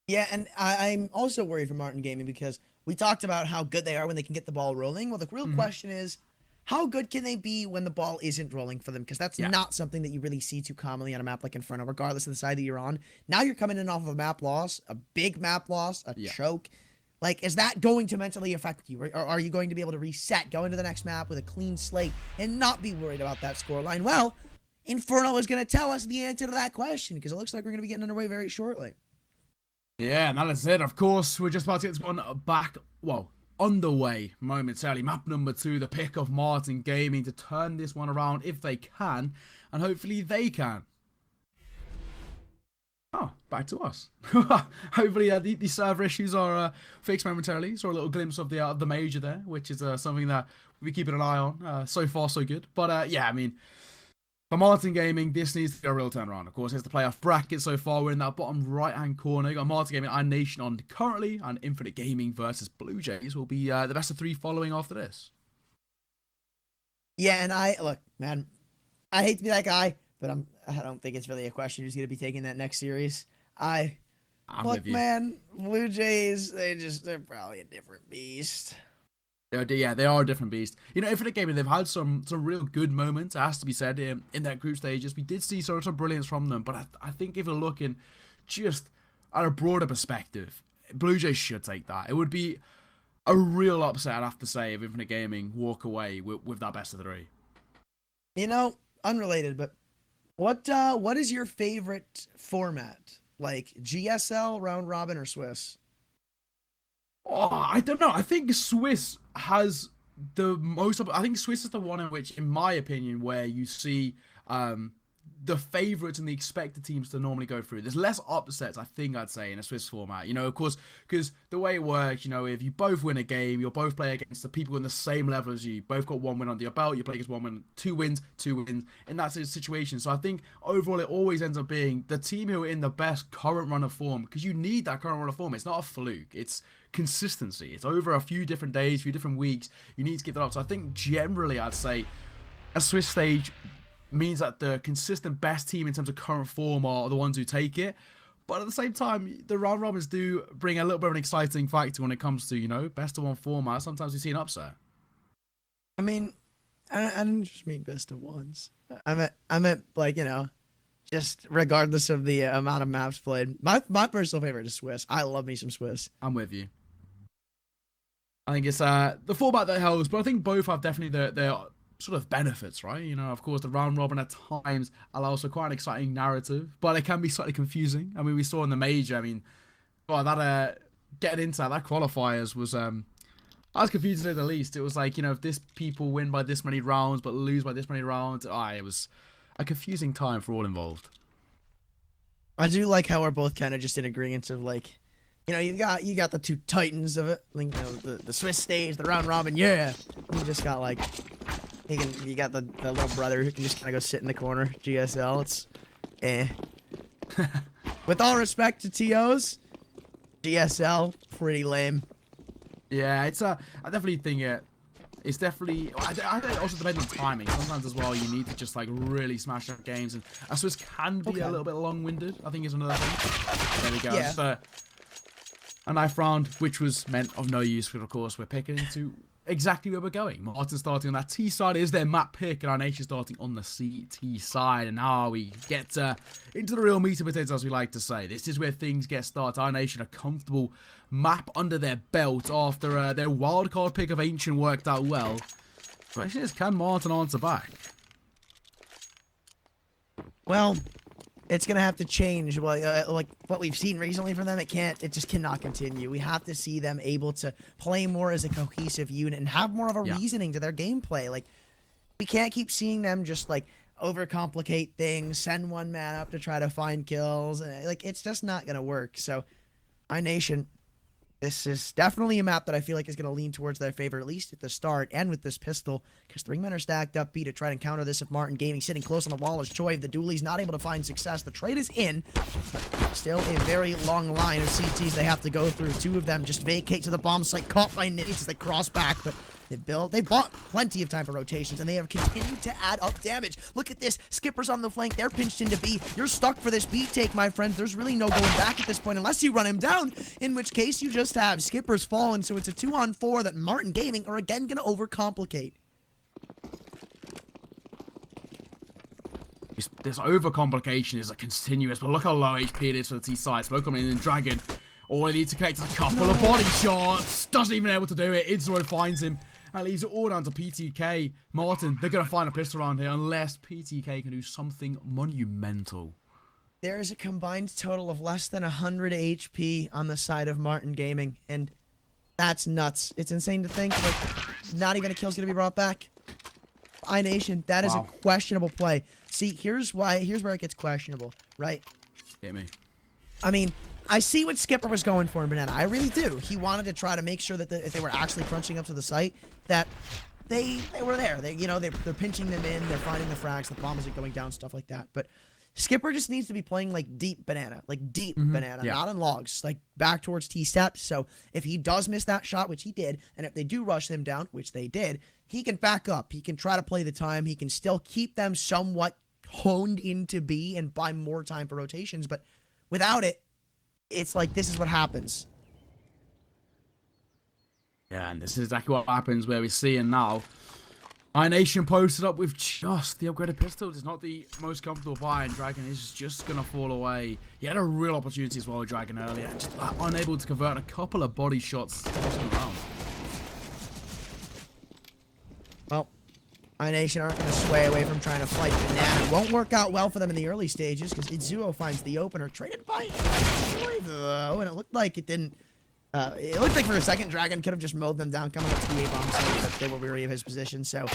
Yeah, and I'm also worried for Marten Gaming because we talked about how good they are when they can get the ball rolling. Well, the real question is, how good can they be when the ball isn't rolling for them? Because that's not something that you really see too commonly on a map like Inferno, regardless of the side that you're on. Now you're coming in off of a map loss, a big map loss, a choke. Like, is that going to mentally affect you? Or are you going to be able to reset, go into the next map with a clean slate, and not be worried about that scoreline? Well, Inferno is going to tell us the answer to that question, because it looks like we're going to be getting underway very shortly. Yeah, and that is it. Of course, we're just about to get this one back, well, underway momentarily. Map number 2, the pick of Marten Gaming to turn this one around if they can, and hopefully they can. Oh, back to us. Hopefully the server issues are fixed momentarily. Saw a little glimpse of the major there, which is something that we're keeping an eye on. So far, so good. But yeah, I mean, for Marten Gaming, this needs to be a real turnaround. Of course, here's the playoff bracket so far. We're in that bottom right-hand corner. You got Marten Gaming, iNation on currently, and Infinite Gaming versus Blue Jays will be the best of 3 following after this. Yeah, and look, man, I hate to be that guy, but I don't think it's really a question who's going to be taking that next series. I'm look, man, Blue Jays, they're probably a different beast. Yeah, they are a different beast. You know, Infinite Gaming, they've had some real good moments, it has to be said, in that group stages. We did see some brilliance from them, but I think if we're looking just at a broader perspective, Blue Jays should take that. It would be a real upset, I'd have to say, if Infinite Gaming walk away with that best of 3. You know, unrelated, but what is your favorite format? Like GSL, round robin, or Swiss? Oh, I don't know. I think Swiss has the most. I think Swiss is the one in which, in my opinion, where you see the favourites and the expected teams to normally go through. There's less upsets, I think I'd say, in a Swiss format. You know, of course, because the way it works, you know, if you both win a game, you'll both play against the people on the same level as you. Both got 1 win under your belt. You play against 1 win, 2 wins, 2 wins. And that's the situation. So I think overall, it always ends up being the team who are in the best current run of form, because you need that current run of form. It's not a fluke. It's consistency. It's over a few different days, a few different weeks. You need to get that up. So I think generally, I'd say a Swiss stage means that the consistent best team in terms of current form are the ones who take it. But at the same time, the round robins do bring a little bit of an exciting factor when it comes to, you know, best of 1 format. Sometimes we see an upset. I mean, I didn't just mean best of 1s. I meant like, you know, Just regardless of the amount of maps played. My personal favorite is Swiss. I love me some Swiss. I'm with you. I think it's the format that helps, but I think both have definitely their sort of benefits, right? You know, of course, the round robin at times allows for quite an exciting narrative, but it can be slightly confusing. I mean, we saw in the major. I mean, well, that getting into that qualifiers was I was confused to say the least. It was like, you know, if this people win by this many rounds but lose by this many rounds, it was a confusing time for all involved. I do like how we're both kind of just in agreement of like, you know, you got the two titans of it, like, you know, the Swiss stage, the round robin, yeah. You just got like, you got the little brother who can just kind of go sit in the corner. GSL, it's, With all respect to TOs, GSL pretty lame. Yeah, I definitely think it's definitely. I think it also depends on timing. Sometimes as well, you need to just like really smash up games, and I suppose can be a little bit long-winded. I think is another thing. There we go. Yeah. Just, a knife round, which was meant of no use, because of course we're picking into exactly where we're going. Marten starting on that T side is their map pick, and iNation starting on the CT side. And now we get into the real meat and potatoes, as we like to say. This is where things get started. iNation a comfortable map under their belt after their wildcard pick of Ancient worked out well. The question is, can Marten answer back? Well, it's gonna have to change. Well, like what we've seen recently from them, it just cannot continue. We have to see them able to play more as a cohesive unit and have more of a reasoning to their gameplay. Like, we can't keep seeing them just like overcomplicate things, send one man up to try to find kills. Like, it's just not gonna work. So, iNation, this is definitely a map that I feel like is going to lean towards their favor, at least at the start, and with this pistol, because the ringmen are stacked up B to try and counter this. If Marten Gaming sitting close on the wall as Choi, if the duelie's not able to find success, the trade is in, but still a very long line of CTs they have to go through. Two of them just vacate to the bomb site, caught by nades as they cross back, but they bought plenty of time for rotations, and they have continued to add up damage. Look at this. Skipper's on the flank. They're pinched into B. You're stuck for this B take, my friends. There's really no going back at this point unless you run him down, in which case you just have Skipper's fallen, so it's a 2-on-4 that Marten Gaming are again going to overcomplicate. This overcomplication is a continuous, but look how low HP it is for the T side. Smoke coming in and Dragon. All he needs to collect is a couple of body shots. Doesn't even able to do it. Inzero finds him. And leaves it all down to PTK. Marten, they're going to find a pistol around here unless PTK can do something monumental. There is a combined total of less than 100 HP on the side of Marten Gaming. And that's nuts. It's insane to think. Like, not even a kill's going to be brought back. iNation, that is a questionable play. See, here's where it gets questionable, right? Hit me. I mean, I see what Skipper was going for in Banana. I really do. He wanted to try to make sure that if they were actually crunching up to the site, that they were there. They're pinching them in. They're finding the frags. The bombs are going down, stuff like that. But Skipper just needs to be playing like deep Banana, not in logs, like back towards T-steps. So if he does miss that shot, which he did, and if they do rush them down, which they did, he can back up. He can try to play the time. He can still keep them somewhat honed into B and buy more time for rotations. But without it, it's like this is what happens. Yeah, and this is exactly what happens where we see and now. iNation posted up with just the upgraded pistol. It's not the most comfortable buy, and Dragon is just going to fall away. He had a real opportunity as well with Dragon earlier. Just unable to convert a couple of body shots. Well, iNation aren't going to sway away from trying to fight Banana. It won't work out well for them in the early stages because Itzuo finds the opener. Traded by Choi, though, and it looked like it didn't. It looked like for a second, Dragon could have just mowed them down coming up to the A-bomb side, but they were weary of his position. So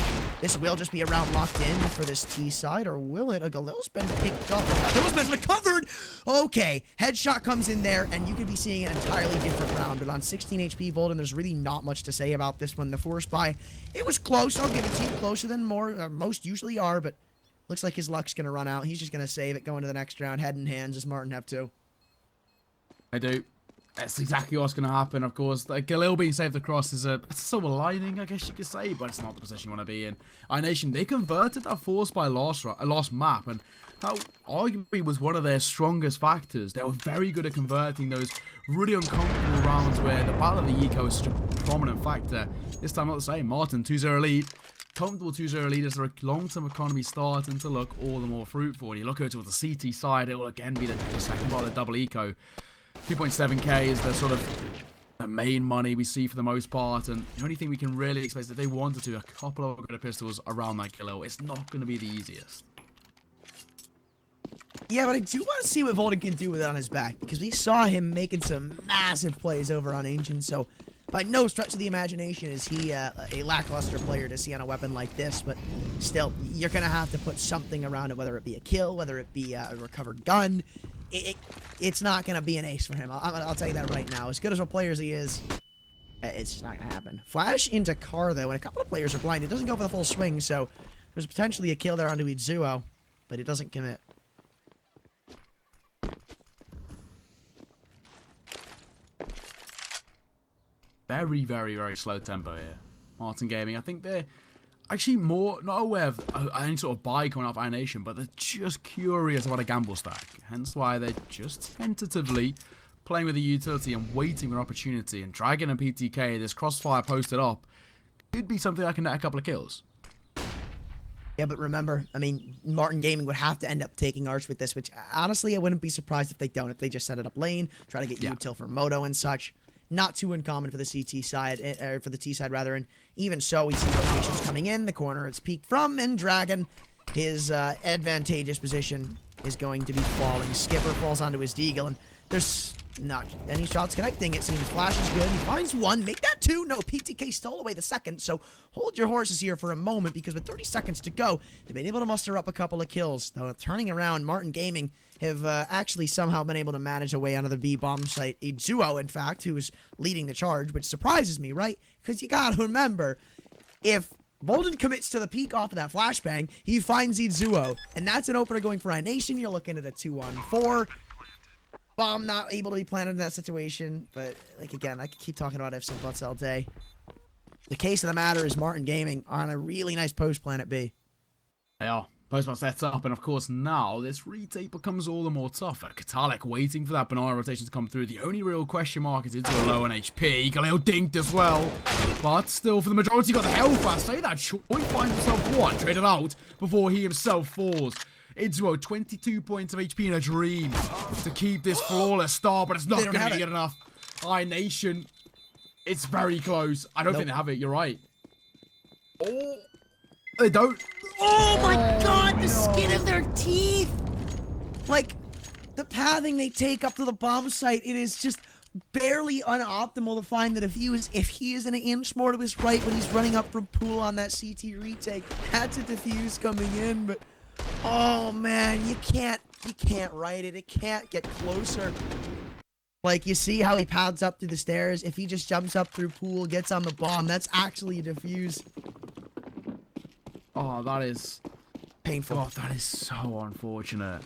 this will just be a round locked in for this T side, or will it? A Galil's been picked up. Galil's been recovered! Okay, headshot comes in there, and you could be seeing an entirely different round. But on 16 HP Volden, there's really not much to say about this one. The force buy, it was close. I'll give it to you. Closer than most usually are, but looks like his luck's going to run out. He's just going to save it, going to the next round, head in hands, as Marten have to. I do. That's exactly what's going to happen, of course. Like, Galil being saved across is a silver lining, I guess you could say, but it's not the position you want to be in. iNation, they converted that force by last map, and that arguably was one of their strongest factors. They were very good at converting those really uncomfortable rounds where the Battle of the Eco is such a prominent factor. This time not the same. Marten, 2-0 lead. comfortable 2-0 leaders, the long-term economy starting to look all the more fruitful. And you look over towards the CT side, it will again be the second part of the double eco. 2.7k is the sort of the main money we see for the most part, and the only thing we can really expect is if they wanted to, a couple of good pistols around that kilo. It's not going to be the easiest. Yeah, but I do want to see what Volden can do with it on his back, because we saw him making some massive plays over on Ancient, so by no stretch of the imagination is he a lackluster player to see on a weapon like this, but still, you're going to have to put something around it, whether it be a kill, whether it be a recovered gun. It's not going to be an ace for him. I'll tell you that right now. As good as a player as he is, it's just not going to happen. Flash into car, though, and a couple of players are blind. It doesn't go for the full swing, so there's potentially a kill there onto Izuo, but it doesn't commit. Very, very, very slow tempo here. Marten Gaming, I think they're actually more not aware of any sort of buy coming off iNation, but they're just curious about a gamble stack. Hence why they're just tentatively playing with the utility and waiting for an opportunity. And Dragon and PTK, this crossfire posted up, could be something that can net a couple of kills. Yeah, but remember, I mean, Marten Gaming would have to end up taking Arch with this, which honestly, I wouldn't be surprised if they don't. If they just set it up lane, try to get util for Moto and such. Not too uncommon for the CT side, or for the T side rather, and even so, we see rotations coming in, the corner it's peaked from, and Dragon, his advantageous position is going to be falling. Skipper falls onto his Deagle, and there's not any shots connecting, it seems. Flash is good, he finds one, make that two, no, PTK stole away the second, so hold your horses here for a moment, because with 30 seconds to go, they've been able to muster up a couple of kills, though turning around, Marten Gaming have actually somehow been able to manage a way out of the B bomb site. Izuo, in fact, who is leading the charge, which surprises me, right? Because you gotta remember, if Volden commits to the peak off of that flashbang, he finds Izuo, and that's an opener going for iNation. You're looking at a 2-on-4. Bomb not able to be planted in that situation, but like again, I could keep talking about ifs and buts all day. The case of the matter is Marten Gaming on a really nice post plan at B. They are. Postman sets up, and of course now this retake becomes all the more tougher. Katalek waiting for that banana rotation to come through. The only real question mark is into a low on HP. Galil dinked as well, but still for the majority got the health. I say that Choi finds himself one traded out before he himself falls. Izuo 22 points of HP in a dream to keep this flawless start, but it's not going to be good enough. iNation, it's very close. I don't think they have it. You're right. Oh, they don't. Oh my god, the skin of their teeth! Like, the pathing they take up to the bomb site, it is just barely unoptimal to find that if he is an inch more to his right when he's running up from pool on that CT retake, that's a defuse coming in, but oh man, you can't write it. It can't get closer. Like, you see how he pads up through the stairs? If he just jumps up through pool, gets on the bomb, that's actually a defuse. Oh, that is painful. Oh, that is so unfortunate.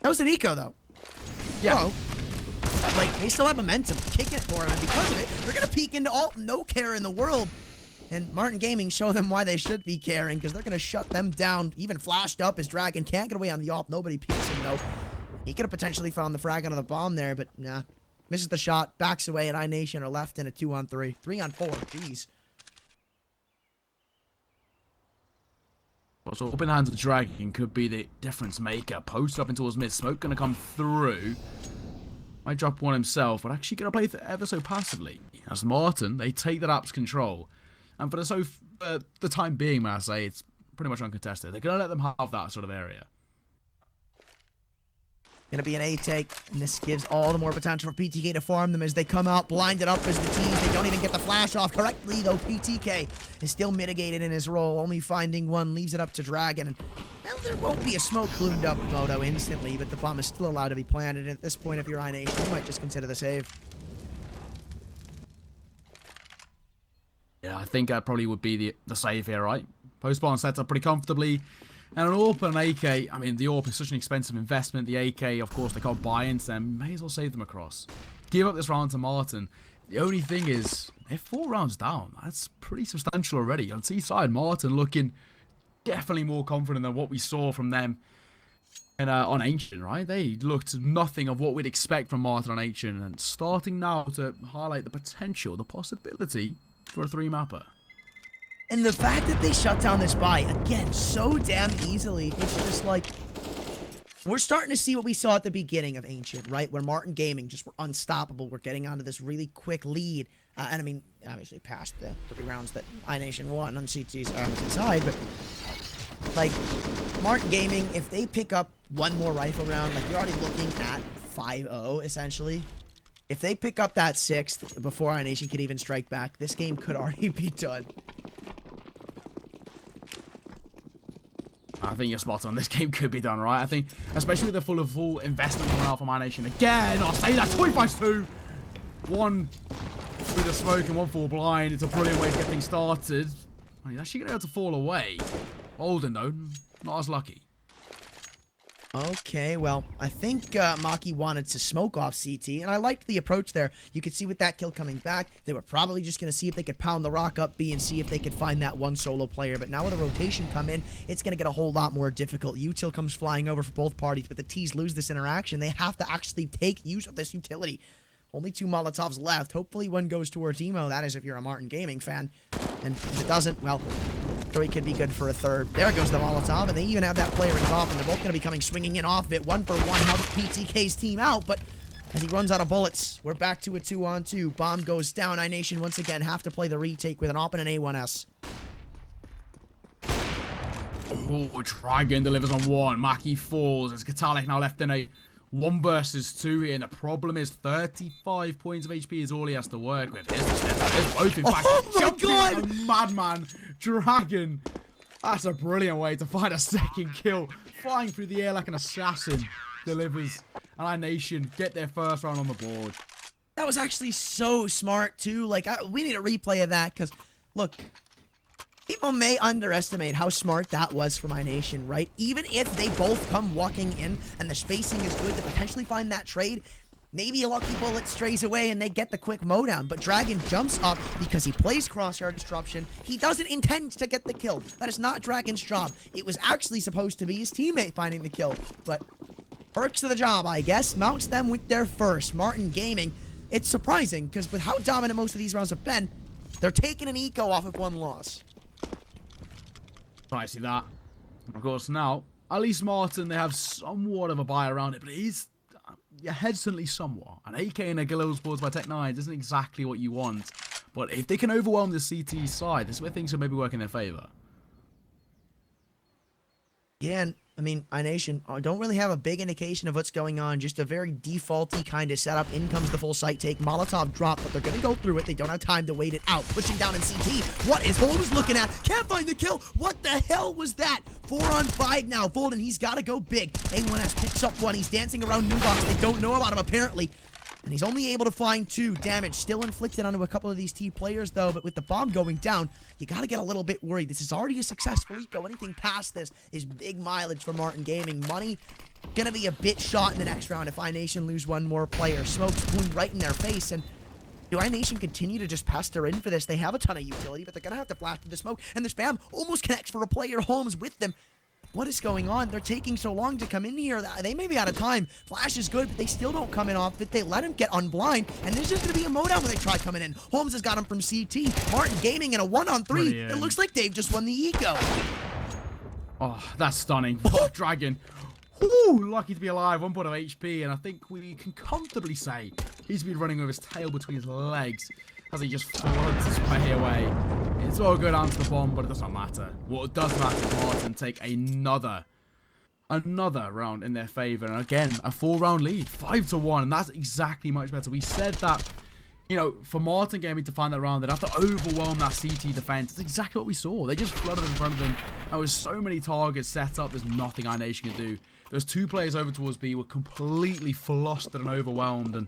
That was an eco, though. Yeah. So, like, they still have momentum. Kick it for him, and because of it, they're going to peek into all no care in the world. And Marten Gaming show them why they should be caring, because they're going to shut them down. Even flashed up as Dragon can't get away on the op. Nobody peeks him, though. He could have potentially found the frag onto the bomb there, but nah. Misses the shot, backs away, and iNation are left in a 2-on-3. 3-on-4, jeez. So open hands of Dragon could be the difference maker. Post up into his mid. Smoke going to come through. Might drop one himself, but actually going to play ever so passively. As Marten, they take that app's control. And for the time being, may I say, it's pretty much uncontested. They're going to let them have that sort of area. Gonna be an A take, and this gives all the more potential for PTK to farm them as they come out blinded up as the teams. They don't even get the flash off correctly, though. PTK is still mitigated in his role, only finding one, leaves it up to Dragon. And well, there won't be a smoke bloomed up Moto instantly, but the bomb is still allowed to be planted. And at this point, if you're iNation, you might just consider the save. Yeah, I think that probably would be the save here, right? Post-spawn sets up pretty comfortably. And an AWP and an AK, I mean, the AWP is such an expensive investment. The AK, of course, they can't buy into them. May as well save them across. Give up this round to Marten. The only thing is, they're 4 rounds down. That's pretty substantial already. On T side, Marten looking definitely more confident than what we saw from them on Ancient, right? They looked nothing of what we'd expect from Marten on Ancient. And starting now to highlight the potential, the possibility for a 3-mapper. And the fact that they shut down this buy, again, so damn easily, it's just like, we're starting to see what we saw at the beginning of Ancient, right? Where Marten Gaming just were unstoppable. We're getting onto this really quick lead. And I mean, obviously past the 3 rounds that iNation won on CT's side, but like, Marten Gaming, if they pick up one more rifle round, like, you're already looking at 5-0, essentially. If they pick up that 6th before iNation could even strike back, this game could already be done. I think you're spot on. This game could be done, right? I think, especially with the full investment coming out from iNation again. I'll say that. 25-2. 1 through the smoke and 1 full blind. It's a brilliant way to get things started. He's actually going to be able to fall away. Olden, though, not as lucky. Okay, well, I think Maki wanted to smoke off CT, and I liked the approach there. You could see with that kill coming back, they were probably just going to see if they could pound the rock up B and see if they could find that one solo player. But now with a rotation come in, it's going to get a whole lot more difficult. Util comes flying over for both parties, but the T's lose this interaction. They have to actually take use of this utility. Only 2 Molotovs left. Hopefully one goes towards Emo. That is if you're a Marten Gaming fan. And if it doesn't, well, Troy could be good for a 3rd. There goes the Molotov, and they even have that player in off, and they're both going to be coming swinging in off of it. 1 for 1 helps PTK's team out, but as he runs out of bullets, we're back to a 2-on-2. Bomb goes down. iNation once again have to play the retake with an AWP and an A1S. Oh, Dragon delivers on 1. Maki falls. As Katalik now left in a 1 versus 2 here, and the problem is 35 points of HP is all he has to work with. There's both, in fact. Oh my God! A madman. Dragon. That's a brilliant way to find a 2nd kill. Flying through the air like an assassin. Delivers. And iNation get their 1st round on the board. That was actually so smart, too. Like, we need a replay of that, because, look, people may underestimate how smart that was from iNation, right? Even if they both come walking in and the spacing is good to potentially find that trade, maybe a lucky bullet strays away and they get the quick mowdown. But Dragon jumps up because he plays crosshair disruption. He doesn't intend to get the kill. That is not Dragon's job. It was actually supposed to be his teammate finding the kill. But perks of the job, I guess, mounts them with their 1st. Marten Gaming, it's surprising because with how dominant most of these rounds have been, they're taking an eco off of 1 loss. I see that. Of course, now, at least Marten, they have somewhat of a buy around it, but it is hesitantly somewhat. An AK and a Galil Sports by Tech9 isn't exactly what you want, but if they can overwhelm the CT side, this is where things will maybe work in their favor. Yeah, and I mean, iNation don't really have a big indication of what's going on. Just a very defaulty kind of setup. In comes the full site take. Molotov drop, but they're going to go through it. They don't have time to wait it out. Pushing down in CT. What is Volden's looking at? Can't find the kill. What the hell was that? 4-on-5 now. Volden, he's got to go big. A1S picks up 1. He's dancing around Nubox. They don't know about him, apparently. And he's only able to find 2. Damage still inflicted onto a couple of these T players, though. But with the bomb going down, you got to get a little bit worried. This is already a successful eco. Anything past this is big mileage for Marten Gaming. Money going to be a bit shot in the next round if iNation lose 1 more player. Smoke's going right in their face. And do iNation continue to just pester in for this? They have a ton of utility, but they're going to have to flash through the smoke. And the spam almost connects for a player. Holmes with them. What is going on? They're taking so long to come in here. They may be out of time. Flash is good, but they still don't come in off it. They let him get unblind, and there's just going to be a mowdown when they try coming in. Holmes has got him from CT. Marten Gaming in a 1-on-3. Brilliant. It looks like Dave just won the eco. Oh, that's stunning. Oh, Dragon. Ooh, lucky to be alive. 1 point of HP, and I think we can comfortably say he's been running with his tail between his legs as he just floods his way away. It's all good onto the bomb, but it does not matter. What does matter is Marten take another round in their favor, and again, a 4-round lead, 5-1, and that's exactly much better. We said that, you know, for Marten Gaming to find that round, they'd have to overwhelm that CT defense. That's exactly what we saw. They just flooded in front of them. There was so many targets set up, there's nothing iNation can do. Those 2 players over towards B were completely flustered and overwhelmed, and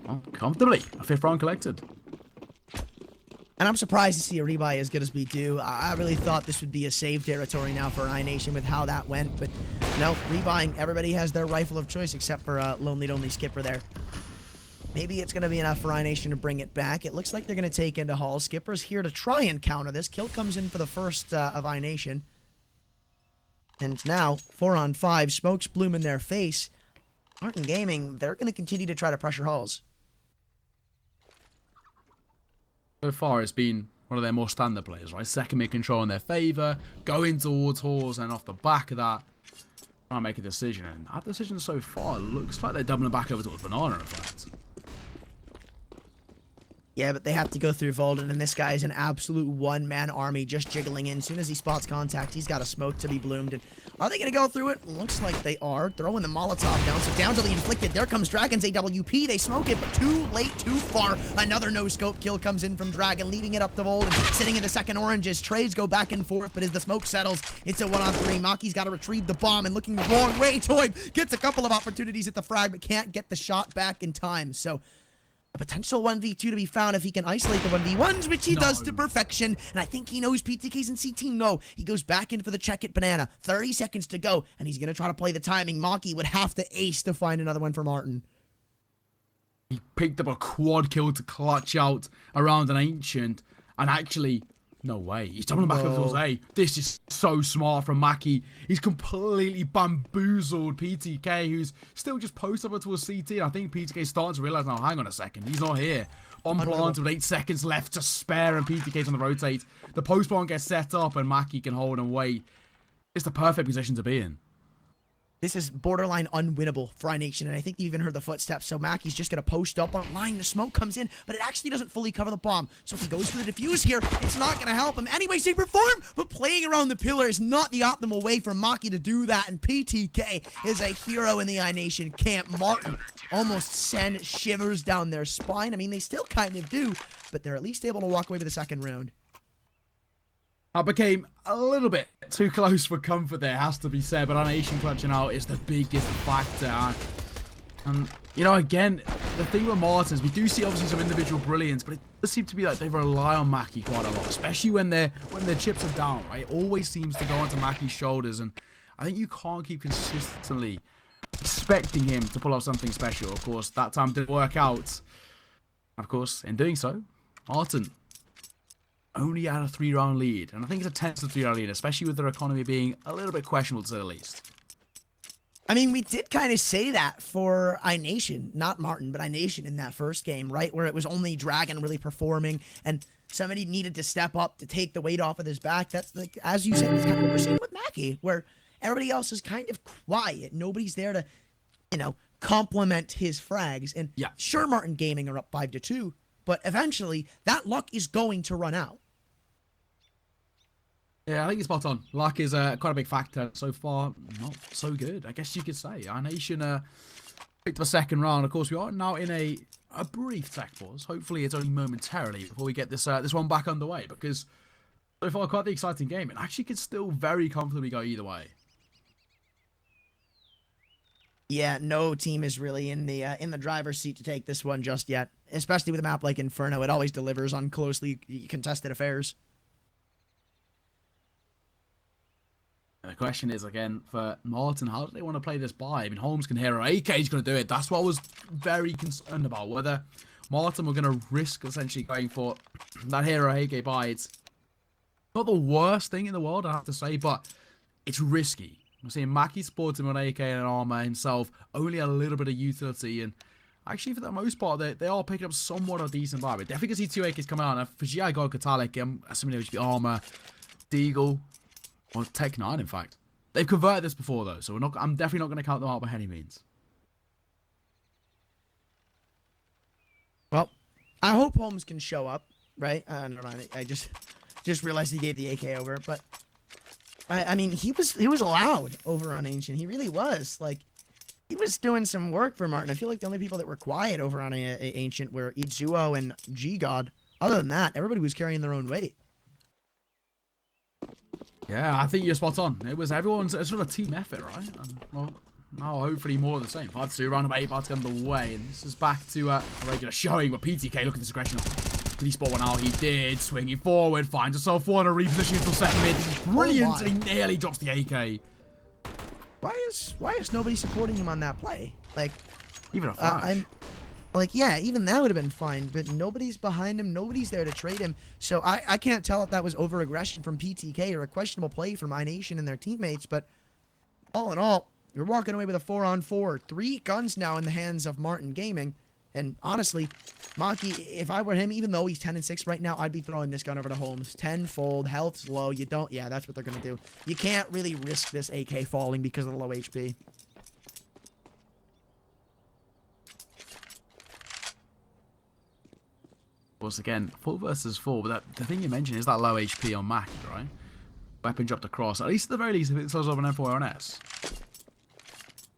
well, comfortably, a 5th round collected. And I'm surprised to see a rebuy as good as we do. I really thought this would be a save territory now for iNation with how that went. But no, rebuying. Everybody has their rifle of choice except for Lonely Skipper there. Maybe it's going to be enough for iNation to bring it back. It looks like they're going to take into Hall. Skipper's here to try and counter this. Kill comes in for the first of iNation. And now, 4-on-5. Smokes bloom in their face. Marten Gaming, they're going to continue to try to pressure Halls. So far, it's been one of their more standard players, right? Second mid control in their favor, going towards Horse, and off the back of that, trying to make a decision. And that decision so far looks like they're doubling back over towards Banana, in fact. Yeah, but they have to go through Volden, and this guy is an absolute one-man army just jiggling in. As soon as he spots contact, he's got a smoke to be bloomed. And are they going to go through it? Looks like they are. Throwing the Molotov down, so down to the inflicted. There comes Dragon's AWP. They smoke it, but too late, too far. Another no-scope kill comes in from Dragon, leaving it up to Volden. Sitting in the second oranges. Trades go back and forth, but as the smoke settles, it's a 1-on-3. Maki's got to retrieve the bomb, and looking the wrong way. Toy gets a couple of opportunities at the frag, but can't get the shot back in time. So a potential 1v2 to be found if he can isolate the 1v1s, which he does to perfection. And I think he knows PTK's and CT know. He goes back in for the check at Banana. 30 seconds to go, and he's going to try to play the timing. Maki would have to ace to find another one for Marten. He picked up a quad kill to clutch out around an Ancient, and actually, no way. He's doubling back up towards A. This is so smart from Maki. He's completely bamboozled PTK, who's still just posted up towards CT. And I think PTK's starting to realize now, hang on a second, he's not here. On plant with 8 seconds left to spare, and PTK's on the rotate. The post plant gets set up, and Maki can hold and wait. It's the perfect position to be in. This is borderline unwinnable for iNation, and I think you even heard the footsteps, so Maki's just going to post up on line. The smoke comes in, but it actually doesn't fully cover the bomb. So if he goes for the defuse here, it's not going to help him any way, shape, or form, but playing around the pillar is not the optimal way for Maki to do that, and PTK is a hero in the iNation camp. Marten almost send shivers down their spine. I mean, they still kind of do, but they're at least able to walk away with the second round. I became a little bit too close for comfort there, has to be said, but iNation clutching out is the biggest factor. And, you know, again, the thing with Marten is we do see obviously some individual brilliance, but it does seem to be like they rely on Maki quite a lot, especially when their chips are down, right? It always seems to go onto Maki's shoulders, and I think you can't keep consistently expecting him to pull off something special. Of course, that time didn't work out. Of course, in doing so, Marten only had a 3-round lead, and I think it's a tense 3-round lead, especially with their economy being a little bit questionable to say the least. I mean, we did kind of say that for iNation, not Marten, but iNation in that first game, right? Where it was only Dragon really performing, and somebody needed to step up to take the weight off of his back. That's like, as you said, it's kind of what we're seeing with Maki, where everybody else is kind of quiet. Nobody's there to, you know, complement his frags. And yeah, sure, Marten Gaming are up 5-2, but eventually that luck is going to run out. Yeah, I think it's spot on. Luck is quite a big factor. So far, not so good, I guess you could say. iNation picked up a second round. Of course, we are now in a brief tech pause. Hopefully, it's only momentarily before we get this one back underway. Because so far, quite the exciting game. It actually could still very comfortably go either way. Yeah, no team is really in the driver's seat to take this one just yet. Especially with a map like Inferno, it always delivers on closely contested affairs. The question is, again, for Marten, how do they want to play this by? I mean, Holmes can hero. AK's going to do it. That's what I was very concerned about. Whether Marten were going to risk essentially going for that hero AK buy. It's not the worst thing in the world, I have to say, but it's risky. I'm seeing Maki sporting an AK and an armor himself. Only a little bit of utility. And actually, for the most part, they are picking up somewhat of a decent buy. But definitely can see 2 AKs coming out. And for GI God Katalik, I'm assuming it would be armor, Deagle, or Tech 9, in fact. They've converted this before, though, so I'm definitely not going to count them out by any means. Well, I hope Holmes can show up, right? Never mind. I just realized he gave the AK over, but I mean, he was loud over on Ancient. He really was. Like, he was doing some work for Marten. I feel like the only people that were quiet over on Ancient were Itzuo and G-God. Other than that, everybody was carrying their own weight. Yeah, I think you're spot on. It was everyone's sort of a team effort, right? Well, now hopefully more of the same. Part 2, round of 8 parts underway, and this is back to a regular showing. But PTK, look at this aggression. Did he spot one out? He did. Swinging forward, finds himself one, a reposition until second mid. This is brilliant, and he nearly drops the AK. Why is nobody supporting him on that play? Like, even a flash. Yeah, even that would have been fine, but nobody's behind him. Nobody's there to trade him. So I can't tell if that was over-aggression from PTK or a questionable play from iNation and their teammates, but all in all, you're walking away with a 4-on-4. 3 guns now in the hands of Marten Gaming. And honestly, Monkey, if I were him, even though he's 10 and 6 right now, I'd be throwing this gun over to Holmes. Tenfold, health's low. You don't, yeah, that's what they're gonna do. You can't really risk this AK falling because of the low HP. Once again, full versus full, but the thing you mentioned is that low HP on Mac, right? Weapon dropped across. At least at the very least, if it slows over an M4 or an S.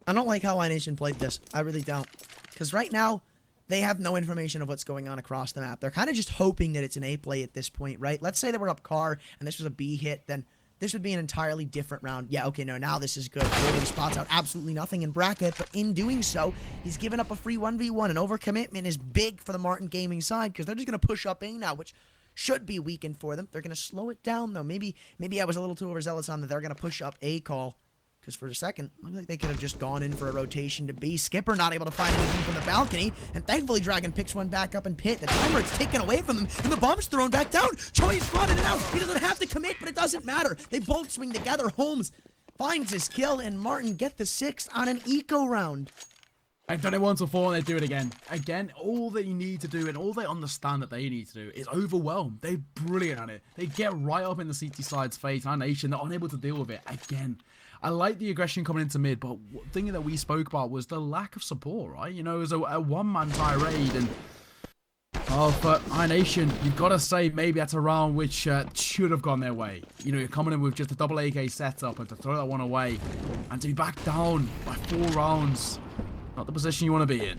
I don't like how iNation played this. I really don't. Because right now, they have no information of what's going on across the map. They're kind of just hoping that it's an A play at this point, right? Let's say they were up car and this was a B hit, then this would be an entirely different round. Yeah, okay, no, now this is good. Golden spots out absolutely nothing in bracket, but in doing so, he's given up a free 1v1, and overcommitment is big for the Marten Gaming side because they're just going to push up A now, which should be weakened for them. They're going to slow it down, though. Maybe I was a little too overzealous on that they're going to push up A call. Because for a second, it looked like they could have just gone in for a rotation to B. Skipper not able to find anything from the balcony. And thankfully, Dragon picks one back up in pit. The timer is taken away from him. And the bomb's thrown back down. Choi's running it out. He doesn't have to commit, but it doesn't matter. They both swing together. Holmes finds his kill. And Marten get the 6th on an eco round. I've done it once before and they do it again. Again, all they need to do and all they understand that they need to do is overwhelm. They're brilliant at it. They get right up in the CT side's face. iNation, they're unable to deal with it. Again, I like the aggression coming into mid, but the thing that we spoke about was the lack of support, right? You know, it was a one-man tirade and... Oh, for iNation, you've got to say maybe that's a round which should have gone their way. You know, you're coming in with just a double AK setup and to throw that one away and to be back down by 4 rounds. Not the position you want to be in.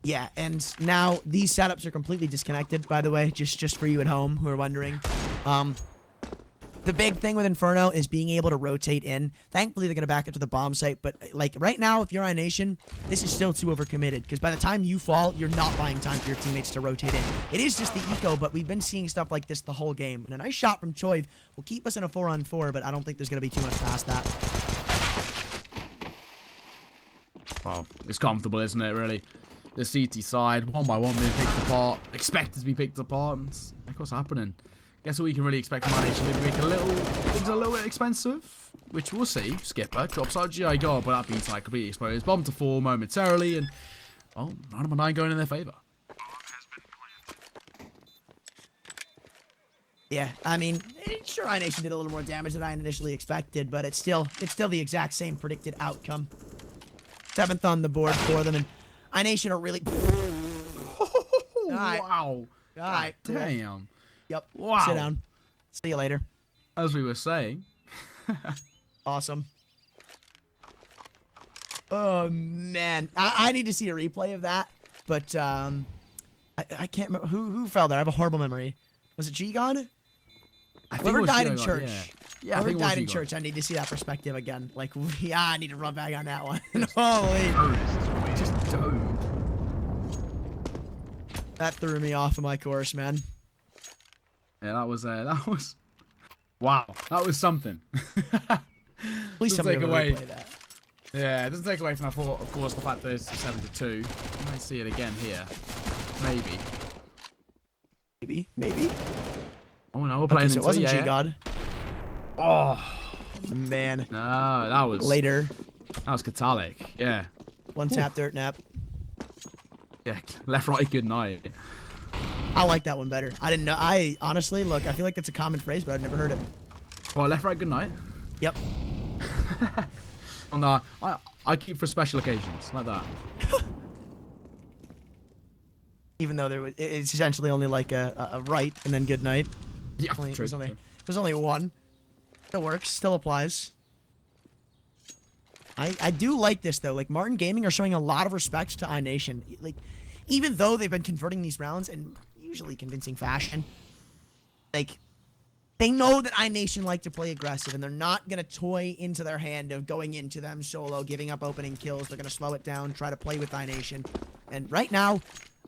Yeah, and now these setups are completely disconnected, by the way, just for you at home who are wondering. The big thing with Inferno is being able to rotate in. Thankfully, they're going to back up to the bomb site, but like right now, if you're iNation, this is still too overcommitted because by the time you fall, you're not buying time for your teammates to rotate in. It is just the eco, but we've been seeing stuff like this the whole game. And a nice shot from Choi will keep us in a 4-on-4, but I don't think there's going to be too much past that. Well, it's comfortable, isn't it, really? The CT side, one by one, being picked apart, expected to be picked apart, and look what's happening. Guess what we can really expect from iNation? Maybe make things a little bit expensive, which we'll see. Skipper drops out GI guard, but that B side completely exposed. Bomb to 4 momentarily, and oh, round number 9 going in their favor. Yeah, I mean, sure, iNation did a little more damage than I initially expected, but it's still the exact same predicted outcome. 7th on the board for them, and iNation are really... Wow. All right. Damn. Yep. Wow. Sit down. See you later. As we were saying. Awesome. Oh, man. I need to see a replay of that, but I can't remember. Who fell there? I have a horrible memory. Was it G-God? Whoever died in church. Yeah, Whoever died in church, I need to see that perspective again. Like, yeah, I need to run back on that one. Holy. Just don't. That threw me off of my course, man. Yeah, that was wow, that was something. Please doesn't take away that. Yeah, it doesn't take away from that. Of course, the fact that it's 7-2. You might see it again here, Maybe. Oh no, we're playing. So it wasn't G-God. Oh man. No, that was later. That was Catalic. Yeah. One tap, dirt nap. Yeah, left, right, good night. I like that one better. I didn't know. I honestly, look, I feel like it's a common phrase, but I've never heard it. Well, left, right, good night. Yep. Oh, no, I keep for special occasions like that. Even though it's essentially only like a right and then good night. Yeah, true. True. There's only one. Still works. Still applies. I do like this though. Like Marten Gaming are showing a lot of respect to iNation. Like, even though they've been converting these rounds in usually convincing fashion, like they know that iNation like to play aggressive, and they're not gonna toy into their hand of going into them solo, giving up opening kills. They're gonna slow it down, try to play with iNation. And right now,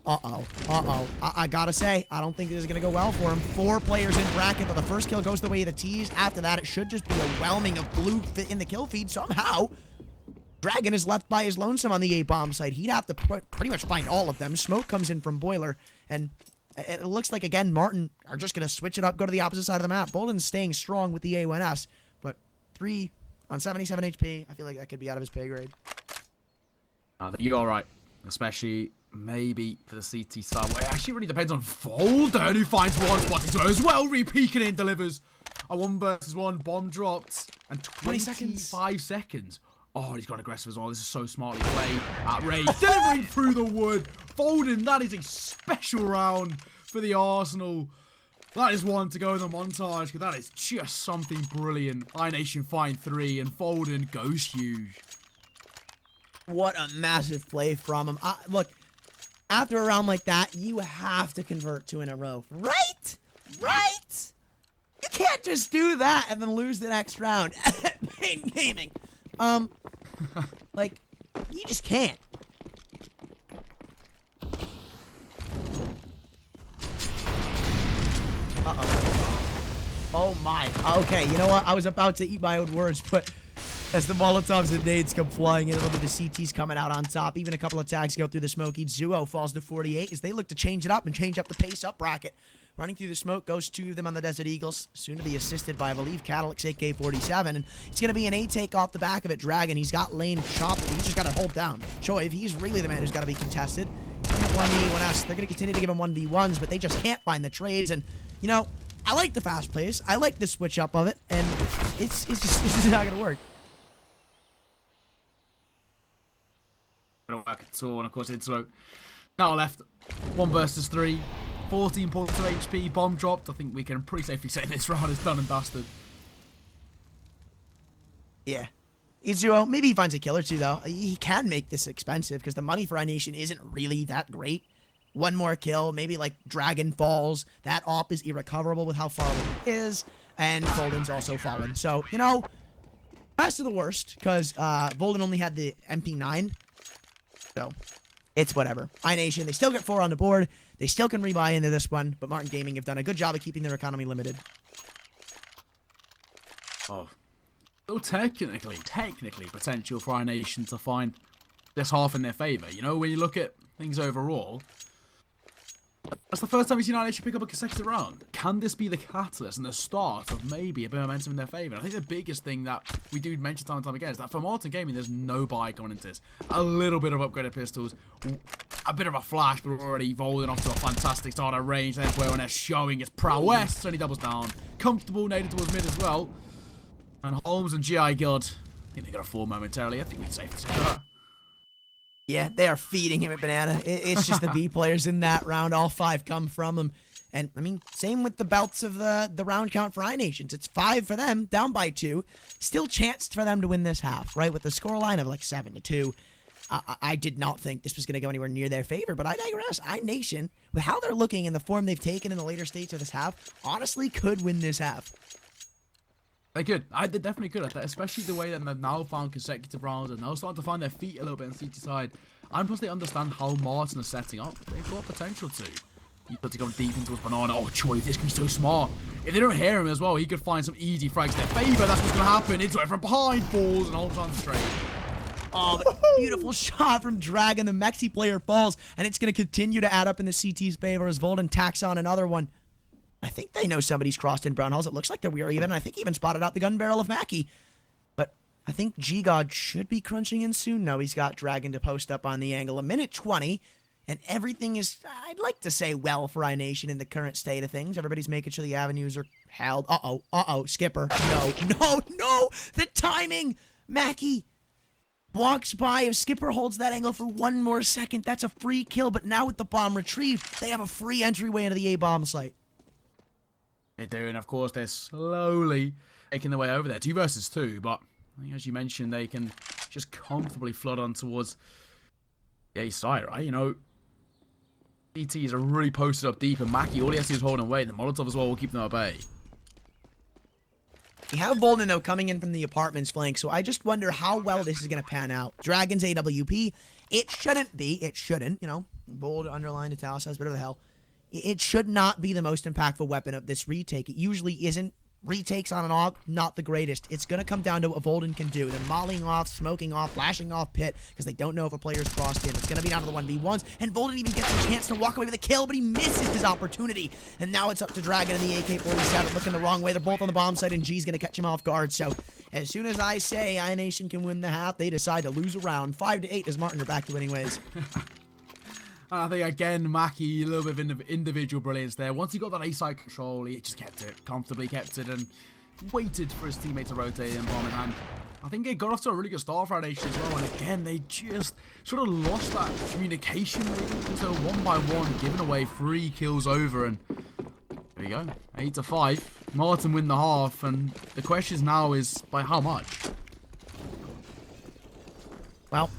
I gotta say, I don't think this is gonna go well for him. 4 players in bracket, but the first kill goes the way of the T's. After that, it should just be a whelming of blue in the kill feed somehow. Dragon is left by his lonesome on the A-bomb site. He'd have to pretty much find all of them. Smoke comes in from Boiler, and it looks like, again, Marten are just going to switch it up, go to the opposite side of the map. Bolden's staying strong with the A1S, but 3 on 77 HP, I feel like that could be out of his pay grade. I think you're all right, especially maybe for the CT side. Well, it actually really depends on Folden, who finds one spot as well. Re-peeking in, delivers a 1v1 bomb dropped, and 25 seconds. Oh, he's gone aggressive as well. This is so smartly played at Ray. Delivering through the wood. Folden, that is a special round for the Arsenal. That is one to go in the montage, because that is just something brilliant. iNation find 3, and Folden goes huge. What a massive play from him. Look, after a round like that, you have to convert 2 in a row. Right? Right? You can't just do that and then lose the next round. Pain gaming. Like, you just can't. Uh-oh. Oh my. Okay, you know what? I was about to eat my own words, but as the Molotovs and nades come flying in, a little bit of CT's coming out on top. Even a couple of tags go through the smoke. Zuo falls to 48 as they look to change it up and change up the pace up bracket. Running through the smoke goes 2 of them on the Desert Eagles, soon to be assisted by, I believe, Catalyx AK-47, and it's going to be an A-take off the back of it. Dragon, he's got lane chopped, he's just got to hold down. Choiv, he's really the man who's got to be contested. 1v1s, they're going to continue to give him 1v1s, but they just can't find the trades, and, you know, I like the fast plays, I like the switch up of it, and it's just not going to work. Don't work at all, and of course it's slow. Now left, 1 versus 3. 14 points of HP, bomb dropped. I think we can pretty safely say this round is done and dusted. Yeah. Izuo, maybe he finds a kill or two, though. He can make this expensive because the money for iNation isn't really that great. 1 more kill, maybe like Dragon falls. That op is irrecoverable with how far it is. And Folden's also fallen. So, you know, best of the worst because Folden only had the MP9. So, it's whatever. iNation, they still get 4 on the board. They still can rebuy into this one, but Marten Gaming have done a good job of keeping their economy limited. Oh. So technically potential for iNation to find this half in their favour. You know, when you look at things overall, that's the first time we've seen iNation pick up a consecutive round. Can this be the catalyst and the start of maybe a bit of momentum in their favour? I think the biggest thing that we do mention time and time again is that for Marten Gaming, there's no buy going into this. A little bit of upgraded pistols, a bit of a flash, but we're already evolving off to a fantastic start at range. Then where when they're showing his prowess, so he doubles down. Comfortable, naded towards mid as well. And Holmes and GI Guild, I think they got a fall momentarily. I think we'd safe to say that. Yeah, they are feeding him a banana. It's just the B players in that round. All 5 come from him. And, I mean, same with the belts of the round count for iNations. It's 5 for them, down by 2. Still chance for them to win this half, right? With the scoreline of like 7-2. I did not think this was going to go anywhere near their favor, but I digress. iNation, with how they're looking and the form they've taken in the later stages of this half, honestly could win this half. They could. They definitely could, especially the way that they've now found consecutive rounds and now starting to find their feet a little bit on the CT side. And plus they understand how Marten is setting up. They've got potential to. He's got to go deep into his banana. Oh, Choi, this can be so smart. If they don't hear him as well, he could find some easy frags in their favor. That's what's going to happen. Into it from behind, falls, and holds on straight. Oh, but beautiful shot from Dragon. The Mexi player falls, and it's going to continue to add up in the CT's favor as Volden tacks on another one. I think they know somebody's crossed in brown hulls. It looks like they're weary even. I think he even spotted out the gun barrel of Mackie. But I think G-God should be crunching in soon. No, he's got Dragon to post up on the angle. 1:20, and everything is, I'd like to say, well for iNation in the current state of things. Everybody's making sure the avenues are held. Uh-oh, Skipper. No. The timing. Mackie walks by. If Skipper holds that angle for 1 more second, that's a free kill. But now with the bomb retrieved, they have a free entryway into the A-bomb site. They do, and of course they're slowly making their way over there. 2 versus 2, but I think as you mentioned, they can just comfortably flood on towards the A side, right? You know, CTs are really posted up deep, and Mackie, all he has to do is hold and wait. The Molotov as well will keep them at bay. You have Bolden, though, coming in from the apartments flank, so I just wonder how well this is going to pan out. Dragon's AWP, it shouldn't, you know, bold, underlined, italicized, whatever the hell. It should not be the most impactful weapon of this retake. It usually isn't retakes on and off, not the greatest. It's going to come down to what Volden can do. They're mollying off, smoking off, flashing off pit, because they don't know if a player's crossed in. It's going to be down to the 1v1s, and Volden even gets a chance to walk away with a kill, but he misses his opportunity. And now it's up to Dragon and the AK-47 looking the wrong way. They're both on the bomb site, and G's going to catch him off guard. So as soon as I say iNation can win the half, they decide to lose a round. 5-8 as Marten are back to winning ways. I think, again, Mackie, a little bit of individual brilliance there. Once he got that A-side control, he just kept it, comfortably kept it, and waited for his teammate to rotate and bomb in hand. I think it got off to a really good start for iNation as well, and again, they just sort of lost that communication maybe. So 1-by-1, giving away 3 kills over, and there you go, 8-5. Marten win the half, and the question now is, by how much? Well,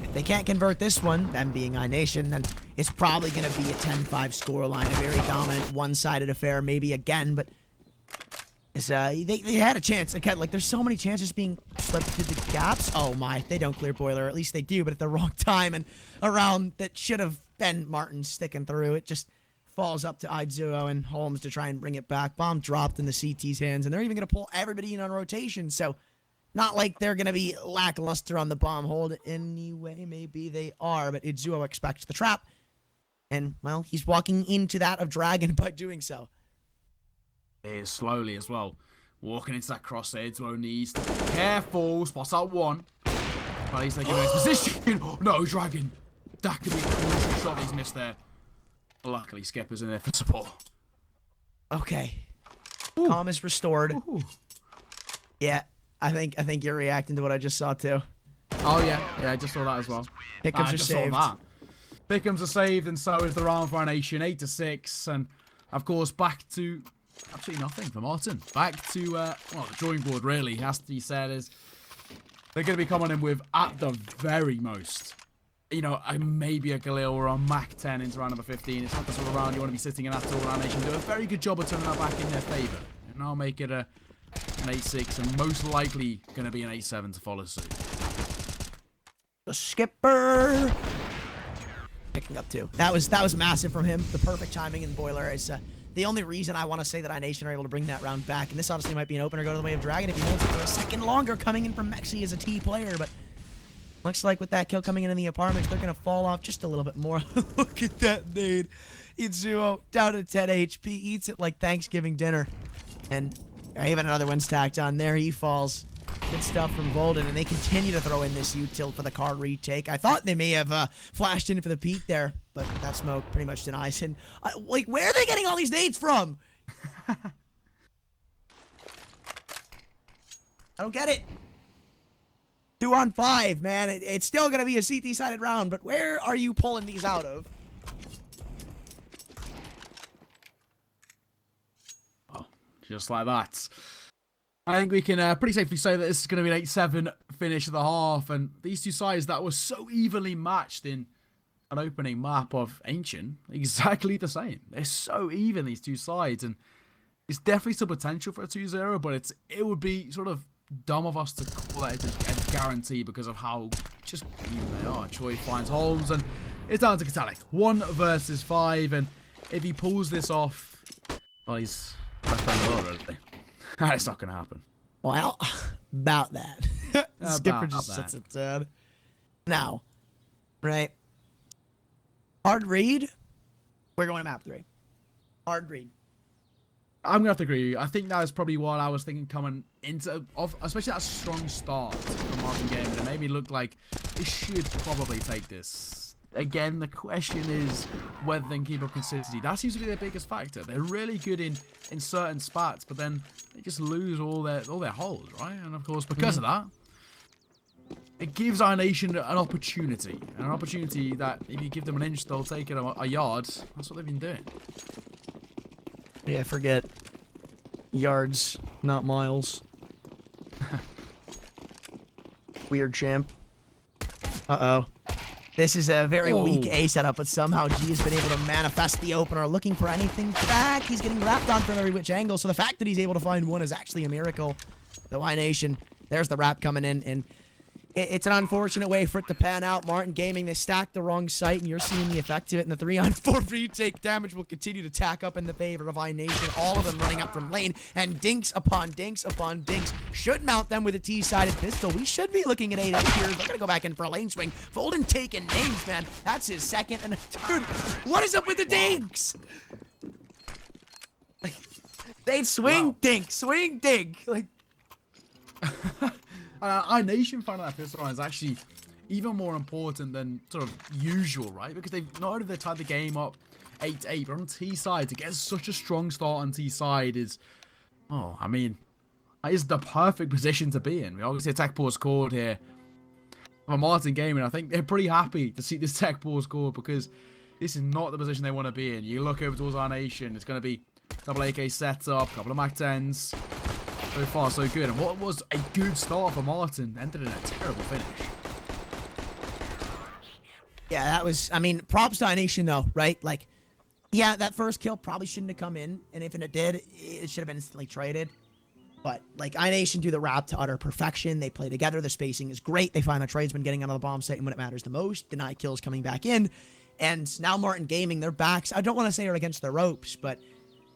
if they can't convert this one, them being iNation, then it's probably going to be a 10-5 scoreline, a very dominant one-sided affair, maybe again, but it's, they had a chance. Again, like, there's so many chances being slipped through the gaps. Oh my, they don't clear Boiler, at least they do, but at the wrong time, and a round that should have been Marten sticking through. It just falls up to Idzuo and Holmes to try and bring it back. Bomb dropped in the CT's hands, and they're even going to pull everybody in on rotation, so not like they're going to be lackluster on the bomb hold anyway. Maybe they are, but Idzuo expects the trap. And, well, he's walking into that of Dragon by doing so. He is slowly as well. Walking into that crosshair. Idzuo needs to be careful. Spots out one. But he's taking his position. No, Dragon. That could be a crucial shot he's missed there. Luckily, Skepper's in there for support. Okay. Ooh. Calm is restored. Ooh. Yeah. I think you're reacting to what I just saw too. Oh yeah, I just saw that as well. Pickums are saved. Pickums are saved, and so is the round for iNation, 8-6, and of course back to absolutely nothing for Marten. Back to well, the drawing board really has to be said is they're going to be coming in with at the very most, you know, maybe a Galil or a Mac 10 into round number 15. It's not the sort of round you want to be sitting in at all. iNation do a very good job of turning that back in their favour, and I'll make it an 8-6, and most likely going to be an 8-7 to follow suit. The Skipper picking up 2. That was massive from him. The perfect timing in Boiler is the only reason I want to say that iNation are able to bring that round back. And this honestly might be an opener go to the way of Dragon if he holds it for a second longer, coming in from Mexi as a T player. But looks like with that kill coming in the apartments, they're going to fall off just a little bit more. Look at that nade. Idzuo down to 10 HP, eats it like Thanksgiving dinner. And even another one stacked on there. He falls. Good stuff from Volden, and they continue to throw in this util for the car retake. I thought they may have flashed in for the peak there, but that smoke pretty much denies. And like, where are they getting all these nades from? I don't get it. 2-on-5, man. It's still going to be a CT-sided round, but where are you pulling these out of? Oh, just like that. I think we can pretty safely say that this is going to be an 8-7 finish of the half, and these two sides that were so evenly matched in an opening map of Ancient, exactly the same. They're so even, these two sides, and it's definitely still potential for a 2-0, but it would be sort of dumb of us to call that a guarantee because of how just even they are. Choi finds Holmes, and it's down to Katalik. 1 versus 5, and if he pulls this off, well, he's best player in the world, really. It's not going to happen. Well, about that. Skipper just sits it down. Now, right? Hard read. We're going to map 3. Hard read. I'm going to have to agree with you. I think that is probably what I was thinking coming into, especially that strong start from Marten game. It made me look like they should probably take this. Again, the question is whether they can keep up consistency. That seems to be their biggest factor. They're really good in certain spots, but then they just lose all their holes, right? And of course, because of that, it gives iNation an opportunity that if you give them an inch, they'll take it a yard. That's what they've been doing. Yeah, forget yards, not miles. Weird champ. Uh-oh. This is a very weak A setup, but somehow G has been able to manifest the opener, looking for anything back. He's getting wrapped on from every which angle, so the fact that he's able to find one is actually a miracle. The iNation, there's the wrap coming in, and It's an unfortunate way for it to pan out. Marten Gaming, they stacked the wrong site, and you're seeing the effect of it. And the 3-on-4 retake damage will continue to tack up in the favor of iNation. All of them running up from lane, and dinks upon dinks upon dinks should mount them with a T-sided pistol. We should be looking at 8-8 here. They're gonna go back in for a lane swing. Folden taking names, man. That's his second. And dude, what is up with the dinks? Like, they swing dink, swing dink. Like. iNation finding that pistol is actually even more important than sort of usual, right? Because they've not only tied the game up 8-8, but on T side to get such a strong start on T side is, oh, I mean, that is the perfect position to be in. We obviously a tech pause scored here for Marten Gaming. I think they're pretty happy to see this tech pause scored because this is not the position they want to be in. You look over towards iNation, it's going to be double AK setup, couple of MAC-10s. So far, so good. And what was a good start for Marten ended in a terrible finish. Yeah, that was, I mean, props to iNation though, right? Like, yeah, that first kill probably shouldn't have come in. And if it did, it should have been instantly traded. But, like, iNation do the wrap to utter perfection. They play together. The spacing is great. They find the tradesman getting out of the bomb site when it matters the most. Deny kills coming back in. And now Marten Gaming, their backs, I don't want to say are against the ropes, but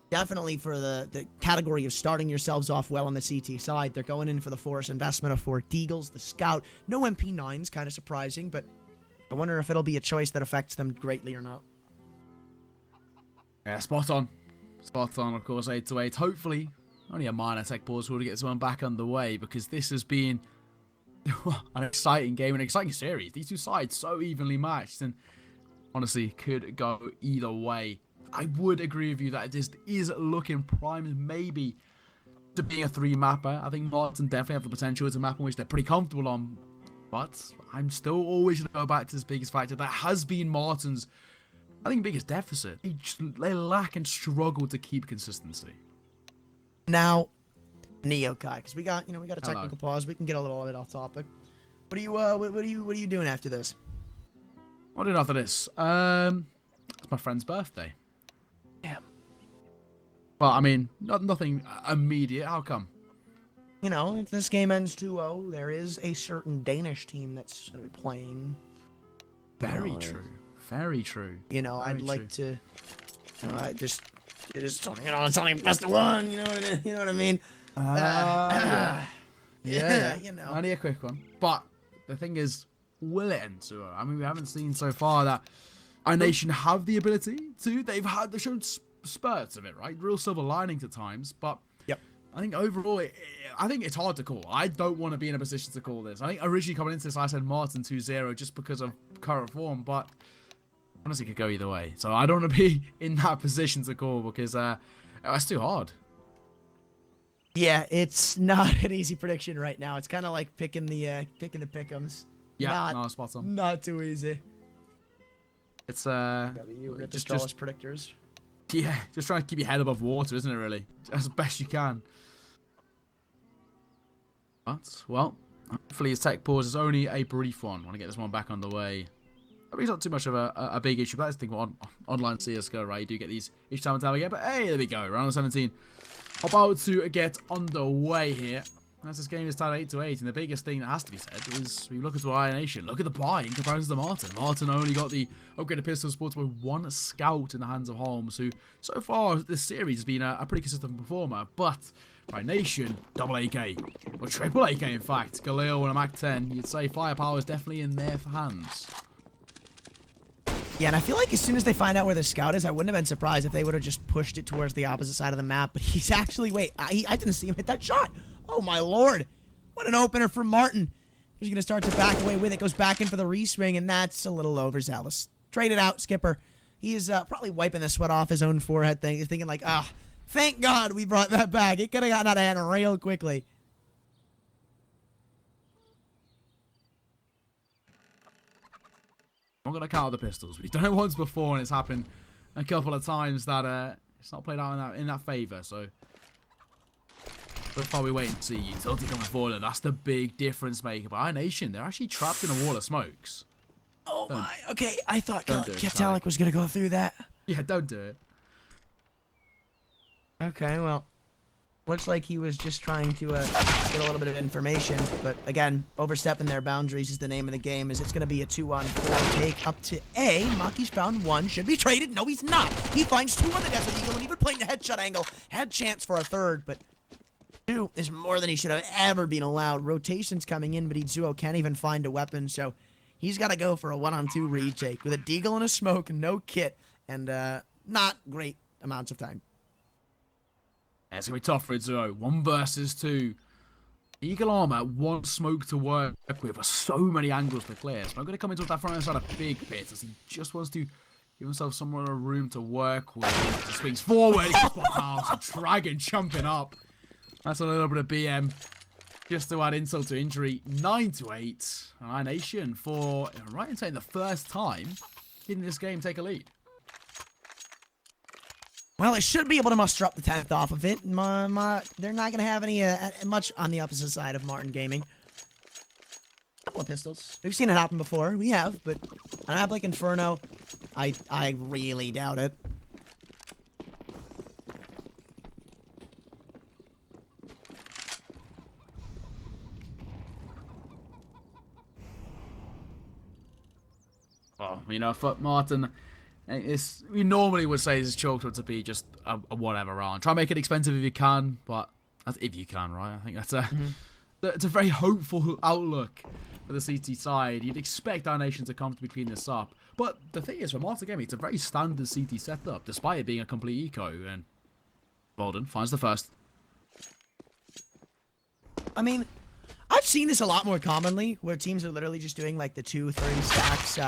definitely for the category of starting yourselves off well on the CT side. They're going in for the force investment of 4 Deagles, the Scout. No MP9s, kind of surprising, but I wonder if it'll be a choice that affects them greatly or not. Yeah, spot on. Spot on, of course, 8-8. Hopefully, only a minor tech pause will get someone back underway because this has been an exciting game, an exciting series. These two sides so evenly matched and honestly could go either way. I would agree with you that this is looking primed maybe to being a 3-mapper. I think Marten definitely have the potential as a map in which they're pretty comfortable on. But I'm still always going to go back to this biggest factor. That has been Marten's, I think, biggest deficit. They lack and struggle to keep consistency. Now, Neokai, because we got a technical pause. We can get a little bit off topic. What are you doing after this? What are you doing after this? It's my friend's birthday. Damn. Well, I mean, nothing immediate. How come? You know, if this game ends 2-0, there is a certain Danish team that's playing. Very true. Very true. You know, Very I'd like true. to. It is it's only best of one. You know what I mean? Yeah. You know. Only a quick one. But the thing is, will it end 2-0? I mean, we haven't seen so far that iNation have the ability to. They've shown spurts of it, right? Real silver linings at times, but I think overall, I think it's hard to call. I don't want to be in a position to call this. I think originally coming into this, I said Marten 2-0 just because of current form, but honestly, it could go either way. So I don't want to be in that position to call because it's too hard. Yeah, it's not an easy prediction right now. It's kind of like picking the pick'ems. Yeah, no, spot on. Not too easy. It's just predictors. Yeah, just trying to keep your head above water, isn't it? Really, as best you can. But well, hopefully his tech pause is only a brief one. Want to get this one back on the way. I mean, it's not too much of a big issue. But that's the thing about online CS:GO, right? You do get these each time and time again. But hey, there we go. Round 17. About to get underway here. As this game is tied 8-8, and the biggest thing that has to be said is we look at iNation. Look at the buy in comparison to Marten. Marten only got the upgraded pistol sports with 1 scout in the hands of Holmes, who so far this series has been a pretty consistent performer. But iNation, double AK, or triple AK in fact. Galil and a MAC-10. You'd say firepower is definitely in their hands. Yeah, and I feel like as soon as they find out where the scout is, I wouldn't have been surprised if they would have just pushed it towards the opposite side of the map. But he's actually, wait, I didn't see him hit that shot. Oh, my Lord. What an opener for Marten. He's going to start to back away with it. Goes back in for the re-swing, and that's a little overzealous. Trade it out, Skipper. He is probably wiping the sweat off his own forehead. He's thinking like, thank God we brought that back. It could have gotten out of hand real quickly. I'm going to count the pistols. We've done it once before, and it's happened a couple of times that it's not played out in that favour, so far we wait and see. Utility coming forward, and that's the big difference maker. But iNation, they're actually trapped in a wall of smokes. Oh my, okay, I thought Ketalik was going to go through that. Yeah, don't do it. Okay, well, Looks like he was just trying to get a little bit of information. But again, overstepping their boundaries is the name of the game, as it's going to be a 2-on-4 take up to A. Maki's found one. Should be traded. No, he's not. He finds two on the Desert Eagle, and even playing the headshot angle. Had chance for a third, but two is more than he should have ever been allowed. Rotation's coming in, but Izuo can't even find a weapon, so he's got to go for a 1-on-2 retake with a deagle and a smoke and no kit, and not great amounts of time. Yeah, it's going to be tough for Izuo. 1 versus 2. Eagle Armor, 1 smoke to work with, but so many angles to clear. So I'm going to come into that front side a big bit, as he just wants to give himself somewhere of room to work with. He swings forward, he gets house, Dragon jumping up. That's a little bit of BM. Just to add insult to injury, 9-8. iNation for, right in saying, the first time in this game take a lead. Well, they should be able to muster up the 10th off of it. They're not going to have any much on the opposite side of Marten Gaming. Couple of pistols. We've seen it happen before. We have, but on a map like Inferno, I really doubt it. Well, you know, for Marten, we normally would say it's chalked up to be just a whatever round. Try and make it expensive if you can, but that's if you can, right? I think that's it's a very hopeful outlook for the CT side. You'd expect iNation to comfortably clean this up, but the thing is, for Marten Gaming, it's a very standard CT setup, despite it being a complete eco. And Bolden finds the first. I mean, I've seen this a lot more commonly, where teams are literally just doing like the 2-3 stacks,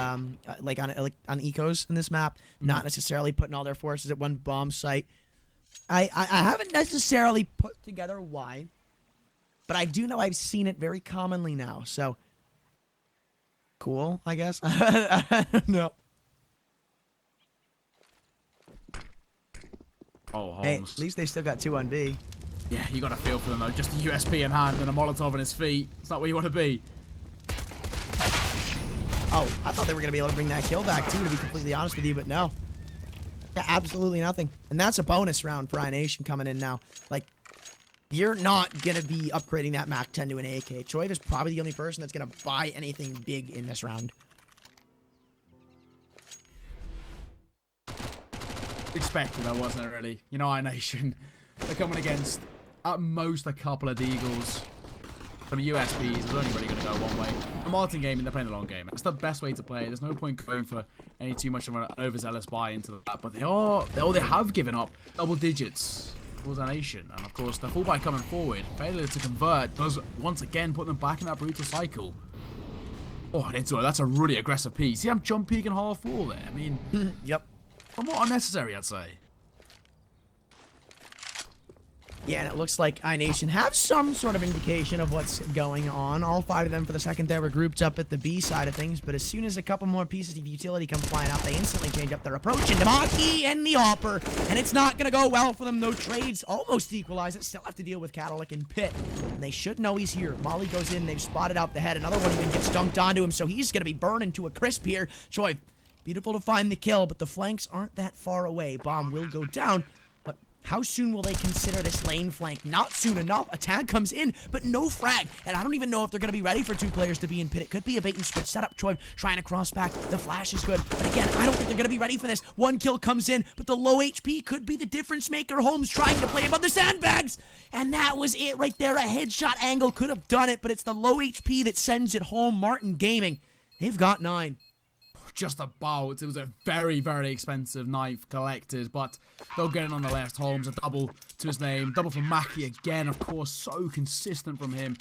like on ecos in this map, not necessarily putting all their forces at one bomb site. I haven't necessarily put together why, but I do know I've seen it very commonly now. So cool, I guess. I don't know. Oh, Holmes. Hey, at least they still got 2 on B. Yeah, you got a feel for them though. Just a USP in hand and a Molotov on his feet. It's not where you want to be. Oh, I thought they were going to be able to bring that kill back too, to be completely honest with you, but no. Yeah, absolutely nothing. And that's a bonus round for iNation coming in now. Like, you're not going to be upgrading that Mac 10 to an AK. Choiv is probably the only person that's going to buy anything big in this round. Expected, I wasn't really. You know, iNation, they're coming against at most a couple of Deagles. Some USPs is only really going to go one way. The Marten Gaming, they're playing the long game. That's the best way to play it. There's no point going for any too much of an overzealous buy into that. But they have given up double digits towards iNation. And of course, the fullback coming forward, failure to convert, does once again put them back in that brutal cycle. Oh, and into it, that's a really aggressive piece. See, I'm jump peeking half wall there. I mean, Yep. somewhat unnecessary, I'd say. Yeah, and it looks like iNation have some sort of indication of what's going on. All 5 of them for the second there were grouped up at the B side of things, but as soon as a couple more pieces of utility come flying out, they instantly change up their approach into Maki and the Hopper, and it's not going to go well for them. No trades, almost equalize it. Still have to deal with Cadillac and Pitt. And they should know he's here. Molly goes in, they've spotted out the head. Another one even gets dunked onto him, so he's going to be burning to a crisp here. Choi, beautiful to find the kill, but the flanks aren't that far away. Bomb will go down. How soon will they consider this lane flank? Not soon enough. A tag comes in, but no frag. And I don't even know if they're going to be ready for 2 players to be in pit. It could be a bait and switch setup. Troy trying to cross back. The flash is good. But again, I don't think they're going to be ready for this. 1 kill comes in, but the low HP could be the difference maker. Holmes trying to play above the sandbags. And that was it right there. A headshot angle could have done it, but it's the low HP that sends it home. Marten Gaming, they've got 9. Just about. It was a very, very expensive knife collected, but they'll get it on the left. Holmes, a double to his name. Double for Maki again, of course. So consistent from him.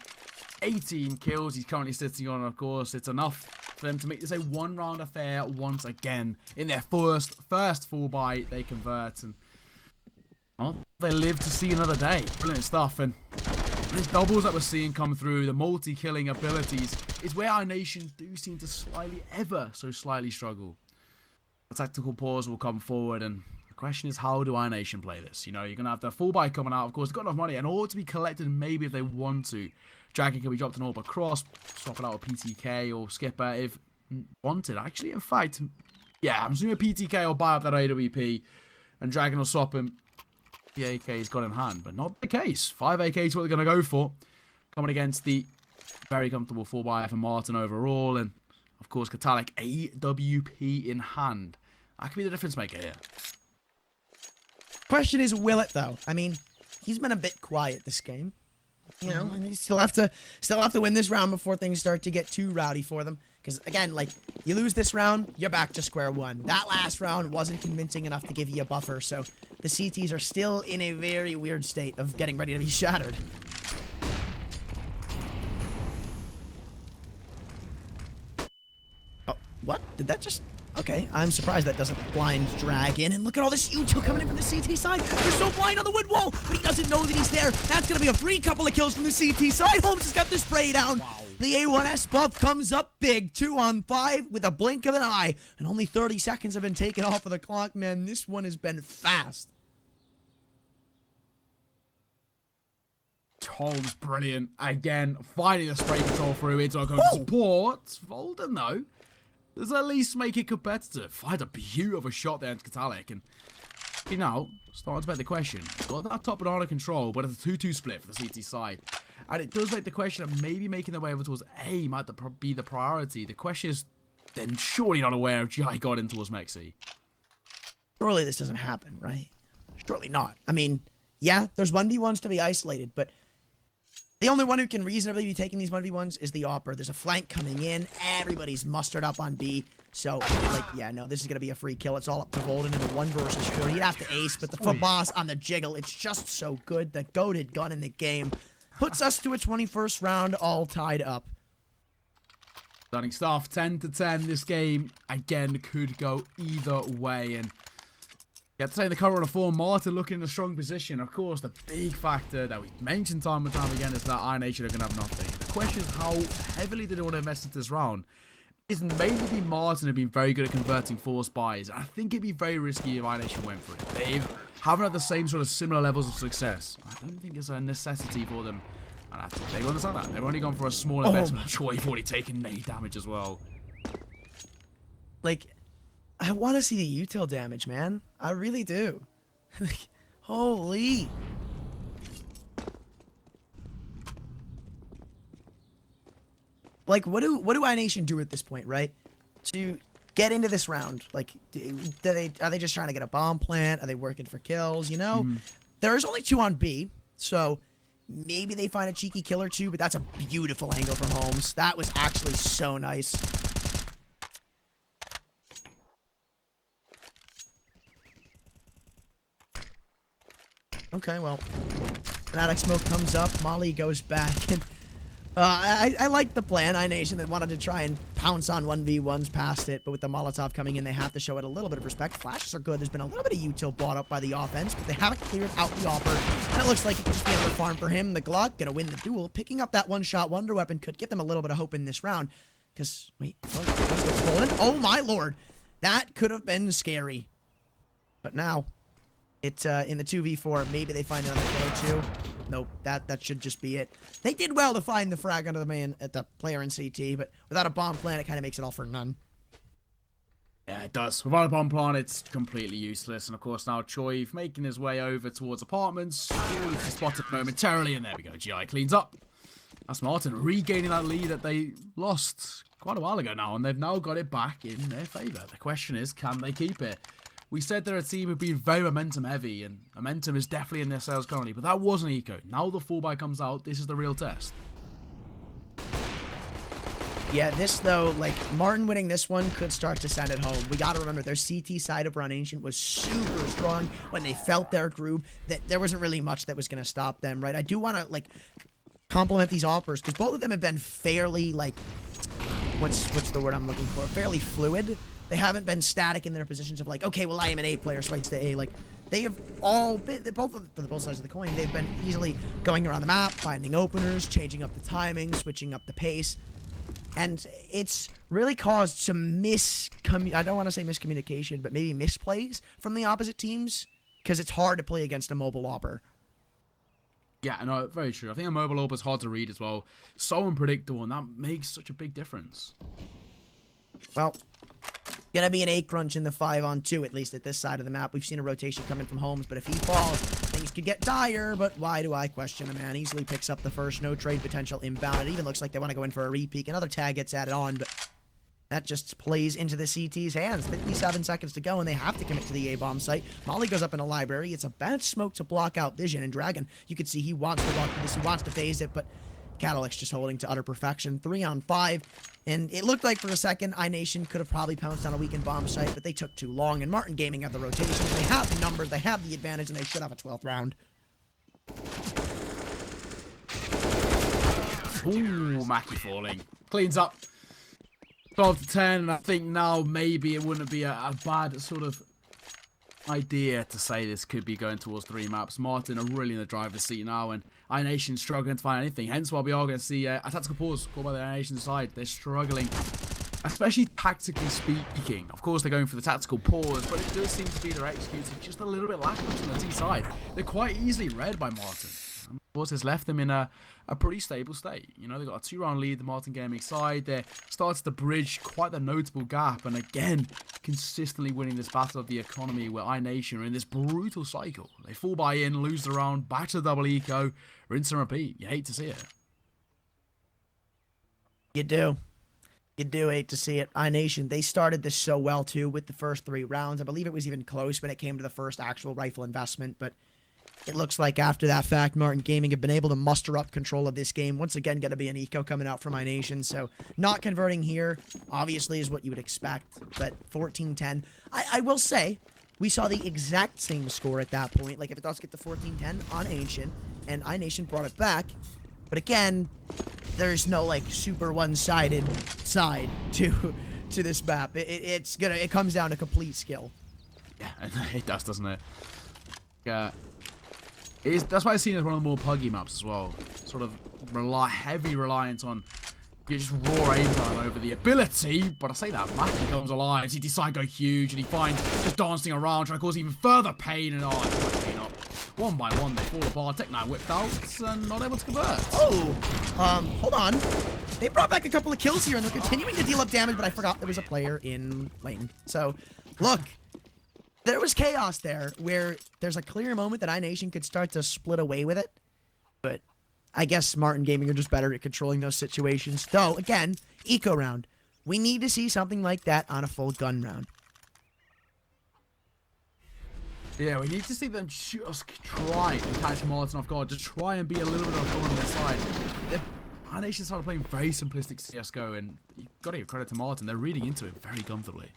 18 kills he's currently sitting on, of course. It's enough for them to make this a 1-round affair once again. In their first full bite, they convert, and well, they live to see another day. Brilliant stuff, and these doubles that we're seeing come through, the multi-killing abilities, is where iNation do seem to slightly struggle. A tactical pause will come forward, and the question is, how do iNation play this? You know, you're going to have the full buy coming out. Of course, they've got enough money, and all to be collected maybe if they want to. Dragon can be dropped an orb across, swap it out with PTK or Skipper if wanted. Actually, in fact, yeah, I'm assuming PTK will buy up that AWP, and Dragon will swap him the AK's got in hand, but not the case. 5 AKs what they're going to go for. Coming against the very comfortable 4x for Marten overall, and of course Katalik AWP in hand. That could be the difference maker here. Question is, will it though? I mean, he's been a bit quiet this game. You know, and you still have to win this round before things start to get too rowdy for them. Because again, like, you lose this round, you're back to square one. That last round wasn't convincing enough to give you a buffer, so the CTs are still in a very weird state of getting ready to be shattered. Oh, what? Did that just... Okay, I'm surprised that doesn't blind drag in. And look at all this util coming in from the CT side. They're so blind on the wood wall, but he doesn't know that he's there. That's going to be a free couple of kills from the CT side. Holmes has got the spray down. Wow. The A1S buff comes up big. 2 on 5 with a blink of an eye. And only 30 seconds have been taken off of the clock, man. This one has been fast. Holmes, brilliant. Again, finding the spray control through. It's not going to support. Volden, though. Does at least make it competitive. Find a beautiful shot there into Katalik. And, you know, starting to beg the question. Got that top banana control, but it's a 2-2 split for the CT side. And it does make the question of maybe making their way over towards A might be the priority. The question is, then surely not aware of GI got in towards Mexi. Surely this doesn't happen, right? Surely not. I mean, yeah, there's 1v1s to be isolated, but the only one who can reasonably be taking these 1v1s is the Opper. There's a flank coming in. Everybody's mustered up on B. So, like, yeah, no, this is going to be a free kill. It's all up to Volden in a 1 versus 4. He'd have to ace, but the boss on the jiggle, it's just so good. The goated gun in the game puts us to a 21st round all tied up. Stunning stuff. 10-10. This game, again, could go either way. And you have to say the cover on a 4, Marten looking in a strong position. Of course, the big factor that we mentioned time and time again is that iNation are going to have nothing. The question is how heavily do they want to invest into this round? It's mainly Marten have been very good at converting force buys. I think it'd be very risky if iNation went for it. They haven't had the same sort of similar levels of success. I don't think it's a necessity for them. And I think they understand that. They've only gone for a small investment. Sure, you've already taken 8 damage as well. Like, I want to see the util damage, man. I really do. Holy. Like, what do iNation do at this point, right? To get into this round, like, are they just trying to get a bomb plant? Are they working for kills? You know, there's only 2 on B, so maybe they find a cheeky kill or 2. But that's a beautiful angle from Holmes. That was actually so nice. Okay, well, Fnatic smoke comes up, Molly goes back, and I like the plan. iNation that wanted to try and pounce on 1v1s past it, but with the Molotov coming in, they have to show it a little bit of respect. Flashes are good. There's been a little bit of util bought up by the offense, but they haven't cleared out the Opper, and it looks like it could just be another farm for him. The Glock gonna win the duel. Picking up that one-shot wonder weapon could give them a little bit of hope in this round, because, wait, oh my lord, that could have been scary. But now, it's in the 2v4. Maybe they find another kill or 2. Nope, that should just be it. They did well to find the frag under the man at the player in CT, but without a bomb plant, it kind of makes it all for none. Yeah, it does. Without a bomb plant, it's completely useless. And of course, now Choi making his way over towards apartments. He's spotted momentarily, and there we go. GI cleans up. That's Marten regaining that lead that they lost quite a while ago now, and they've now got it back in their favor. The question is, can they keep it? We said they're a team who've been very momentum heavy, and momentum is definitely in their sails currently, but that wasn't eco. Now the 4x comes out, this is the real test. Yeah, this though, like, Marten winning this one could start to send it home. We gotta remember their CT side of iNation was super strong when they felt their groove, that there wasn't really much that was gonna stop them, right? I do wanna, like, compliment these Oppers, because both of them have been fairly, like, what's the word I'm looking for? Fairly fluid. They haven't been static in their positions of like, okay, well, I am an A player, so I to A. Like, they have all been, both sides of the coin, they've been easily going around the map, finding openers, changing up the timing, switching up the pace. And it's really caused some I don't want to say miscommunication, but maybe misplays from the opposite teams, because it's hard to play against a mobile Opper. Yeah, no, very true. I think a mobile Opper is hard to read as well. So unpredictable, and that makes such a big difference. Well, Gonna be an 8 crunch in the 5-on-2, at least at this side of the map. We've seen a rotation coming from Holmes, but if he falls, things could get dire. But why do I question a man? Easily picks up the first, no trade potential inbound. It even looks like they want to go in for a repeat. Another tag gets added on, but that just plays into the CT's hands. 57 seconds to go, and they have to commit to the A-bomb site. Molly goes up in a library. It's a bad smoke to block out vision, and Dragon, you can see he wants to walk through this. He wants to phase it, but Cadillac's just holding to utter perfection. 3-on-5. And it looked like for a second, iNation could have probably pounced on a weakened bomb site, but they took too long. And Marten Gaming have the rotation. They have the numbers, they have the advantage, and they should have a 12th round. Ooh, Mackie falling. Cleans up. 12 to 10, and I think now maybe it wouldn't be a bad sort of idea to say this could be going towards 3 maps. Marten are really in the driver's seat now, and iNation struggling to find anything. Hence why we are going to see a tactical pause called by the iNation side. They're struggling, especially tactically speaking. Of course, they're going for the tactical pause, but it does seem to be they're executing just a little bit lackluster on the T side. They're quite easily read by Marten. Of course, has left them in a pretty stable state. You know, they've got a 2-round lead, the Marten Gaming side. They're starting to bridge quite the notable gap, and again, consistently winning this battle of the economy where iNation are in this brutal cycle. They fall by in, lose the round, back to the double eco, rinse and repeat. You hate to see it. You do. You do hate to see it. iNation, they started this so well, too, with the first 3 rounds. I believe it was even close when it came to the first actual rifle investment, but it looks like after that fact, Marten Gaming have been able to muster up control of this game. Once again, going to be an eco coming out from iNation, so not converting here, obviously, is what you would expect, but 14-10. I will say, we saw the exact same score at that point. Like, if it does get to 14-10 on Ancient, and iNation brought it back, but again, there's no, like, super one-sided side to this map. It comes down to complete skill. Yeah, it does, doesn't it? Yeah. That's why I've seen it as one of the more puggy maps as well. Sort of heavy reliance on just raw aim time over the ability. But I say that, Mackie comes alive. He decides to go huge, and he finds just dancing around, trying to cause even further pain. And it's pain up. One by one, they fall apart. Tech9 whipped out and not able to convert. Oh, hold on. They brought back a couple of kills here, and they're continuing to deal up damage, but I forgot there was a player in lane. So, look. There was chaos there, where there's a clear moment that iNation could start to split away with it. But I guess Marten Gaming are just better at controlling those situations. Though, again, eco round. We need to see something like that on a full gun round. Yeah, we need to see them just try and catch Marten off guard. Just try and be a little bit of fun on their side. iNation started playing very simplistic CSGO, and you've got to give credit to Marten. They're reading into it very comfortably.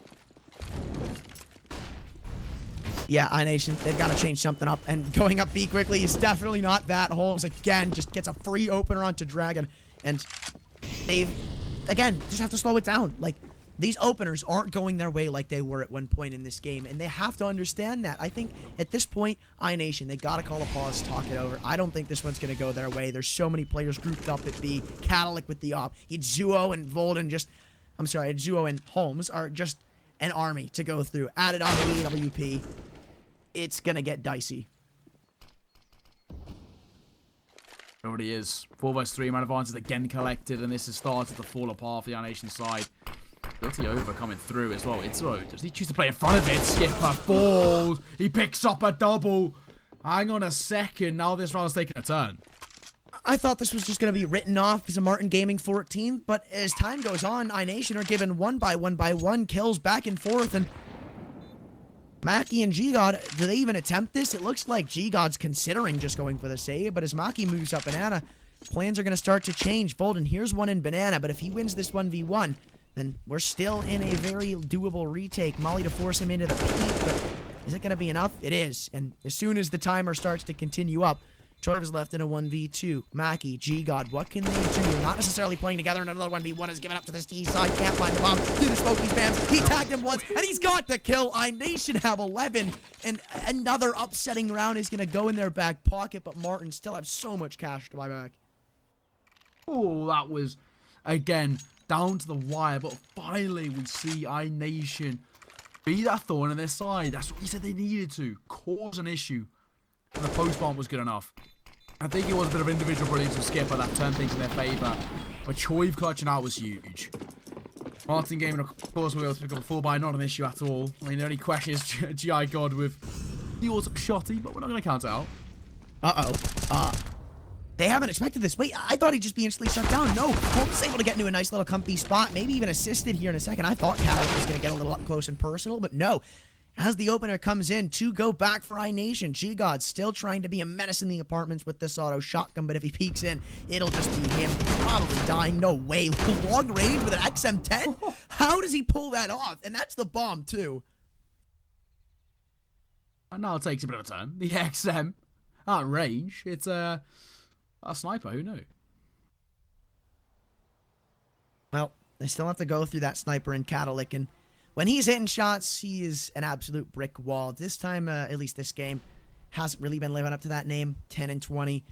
Yeah, iNation, they've got to change something up. And going up B quickly is definitely not that. Holmes, again, just gets a free opener onto Dragon. And they've, again, just have to slow it down. Like, these openers aren't going their way like they were at one point in this game. And they have to understand that. I think at this point, iNation, they got to call a pause, talk it over. I don't think this one's going to go their way. There's so many players grouped up at B. Cadillac with the op. Zuo and Volden Zuo and Holmes are just an army to go through. Added on to the EWP. It's going to get dicey. It already is. 4 vs 3 man advantage again collected, and this has started to fall apart for the iNation side. Dirty over coming through as well. Does he choose to play in front of it? Skipper falls. He picks up a double. Hang on a second. Now this round's taking a turn. I thought this was just going to be written off as a Marten Gaming 14, but as time goes on, iNation are given one by one kills back and forth, and Mackie and G-God, do they even attempt this? It looks like G-God's considering just going for the save, but as Mackie moves up Banana, plans are going to start to change. Volden, here's one in Banana, but if he wins this 1v1, then we're still in a very doable retake. Molly to force him into the peak, but is it going to be enough? It is, and as soon as the timer starts to continue up, Travis left in a 1v2. Mackie, G-God, what can they do? They're not necessarily playing together, and another 1v1 is given up to this T side. Can't find the bomb. Do the smoky spams. He tagged him once, and he's got the kill. iNation have 11, and another upsetting round is going to go in their back pocket, but Marten still have so much cash to buy back. Oh, that was, again, down to the wire, but finally we see iNation be that thorn in their side. That's what we said they needed to. Cause an issue. And the post-bomb was good enough. I think it was a bit of individual brilliance from Skipper that turned things in their favour. But Choive clutching out was huge. Martin game, and of course, we'll pick up a 4x, not an issue at all. I mean, the only question is GI God with the auto shotty, but we're not going to count it out. They haven't expected this. Wait, I thought he'd just be instantly shut down. No, Holmes able to get into a nice little comfy spot, maybe even assisted here in a second. I thought Cal was going to get a little up close and personal, but no. As the opener comes in, to go back for iNation. G-God still trying to be a menace in the apartments with this auto shotgun, but if he peeks in, it'll just be him probably dying. No way. Long range with an XM10? How does he pull that off? And that's the bomb, too. And now it takes a bit of a turn. The XM at range. It's a sniper. Who knew? Well, they still have to go through that sniper in Catalyc, and when he's hitting shots, he is an absolute brick wall. This time, at least this game, hasn't really been living up to that name. 10 and 20.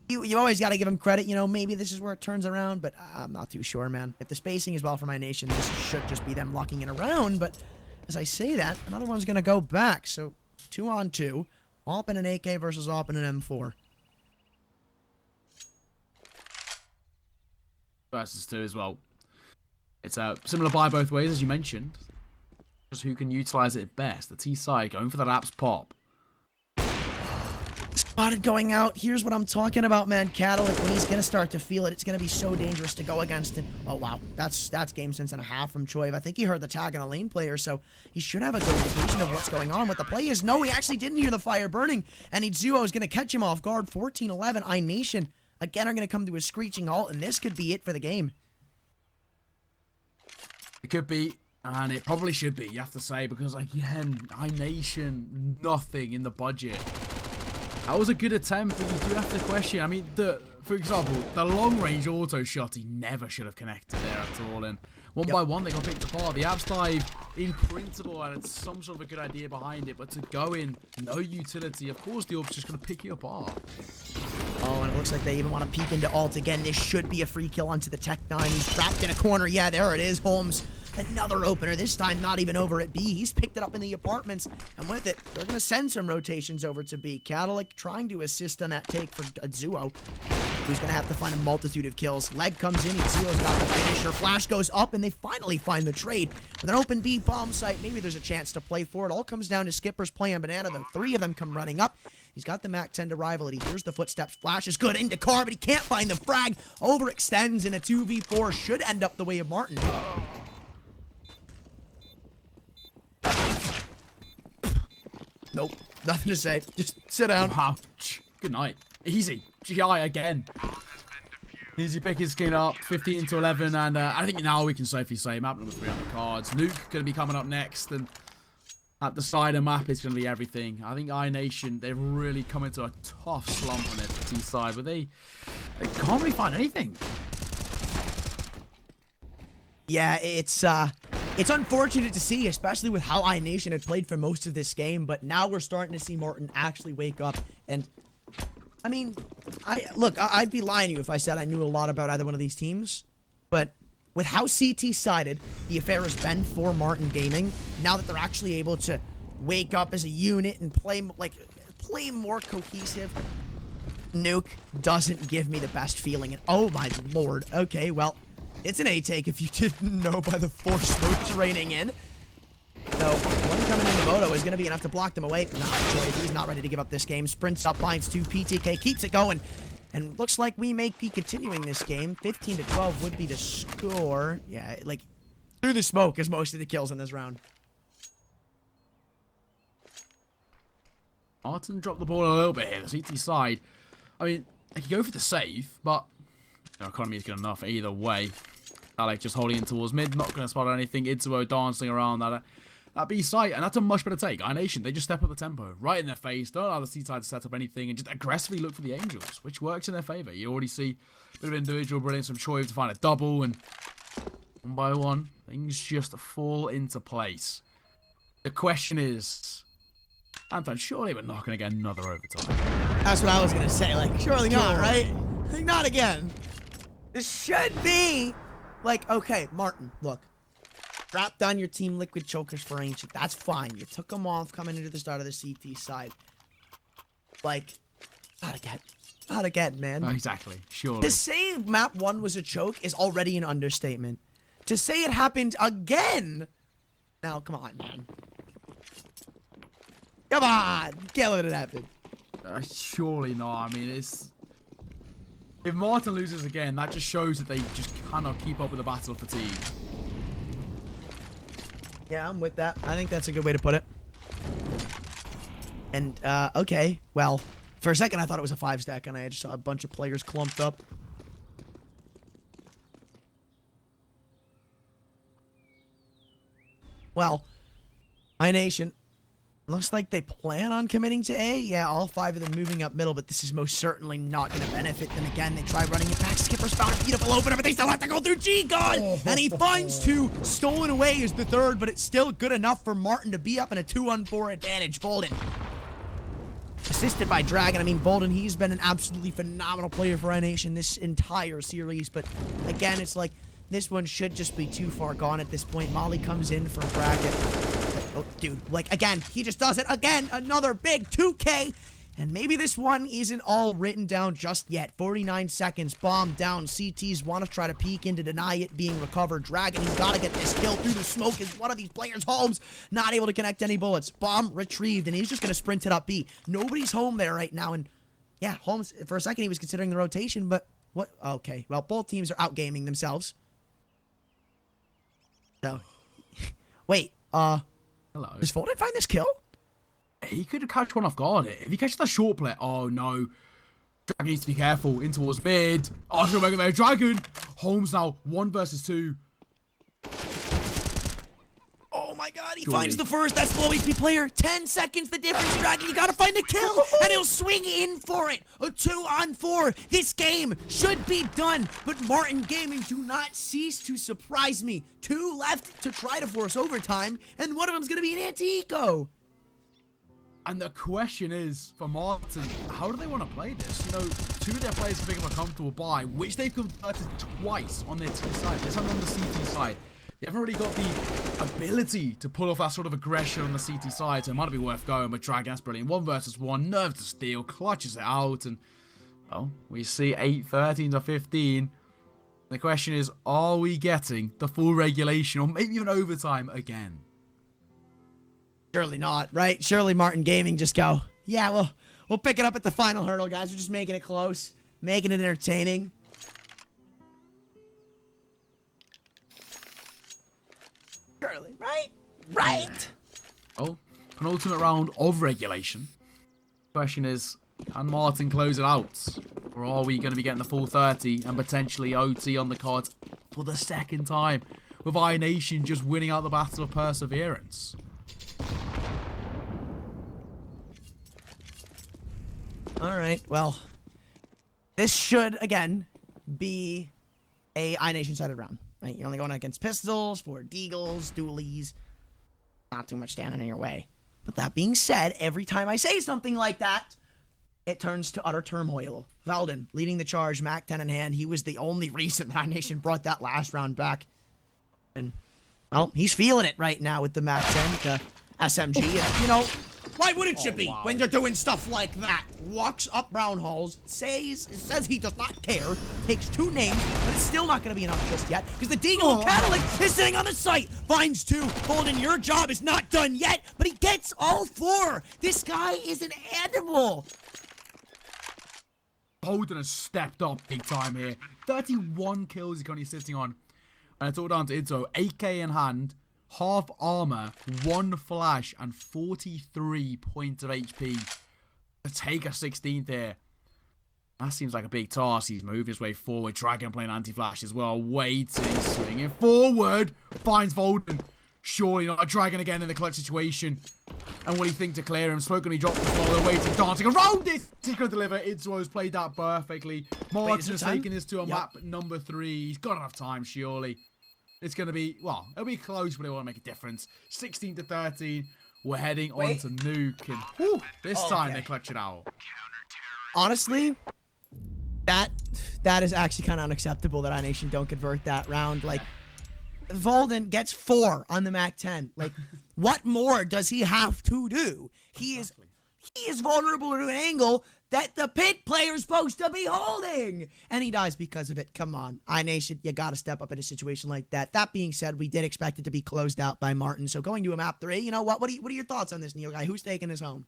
You always got to give him credit. You know, maybe this is where it turns around, but I'm not too sure, man. If the spacing is well for iNation, this should just be them locking it around. But as I say that, another one's going to go back. So 2-on-2. Alp and an AK versus Alp and an M4. Versus 2 as well. It's a similar buy both ways, as you mentioned. Just who can utilize it best. The T side going for that apps pop. Spotted going out. Here's what I'm talking about, man. Catalyc, when he's going to start to feel it, it's going to be so dangerous to go against him. Oh, wow. That's game sense and a half from Choiv. I think he heard the tag on a lane player, so he should have a good indication of what's going on. What the play is, no, he actually didn't hear the fire burning, and Izuo is going to catch him off guard. 14-11. iNation, again, are going to come to a screeching halt, and this could be it for the game. It could be, and it probably should be, you have to say, because, again, iNation, nothing in the budget. That was a good attempt, but you do have to question. I mean, for example, the long-range auto shot, he never should have connected there at all, and one by one, they got picked apart. The apps dive, in principle, and it's some sort of a good idea behind it, but to go in, no utility, of course the orb's just going to pick you apart. Oh, and it looks like they even want to peek into alt again. This should be a free kill onto the Tech 9. He's trapped in a corner. Yeah, there it is. Holmes, another opener. This time not even over at B. He's picked it up in the apartments. And with it, they're going to send some rotations over to B. Catalyc trying to assist on that take for Izuo, who's going to have to find a multitude of kills. Leg comes in. Izuo's got the finisher. Flash goes up, and they finally find the trade. With an open B bomb site, maybe there's a chance to play for it. All comes down to Skipper's play on Banana. The three of them come running up. He's got the Mac 10 to rival it. He hears the footsteps. Flash is good into car, but he can't find the frag. Overextends in a 2v4. Should end up the way of Marten. Nope. Nothing to say. Just sit down. Wow. Good night. Easy. GI again. Easy pick his skin up. 15-11. And I think now we can safely say map number 3 on the cards. Nuke going to be coming up next. And at the side of map, it's going to be everything. I think iNation, they've really come into a tough slump on their T side, but they can't really find anything. Yeah, it's unfortunate to see, especially with how iNation had played for most of this game, but now we're starting to see Marten actually wake up. And, I mean, I'd be lying to you if I said I knew a lot about either one of these teams, but with how CT sided the affair has been for Marten Gaming, now that they're actually able to wake up as a unit and play more cohesive, Nuke doesn't give me the best feeling. And oh my lord, okay, well, it's an A take if you didn't know by the 4 smokes raining in. So one coming into Moto is going to be enough to block them away. Not Choiv, he's not ready to give up this game. Sprints up, binds 2, PTK keeps it going. And looks like we may be continuing this game. 15-12 would be the score. Yeah, like, through the smoke is most of the kills in this round. Marten dropped the ball a little bit here. The CT side, I mean, they could go for the save, but the economy is good enough either way. Alec just holding in towards mid, not going to spot anything. Izuo dancing around that B site, and that's a much better take. iNation, they just step up the tempo right in their face, don't allow the C side to set up anything, and just aggressively look for the Angels, which works in their favor. You already see a bit of individual brilliance from Choiv to find a double, and one by one, things just fall into place. The question is, Anton, surely we're not going to get another overtime. That's what I was going to say. Like, surely not, right? Like, not again. This should be, like, okay, Marten, look. Drop down your team liquid chokers for Ancient. That's fine. You took them off coming into the start of the CT side. Like, not again, man. Exactly, surely. To say map 1 was a choke is already an understatement. to say it happened again. Now, come on, man. Come on. Can't let it happen. Surely not. I mean, it's... If Marten loses again, that just shows that they just cannot keep up with the battle fatigue. Yeah, I'm with that. I think that's a good way to put it. And, okay. Well, for a second, I thought it was a 5-stack, and I just saw a bunch of players clumped up. Well, iNation, looks like they plan on committing to A. Yeah, all 5 of them moving up middle, but this is most certainly not going to benefit them again. They try running it back. Skipper's found a beautiful opener, but they still have to go through G-God. And he finds 2. Stolen away is the 3rd, but it's still good enough for Marten to be up in a 2-on-4 advantage. Bolden. Assisted by Dragon. I mean, Bolden, he's been an absolutely phenomenal player for iNation this entire series, but again, it's like, this one should just be too far gone at this point. Molly comes in for bracket. Oh, dude, like, again, he just does it again. Another big 2K. And maybe this one isn't all written down just yet. 49 seconds, bomb down. CTs want to try to peek in to deny it being recovered. Dragon, he's got to get this kill through the smoke. Is one of these players' homes not able to connect any bullets. Bomb retrieved, and he's just going to sprint it up B. Nobody's home there right now. And, yeah, Holmes, for a second, he was considering the rotation, but what? Okay, well, both teams are outgaming themselves. So, wait, Hello. does Bolden find this kill? He could have catch one off guard. If he catches the short play, oh no. Dragon needs to be careful. In towards mid. Oh, he's going to make Dragon. Holmes now 1 versus 2. Oh my god, he finds the first. That's the low HP player. 10 seconds the difference, Dragon. You gotta find the kill, and he'll swing in for it. A 2-on-4. This game should be done, but Marten Gaming do not cease to surprise me. 2 left to try to force overtime, and one of them's gonna be an anti-eco. And the question is, for Marten, how do they want to play this? You know, 2 of their players have become a comfortable buy, which they've converted twice on their T side. This time on the CT side. They haven't really got the ability to pull off that sort of aggression on the CT side, so it might be worth going, but Dragon, that's brilliant. 1 versus 1, nerve to steal, clutches it out, and, well, we see 8-13 to 15. The question is, are we getting the full regulation, or maybe even overtime again? Surely not, right? Surely Marten Gaming just go, yeah, we'll pick it up at the final hurdle, guys. We're just making it close, making it entertaining. Surely, right? Right? Oh, penultimate round of regulation. Question is, can Marten close it out? Or are we going to be getting the full 30 and potentially OT on the cards for the 2nd time? With iNation just winning out the battle of perseverance. Alright, well, this should, again, be a iNation-sided round. Right? You're only going against pistols, 4 deagles, dualies. Not too much standing in your way. But that being said, every time I say something like that, it turns to utter turmoil. Valden leading the charge, Mac 10 in hand. He was the only reason that iNation brought that last round back. And, well, he's feeling it right now with the Mac 10, the SMG. And, you know, why wouldn't you be when you're doing stuff like that? Walks up brown halls, says he does not care, takes 2 names, but it's still not going to be enough just yet, because the Deagle Cadillac is sitting on the site. Finds 2. Bolden, your job is not done yet, but he gets all 4. This guy is an animal. Bolden has stepped up big time here. 31 kills he's currently sitting on. And it's all down to Itzo. 8k in hand. Half armor, 1 flash, and 43 points of HP to take a 16th here. That seems like a big task. He's moved his way forward. Dragon playing anti-flash as well. Waiting, swinging forward. Finds Volden. Surely not a Dragon again in the clutch situation. And what do you think to clear him? Smoking, he dropped the ball. They're waiting, dancing around it. He's going to deliver. Itzo's played that perfectly. Marten has taken this to a map number 3. He's got enough time, surely. It's going to be, well, it'll be close, but it won't make a difference. 16 to 13. We're heading on to Nuke. And whew, this time they clutch it out. Honestly, that is actually kind of unacceptable that iNation don't convert that round. Like, Volden gets 4 on the Mac 10. Like, what more does he have to do? He is he is vulnerable to an angle that the pit player's supposed to be holding. And he dies because of it. Come on. iNation, you got to step up in a situation like that. That being said, we did expect it to be closed out by Marten. So going to a map 3, you know what? What are your thoughts on this, Neil guy? Who's taking this home?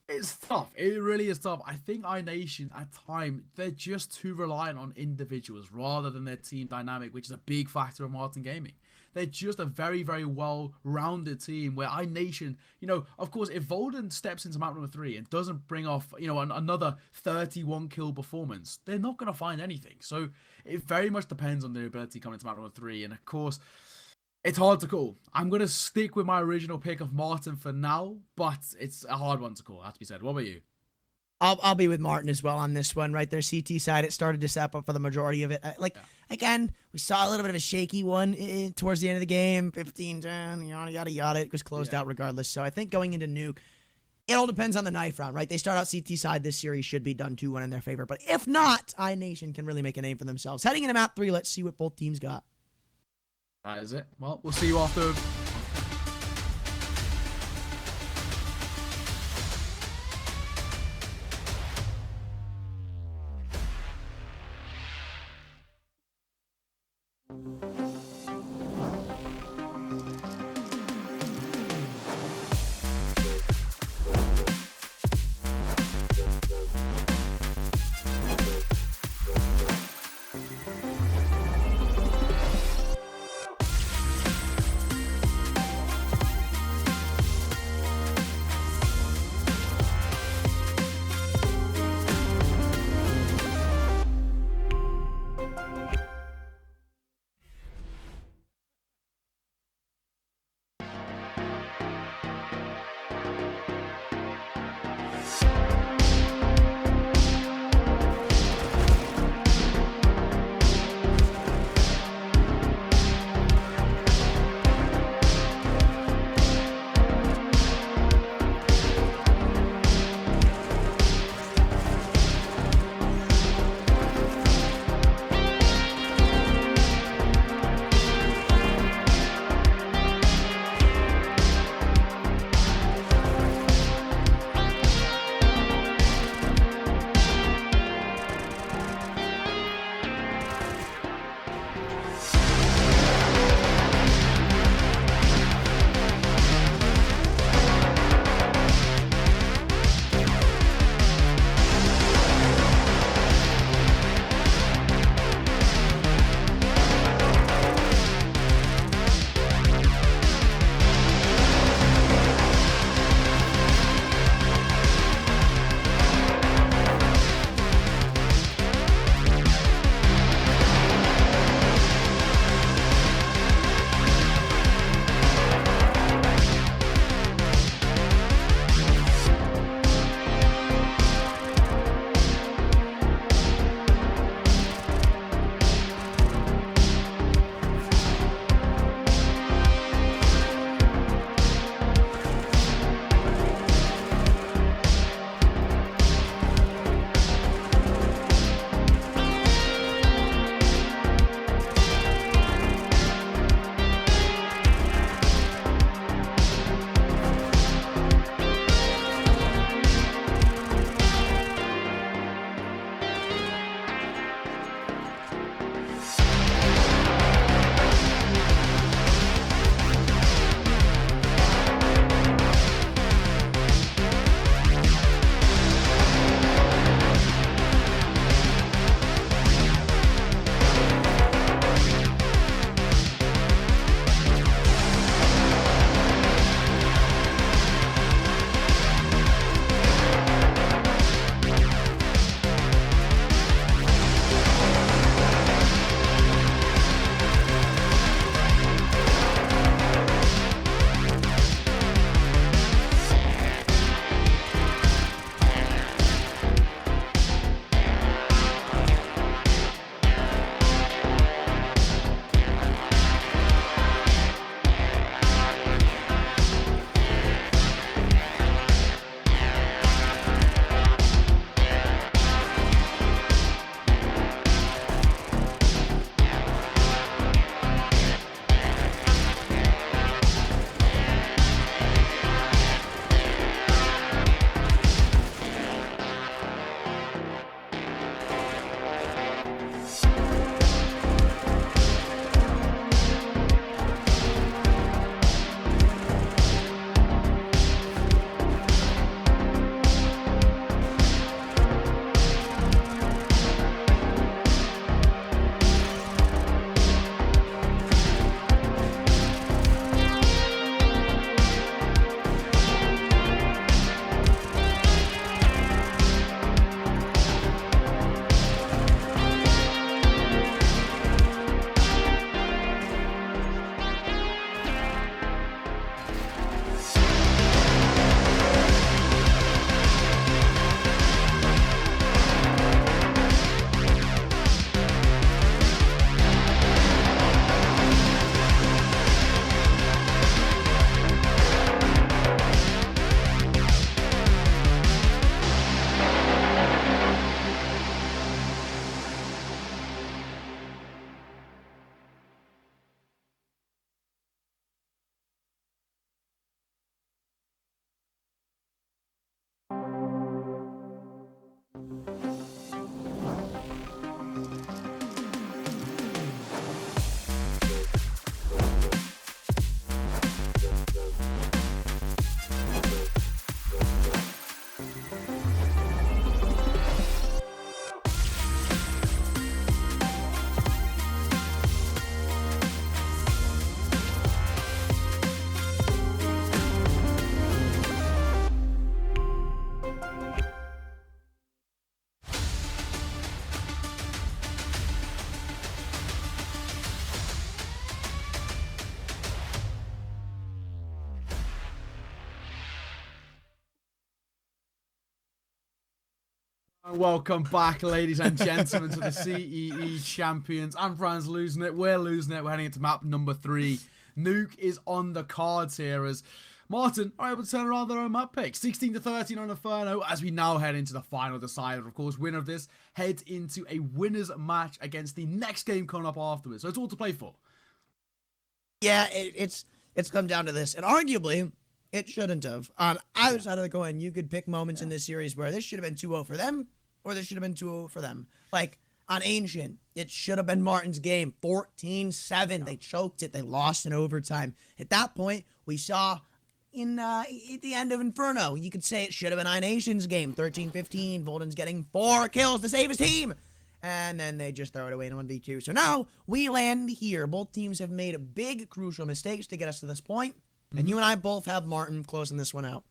It's tough. It really is tough. I think iNation, at time, they're just too reliant on individuals rather than their team dynamic, which is a big factor of Marten Gaming. They're just a very, very well-rounded team where iNation, of course, if Volden steps into map number 3 and doesn't bring off, another 31 kill performance, they're not going to find anything. So it very much depends on their ability coming to map number 3. And of course, it's hard to call. I'm going to stick with my original pick of Marten for now, but it's a hard one to call, has to be said. What about you? I'll be with Marten as well on this one, right there. CT side, it started to step up for the majority of it. Again, we saw a little bit of a shaky one towards the end of the game, 15-10, yada, yada. It was closed out regardless. So I think going into Nuke, it all depends on the knife round, right? They start out CT side. This series should be done 2-1 in their favor. But if not, iNation can really make a name for themselves. Heading into map 3, let's see what both teams got. That is it. Well, we'll see you after. Welcome back, ladies and gentlemen, to the CEE champions. And Fran's losing it. We're losing it. We're heading into map number 3. Nuke is on the cards here as Marten are able to turn around their own map pick. 16-13 on Inferno as we now head into the final decider. Of course, winner of this heads into a winner's match against the next game coming up afterwards. So it's all to play for. Yeah, it's come down to this. And arguably, it shouldn't have. On either side of the coin, you could pick moments in this series where this should have been 2-0 for them, or this should have been 2-0 for them. Like, on Ancient, it should have been Marten's game. 14-7. They choked it. They lost in overtime. At that point, we saw at the end of Inferno, you could say it should have been iNation's game. 13-15. Volden's getting 4 kills to save his team. And then they just throw it away in 1v2. So now, we land here. Both teams have made big, crucial mistakes to get us to this point. And you and I both have Marten closing this one out.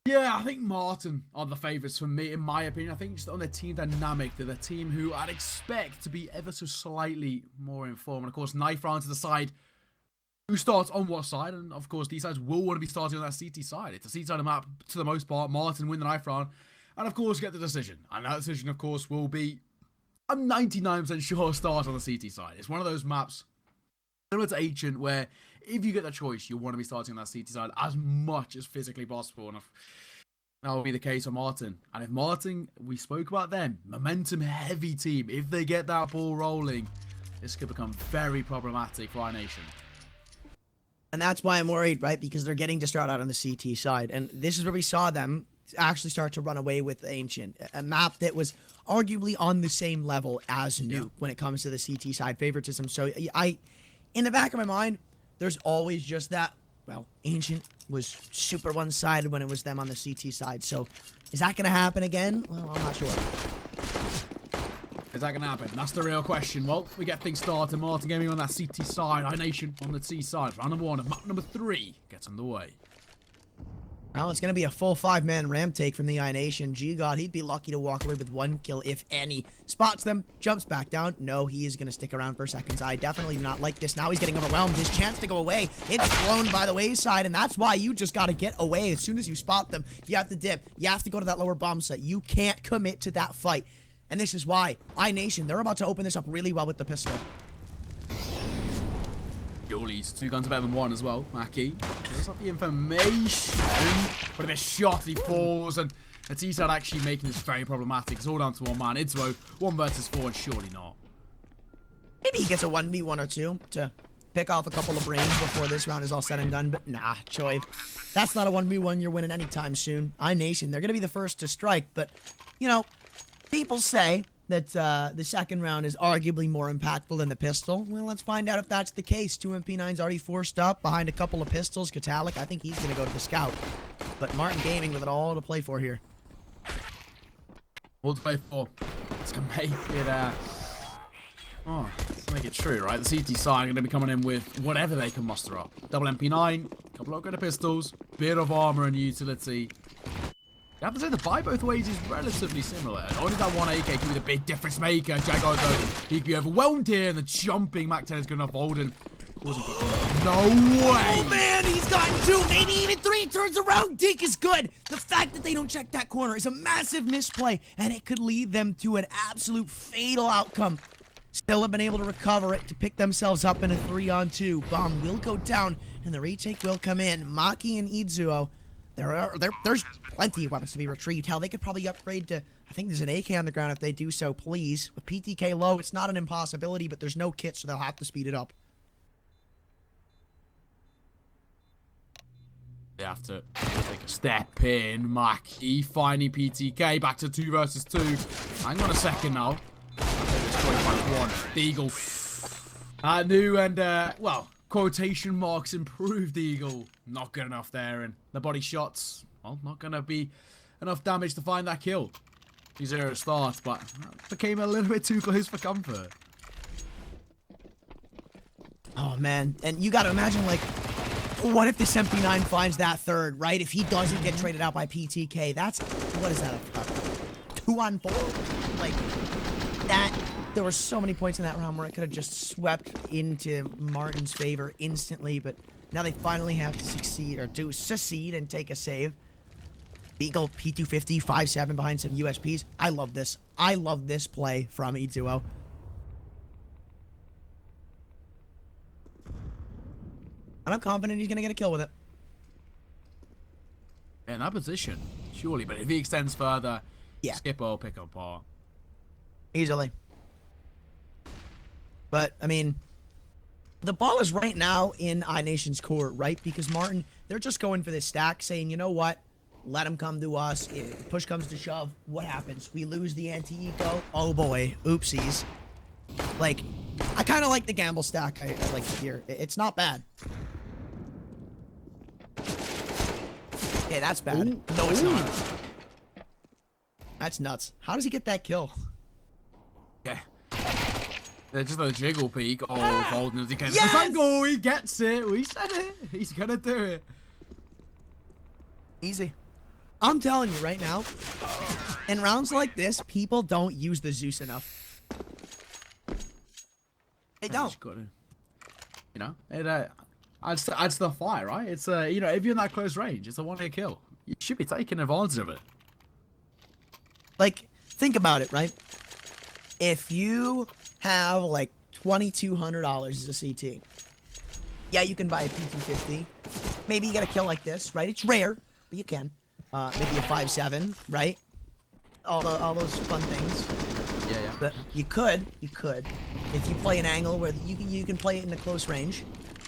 Yeah, I think Marten are the favourites for me, in my opinion. I think just on their team dynamic, they're the team who I'd expect to be ever so slightly more informed. And of course, knife round to decide who starts on what side. And of course, these sides will want to be starting on that CT side. It's a CT side of the map to the most part. Marten win the knife round. And of course, get the decision. And that decision, of course, will be a 99% sure start on the CT side. It's one of those maps similar to Ancient where if you get the choice, you want to be starting on that CT side as much as physically possible. And that will be the case for Marten. And if Marten, we spoke about them, momentum heavy team, if they get that ball rolling, this could become very problematic for iNation. And that's why I'm worried, right? Because they're getting to start out on the CT side. And this is where we saw them actually start to run away with Ancient. A map that was arguably on the same level as Nuke when it comes to the CT side favoritism. So in the back of my mind, there's always just that, well, Ancient was super one-sided when it was them on the CT side. So is that going to happen again? Well, I'm not sure. Is that going to happen? That's the real question. Well, we get things started. Marten Gaming on that CT side. iNation on the T side. Round number 1 of map number 3 gets underway. Well, it's going to be a full 5-man ram take from the iNation. G-God, he'd be lucky to walk away with 1 kill, if any. Spots them, jumps back down. No, he is going to stick around for seconds. I definitely do not like this. Now he's getting overwhelmed. His chance to go away, it's thrown by the wayside, and that's why you just got to get away. As soon as you spot them, you have to dip. You have to go to that lower bomb site. You can't commit to that fight. And this is why iNation, they're about to open this up really well with the pistol. Julies, 2 guns are better than 1 as well. Mackie gives up the information, but a bit shot, he falls, and the T-side actually making this very problematic. It's all down to 1 man. Itzo, 1 versus 4, and surely not. Maybe he gets a 1v1 or 2 to pick off a couple of brains before this round is all said and done, but nah, Choi. That's not a 1v1 you're winning anytime soon. iNation, they're going to be the first to strike, but, you know, people say that the second round is arguably more impactful than the pistol. Well, let's find out if that's the case. 2MP9's already forced up behind a couple of pistols. Katalik, I think he's going to go to the scout. But Marten Gaming with it all to play for here. All to play for. Let's make it, let's make it true, right? The CT side are going to be coming in with whatever they can muster up. Double MP9, couple of good pistols, bit of armor and utility. You have to say the buy both ways is relatively similar. Only that 1 AK can be the big difference maker. Jaguar though, he could be overwhelmed here, and the jumping Mac 10 is good enough. Holden causing no way. Oh man, he's gotten 2, maybe even 3 turns around. Deke is good. The fact that they don't check that corner is a massive misplay, and it could lead them to an absolute fatal outcome. Still have been able to recover it to pick themselves up in a 3-on-2. Bomb will go down, and the retake will come in. Maki and Izuo. There's plenty of weapons to be retrieved. Hell, they could probably upgrade to, I think there's an AK on the ground if they do so, please. With PTK low, it's not an impossibility, but there's no kit, so they'll have to speed it up. They have to take a step in. Maki finding PTK. Back to 2 versus 2. Hang on a second now. It's 25-1. Eagle. New and, well, quotation marks improved Eagle. Not good enough there, and the body shots, well, not going to be enough damage to find that kill. 2-0 start, but became a little bit too close for comfort. Oh, man. And you got to imagine, like, what if this MP9 finds that third, right? If he doesn't get traded out by PTK, that's, what is that, a 2-on-4? Like, that, there were so many points in that round where it could have just swept into Marten's favor instantly, but now they finally have to succeed, or do secede and take a save. Beagle, P250, 5-7 behind some USPs. I love this. I love this play from E2O. And I'm confident he's going to get a kill with it. In that position, surely. But if he extends further, Yeah. Skipper will pick up par. Easily. But, I mean, the ball is right now in iNation's court, right? Because Marten, they're just going for this stack, saying, you know what? Let him come to us. If push comes to shove, what happens? We lose the anti-eco. Oh boy, oopsies. Like, I kind of like the gamble stack. I like it here. It's not bad. Yeah, that's bad. Ooh. No, it's Ooh. not. That's nuts. How does he get that kill? Yeah. They're just a jiggle peek. Oh, Holden as he can. Yes! Tango, he gets it. We said it. He's gonna do it. Easy. I'm telling you right now, in rounds like this, people don't use the Zeus enough. They don't. Just gotta, you know, it adds to the fire, right? It's you know, if you're in that close range, it's a one-hit kill. You should be taking advantage of it. Like, think about it, right? If you have like $2,200 as a CT, yeah, you can buy a P250. Maybe you get a kill like this, right? It's rare, but you can. Maybe a 5-7, right? All those fun things. Yeah, yeah. But you could, if you play an angle where you can play it in the close range,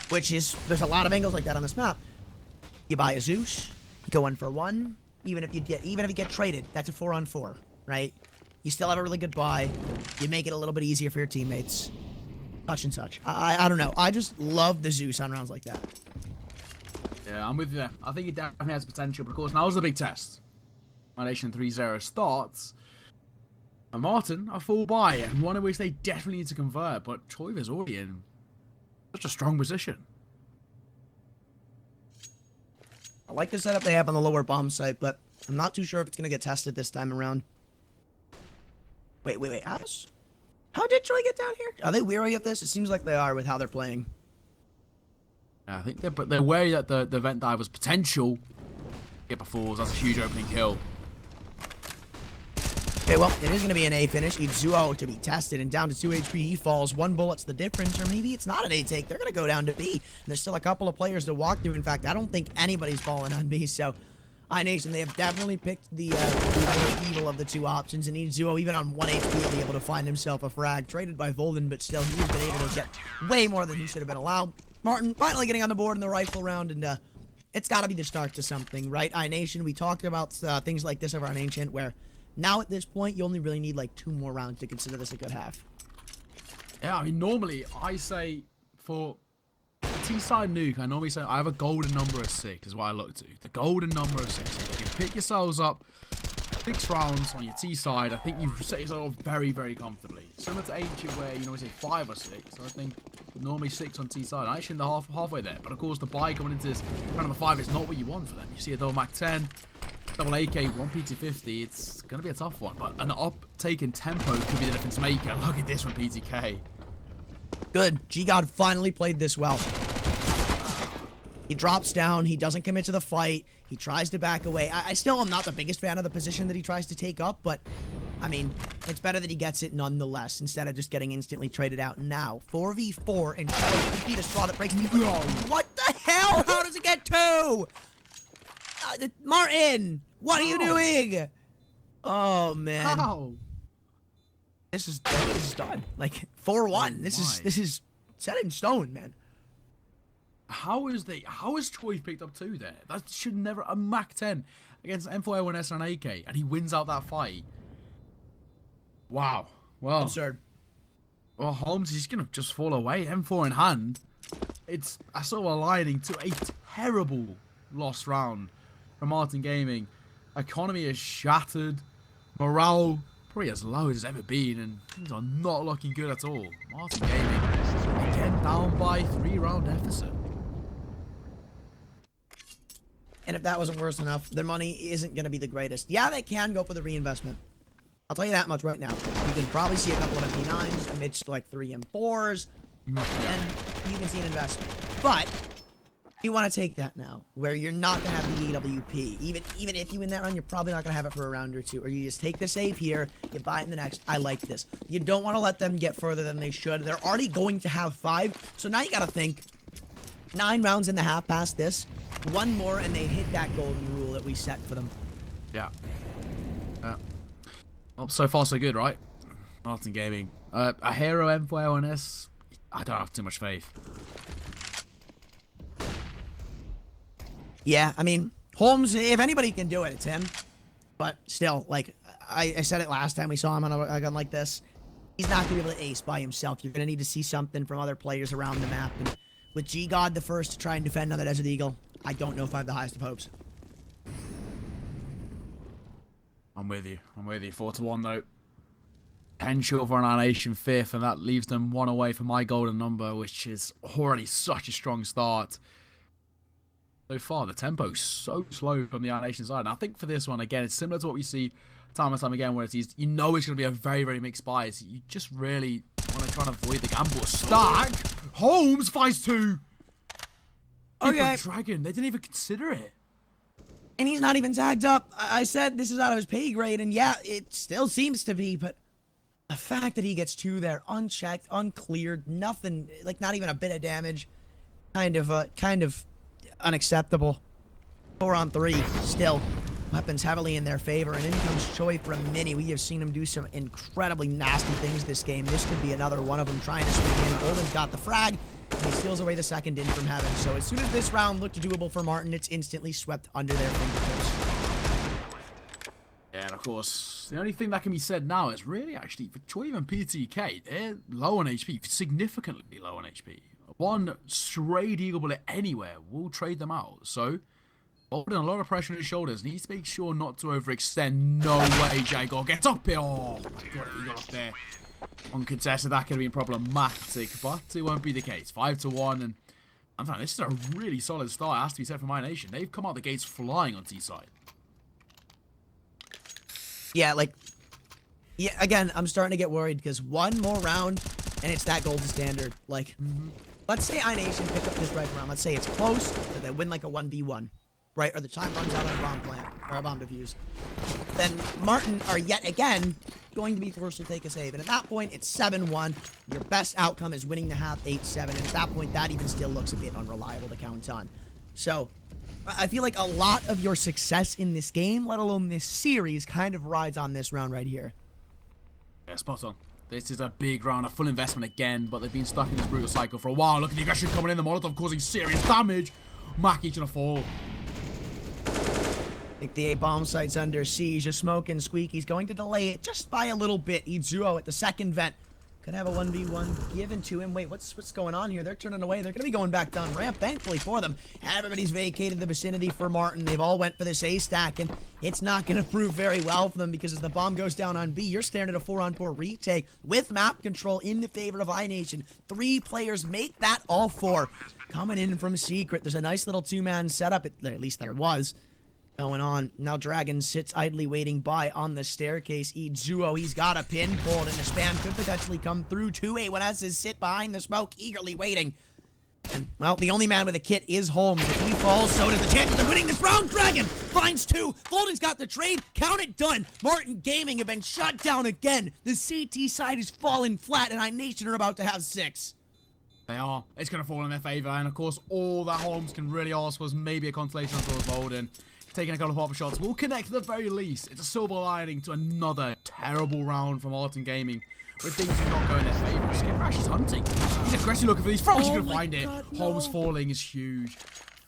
which is, there's a lot of angles like that on this map. You buy a Zeus, you go 1-for-1. Even if you get traded, that's a 4-on-4, right? You still have a really good buy. You make it a little bit easier for your teammates. Such and such. I don't know. I just love the Zeus on rounds like that. Yeah, I'm with you. I think it definitely has potential, but of course, now's the big test. iNation 3-0 starts. And Marten, a full buy, and one in which they definitely need to convert, but Toiva's already in such a strong position. I like the setup they have on the lower bomb site, but I'm not too sure if it's going to get tested this time around. Wait. How did Troy get down here? Are they weary of this? It seems like they are with how they're playing. I think they're wary that the vent dive was potential. Skipper falls, that's a huge opening kill. Okay, well, it is going to be an A finish. Needs Zuo to be tested, and down to 2 HP, he falls. 1 bullet's the difference, or maybe it's not an A take. They're going to go down to B. And there's still a couple of players to walk through. In fact, I don't think anybody's falling on B, so iNation, they have definitely picked the more evil of the two options, and needs Zuo, even on 1 HP, to be able to find himself a frag. Traded by Volden, but still, he's been able to get way more than he should have been allowed. Marten finally getting on the board in the rifle round, and it's got to be the start to something, right? iNation, we talked about things like this over on Ancient, where now at this point, you only really need like 2 more rounds to consider this a good half. Yeah, I mean, normally I say for T-side nuke, I normally say I have a golden number of 6 is what I look to. The golden number of 6. If you pick yourselves up 6 rounds on your T-side, I think you've set yourself up very, very comfortably. Similar to Ancient where you normally say 5 or 6. I think normally 6 on T-side. I actually in the halfway there. But of course, the buy coming into this round number 5 is not what you want for them. You see a double Mac 10. Double AK, 1 PT50, it's going to be a tough one, but an uptake in tempo could be the difference maker. Look at this from PTK. Good. G-God finally played this well. He drops down. He doesn't commit to the fight. He tries to back away. I still am not the biggest fan of the position that he tries to take up, but, I mean, it's better that he gets it nonetheless, instead of just getting instantly traded out. Now, 4v4, and be the straw that breaks me. What the hell? How does it get 2? Marten, what are you doing? Oh man, How? this is done. Like 4-1. This is set in stone, man. How is Troy picked up 2 there? That should never, a Mac 10 against M4A1S and an AK, and he wins out that fight. Wow. Well, Absurd. Well, Holmes is gonna just fall away. M4 in hand. It's a sort of aligning to a terrible lost round from Marten Gaming. Economy is shattered. Morale probably as low as it's ever been, and things are not looking good at all. Marten Gaming again down by 3-round deficit. And if that wasn't worse enough, their money isn't going to be the greatest. Yeah, they can go for the reinvestment. I'll tell you that much right now. You can probably see a couple of MP9s amidst like 3 M4s, and you can see an investment. But You want to take that now, where you're not going to have the EWP. Even if you win that round, you're probably not going to have it for a round or two. Or you just take the save here, you buy it in the next. I like this. You don't want to let them get further than they should. They're already going to have 5. So now you got to think 9 rounds in the half past this. 1 more, and they hit that golden rule that we set for them. Yeah. Well, so far so good, right? Marten Gaming. A hero M4 on S. I don't have too much faith. Yeah, I mean, Holmes, if anybody can do it, it's him. But still, like, I said it last time we saw him on a gun like this. He's not going to be able to ace by himself. You're going to need to see something from other players around the map. And with G-God the first to try and defend on the Desert Eagle, I don't know if I have the highest of hopes. I'm with you. 4-1 though. 10 short for an iNation 5th, and that leaves them 1 away from my golden number, which is already such a strong start. So far, the tempo's so slow from the iNation side. And I think for this one, again, it's similar to what we see time and time again, where it's you know it's going to be a very, very mixed bias. You just really want to try and avoid the gamble. Stack! Holmes finds 2! Okay. Dragon, they didn't even consider it. And he's not even tagged up. I said this is out of his pay grade, and yeah, it still seems to be, but the fact that he gets 2 there, unchecked, uncleared, nothing, like not even a bit of damage, kind of unacceptable. 4 on 3, still. Weapons heavily in their favor, and in comes Choi for a mini. We have seen him do some incredibly nasty things this game. This could be another one of them trying to swing in. Golden's got the frag, and he steals away the second in from heaven. So as soon as this round looked doable for Marten, it's instantly swept under their fingertips. Yeah, and of course, the only thing that can be said now is really actually for Choi and PTK, they're low on HP, significantly low on HP. One stray Eagle bullet anywhere will trade them out. So, holding a lot of pressure on his shoulders, needs to make sure not to overextend. No way, Jago gets up here. Oh my god, Eagle up there. Uncontested, that could have been problematic, but it won't be the case. 5-1, and I'm telling you, this is a really solid start, has to be said, for iNation. They've come out the gates flying on T-side. Yeah, like, yeah, again, I'm starting to get worried because 1 more round, and it's that golden standard. Like, let's say iNation pick up this right round. Let's say it's close, or they win like a 1v1, right? Or the time runs out on a bomb plant, or a bomb defuse. Then Marten are yet again going to be forced to take a save. And at that point, it's 7-1. Your best outcome is winning the half 8-7. And at that point, that even still looks a bit unreliable to count on. So, I feel like a lot of your success in this game, let alone this series, kind of rides on this round right here. Yeah, spot on. This is a big round, a full investment again, but they've been stuck in this brutal cycle for a while. Look at the aggression coming in, the Molotov causing serious damage. Mackie gonna fall. I think the A bomb site's under siege. A smoke and Squeaky's going to delay it just by a little bit. Izuo at the second vent. Could have a 1v1 given to him. Wait, what's going on here? They're turning away. They're going to be going back down ramp, thankfully for them. Everybody's vacated the vicinity for Marten. They've all went for this A stack, and it's not going to prove very well for them because as the bomb goes down on B, you're staring at a 4-on-4 retake with map control in the favor of iNation. 3 players make that all 4. Coming in from Secret. There's a nice little 2-man setup. At least there was. Going on. Now Dragon sits idly waiting by on the staircase. Izuo, he's got a pin pulled, and the spam could potentially come through. 2A1S's sit behind the smoke, eagerly waiting. And, well, the only man with a kit is Holmes. If he falls, so does the chances of winning this round. Dragon finds 2. Folden's got the trade. Count it done. Marten Gaming have been shut down again. The CT side is falling flat, and iNation are about to have 6. They are. It's going to fall in their favor, and of course, all that Holmes can really ask was maybe a consolation for Bolden. Taking a couple of pop shots will connect at the very least. It's a silver lining to another terrible round from Marten Gaming, where things do not go in their favor. Skip Rash is hunting. He's aggressively looking for these frogs. You can find it. God, no. Holmes falling is huge.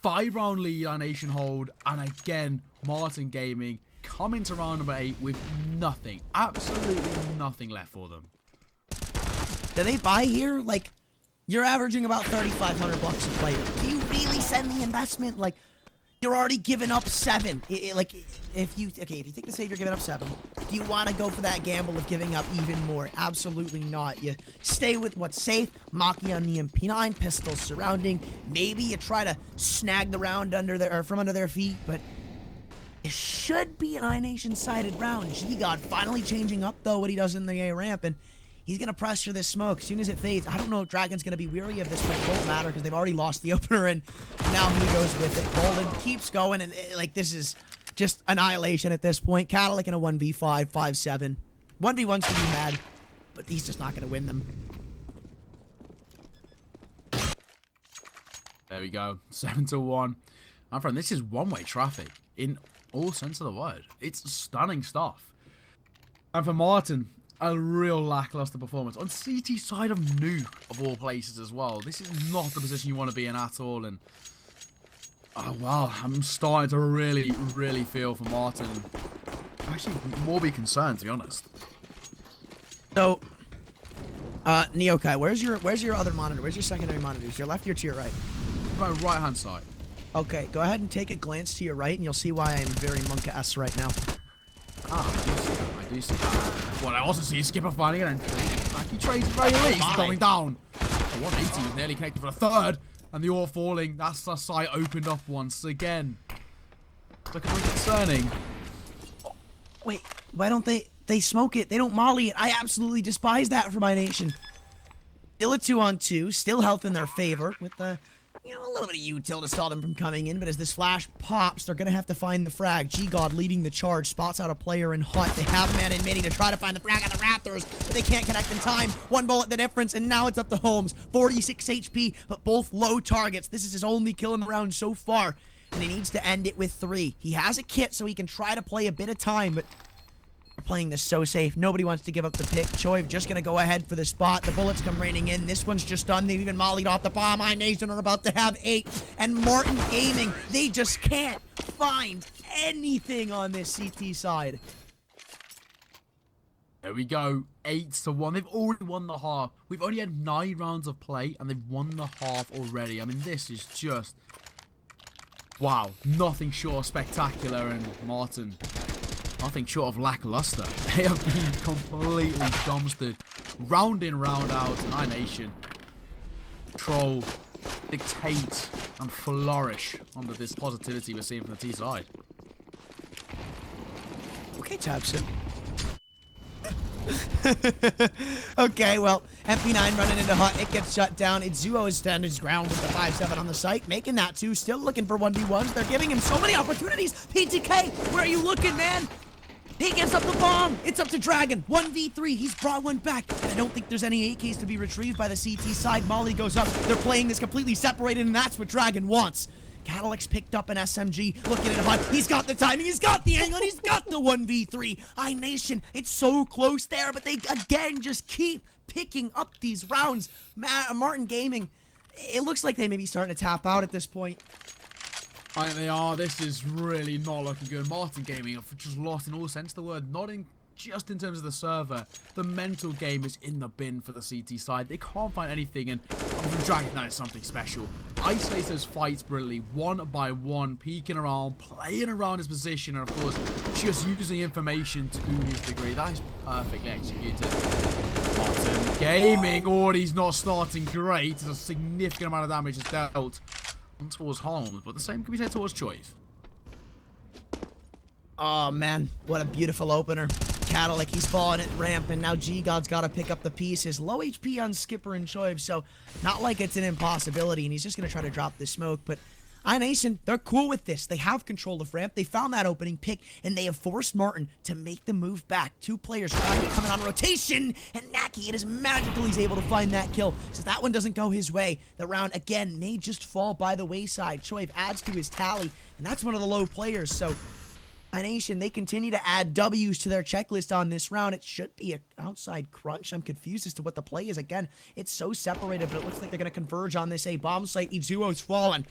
5-round lead on iNation hold, and again, Marten Gaming come into round number 8 with nothing, absolutely nothing left for them. Do they buy here? Like, you're averaging about $3,500 a player. Do you really send the investment? Like, you're already giving up 7. If you think the save, you're giving up 7. Do you want to go for that gamble of giving up even more? Absolutely not. You stay with what's safe. Maki on the MP9, pistols surrounding. Maybe you try to snag the round from under their feet, but it should be an iNation sided round. G-God finally changing up though what he does in the A ramp, and He's going to pressure this smoke as soon as it fades. I don't know if Dragon's going to be weary of this, but it won't matter because they've already lost the opener, and now he goes with it. Bolden keeps going, and like, this is just annihilation at this point. Cadillac in a 1v5, 5-7. 1v1's to be had, but he's just not going to win them. There we go. 7-1. My friend, this is one-way traffic in all sense of the word. It's stunning stuff. And for Marten, a real lackluster performance on CT side of Nuke, of all places as well. This is not the position you want to be in at all, and oh wow, I'm starting to really feel for Marten. Actually, more be concerned, to be honest. So, Neokai, where's your other monitor? Where's your secondary monitor? To your left or to your right? My right-hand side. Okay, go ahead and take a glance to your right, and you'll see why I'm very Monka-esque right now. Ah, I do see that. What I also see is Skipper finding an entry. He trades very least, going down. The 180 was nearly connected for the third, and the all falling. That's the site opened up once again. Looking really concerning. Wait, why don't they smoke it? They don't molly it. I absolutely despise that for iNation. Still a 2-on-2, still health in their favor with the, a little bit of util to stall them from coming in, but as this flash pops, they're going to have to find the frag. G-God leading the charge, spots out a player in hut. They have man in mini to try to find the frag on the Raptors, but they can't connect in time. One bullet the difference, and now it's up to Holmes. 46 HP, but both low targets. This is his only kill in the round so far, and he needs to end it with 3. He has a kit, so he can try to play a bit of time, but they're playing this so safe. Nobody wants to give up the pick. Choiv just going to go ahead for the spot. The bullets come raining in. This one's just done. They've even mollied off the bomb. iNation are about to have 8. And Marten Gaming, they just can't find anything on this CT side. There we go. 8-1. They've already won the half. We've only had 9 rounds of play, and they've won the half already. I mean, this is just, wow. Nothing short of spectacular, and Marten, nothing short of lackluster. They have been completely dumpstered. Round in, round out. iNation control, dictate, and flourish under this positivity we're seeing from the T side. Okay, Tabson. Okay, well, MP9 running into hut. It gets shut down. Itzuo is standing his ground with the 5-7 on the site, making that 2. Still looking for 1v1s. They're giving him so many opportunities. PTK, where are you looking, man? He gives up the bomb. It's up to Dragon. 1v3. He's brought one back. And I don't think there's any AKs to be retrieved by the CT side. Molly goes up. They're playing this completely separated, and that's what Dragon wants. Cadillac's picked up an SMG. Looking at hut. He's got the timing. He's got the angle. And he's got the 1v3. iNation, it's so close there, but they, again, just keep picking up these rounds. Marten Gaming, it looks like they may be starting to tap out at this point. I think they are. This is really not looking good. Marten Gaming have just lost in all sense of the word. Not in just in terms of the server. The mental game is in the bin for the CT side. They can't find anything, and from Dragon, that is something special. Isolates those fights brilliantly, one by one, peeking around, playing around his position, and of course, just using information to his degree. That is perfectly executed. Marten Gaming, he's not starting great. There's a significant amount of damage is dealt towards Holmes, but the same can be said towards Choice. Oh man, what a beautiful opener. Cadillac, he's falling at ramp, and now G-God's got to pick up the pieces. Low HP on Skipper and Choiv, so not like it's an impossibility, and he's just going to try to drop the smoke, but iNation, they're cool with this. They have control of ramp. They found that opening pick, and they have forced Marten to make the move back. 2 players trying to come in on rotation, and Naki, it is magical he's able to find that kill. So that one doesn't go his way. The round, again, may just fall by the wayside. Choiv adds to his tally, and that's one of the low players. So iNation, they continue to add W's to their checklist on this round. It should be an outside crunch. I'm confused as to what the play is. Again, it's so separated, but it looks like they're going to converge on this A bomb site. Itzuo's fallen.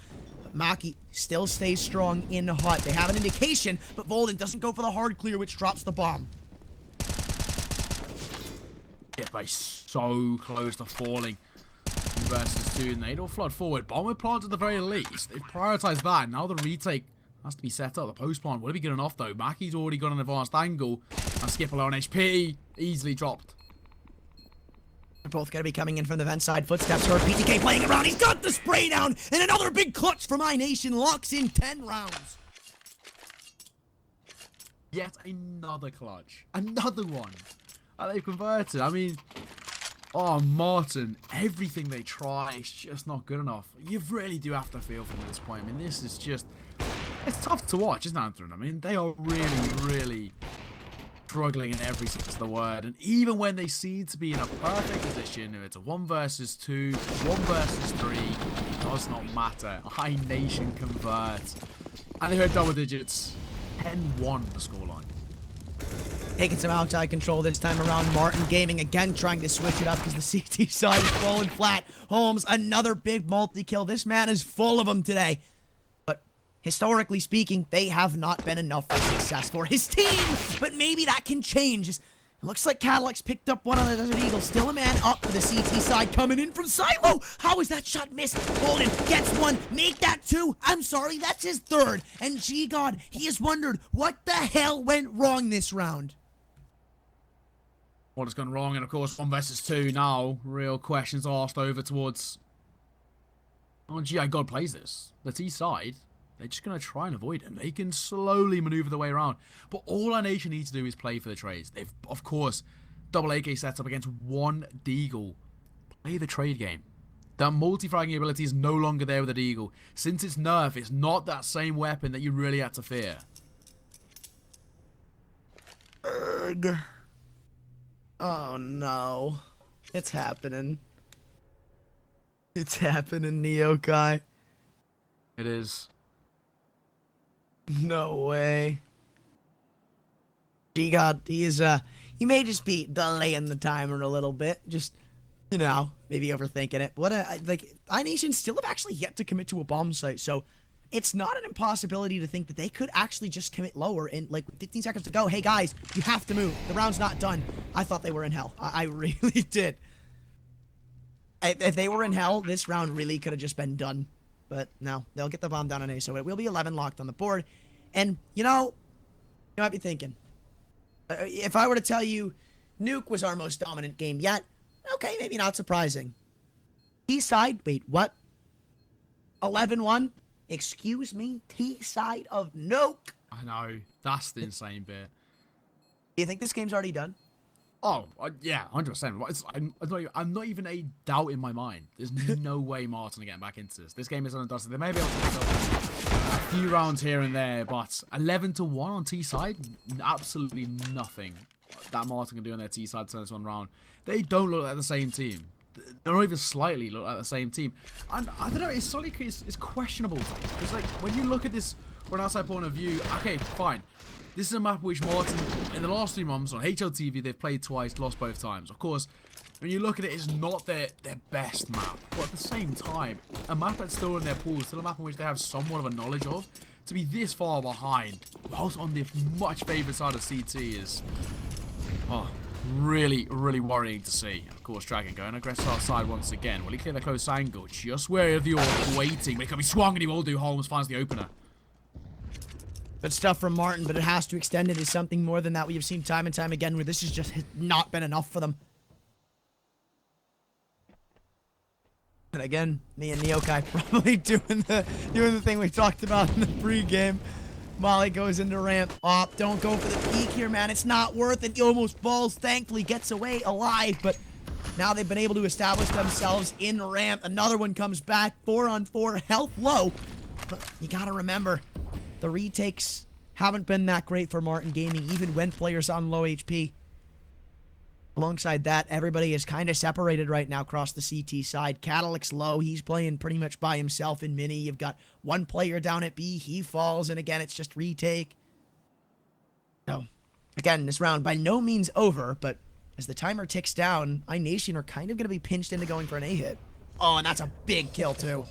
Maki still stays strong in the hut. They have an indication, but Bolden doesn't go for the hard clear, which drops the bomb. Yeah, but so close to falling versus 2, and they'd all flood forward. Bomb with plant at the very least. They've prioritized that. Now the retake has to be set up. The post plant will be good enough, though. Maki's already got an advanced angle, and Skipper low on HP. Easily dropped. They're both going to be coming in from the vent side. Footsteps for PTK playing around. He's got the spray down. And another big clutch from iNation. Locks in 10 rounds. Yet another clutch. Another one. And they've converted. I mean, Oh, Marten, everything they try is just not good enough. You really do have to feel for them at this point. I mean, this is just... It's tough to watch, isn't it, Anthony? I mean, they are really, really struggling in every sense of the word. And even when they seem to be in a perfect position, if it's a 1 versus 2, 1 versus 3, it does not matter. iNation converts. And they hit double digits. 10-1 the scoreline. Taking some outside control this time around. Marten Gaming again trying to switch it up because the CT side is falling flat. Holmes, another big multi-kill. This man is full of them today. But historically speaking, they have not been enough for success for his team. But maybe that can change. It looks like Cadillac's picked up one on the Desert Eagle. Still a man up for the CT side coming in from Silo. How is that shot missed? Golden gets one. Make that 2. I'm sorry, that's his 3rd. And G-God, he has wondered what the hell went wrong this round. What has gone wrong? And of course, 1 versus 2 now. Real questions asked over towards... Oh, GI God plays this. The T side, they're just going to try and avoid him. They can slowly maneuver their way around. But all iNation needs to do is play for the trades. They've, of course, double AK sets up against 1 Deagle. Play the trade game. That multi-fragging ability is no longer there with the Deagle. Since it's nerf, it's not that same weapon that you really had to fear. Ugh. Oh no. It's happening. It's happening, Neokai. It is. No way. G-God, he may just be delaying the timer a little bit. Just, you know, maybe overthinking it. iNation still have actually yet to commit to a bomb site, so it's not an impossibility to think that they could actually just commit lower in, like, 15 seconds to go. Hey, guys, you have to move. The round's not done. I thought they were in hell. I really did. If they were in hell, this round really could have just been done. But no, they'll get the bomb down on A, so it will be 11 locked on the board. And, you might be thinking, if I were to tell you Nuke was our most dominant game yet, okay, maybe not surprising. T-side, wait, what? 11-1? Excuse me? T-side of Nuke? I know. That's the insane bit. Do you think this game's already done? Oh, yeah, 100%. I'm not even a doubt in my mind. There's no way Marten are getting back into this. This game is undusted. They may be able to pick up a few rounds here and there, but 11-1 on T side, absolutely nothing that Marten can do on their T side to turn this one round. They don't look like the same team. They don't even slightly look like the same team. And I don't know, it's questionable. It's like, when you look at this from an outside point of view, okay, fine. This is a map which Marten, in the last 3 months on HLTV, they've played twice, lost both times. Of course, when you look at it, it's not their best map. But at the same time, a map that's still in their pool, still a map in which they have somewhat of a knowledge of, to be this far behind, whilst on the much favoured side of CT is... Oh, really, really worrying to see. Of course, Dragon going aggressive outside once again. Will he clear the close angle? Just wary of the orb, waiting. But it can be swung, and he will do. Holmes finds the opener. Good stuff from Marten, but it has to extend it to something more than that. We have seen time and time again where this has just not been enough for them. And again, me and Neokai probably doing the thing we talked about in the pregame. Molly goes into ramp. Oh, don't go for the peek here, man. It's not worth it. He almost falls. Thankfully, gets away alive, but now they've been able to establish themselves in ramp. Another one comes back. 4-on-4, health low. But you gotta remember, the retakes haven't been that great for Marten Gaming, even when players on low HP. Alongside that, everybody is kind of separated right now across the CT side. Cadillac's low. He's playing pretty much by himself in mini. You've got one player down at B. He falls, and again, it's just retake. So, again, this round by no means over, but as the timer ticks down, iNation are kind of going to be pinched into going for an A hit. Oh, and that's a big kill, too.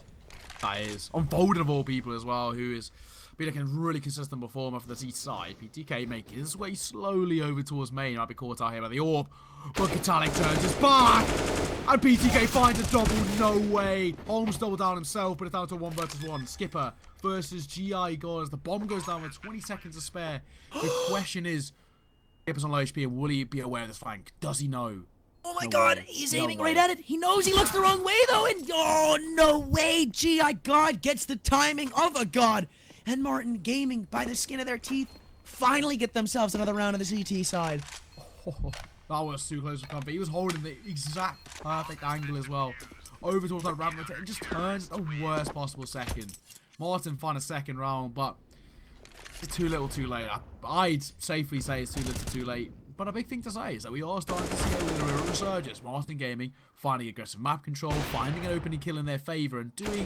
That is. On Folded of all people as well, who is been a really consistent performer for the C side. PTK making his way slowly over towards main. Might be caught out here by the orb. But Katalik turns his back. And PTK finds a double. No way. Holmes double down himself, but it's down to 1 versus 1. Skipper versus GI God as the bomb goes down with 20 seconds to spare. The question is, Skipper's on low HP, and will he be aware of this flank? Does he know? Oh my god, he's aiming right at it. He knows he looks the wrong way, though. And oh, no way. GI God gets the timing of a god. And Marten Gaming, by the skin of their teeth, finally get themselves another round of the CT side. Oh, That was too close for comfort. He was holding the exact perfect angle as well. Over towards that ramp and just turns the worst possible second. Marten found a second round, but it's too little too late. I'd safely say it's too little too late. But a big thing to say is that we are starting to see a resurgence. Marten Gaming finding aggressive map control, finding an opening kill in their favour, and doing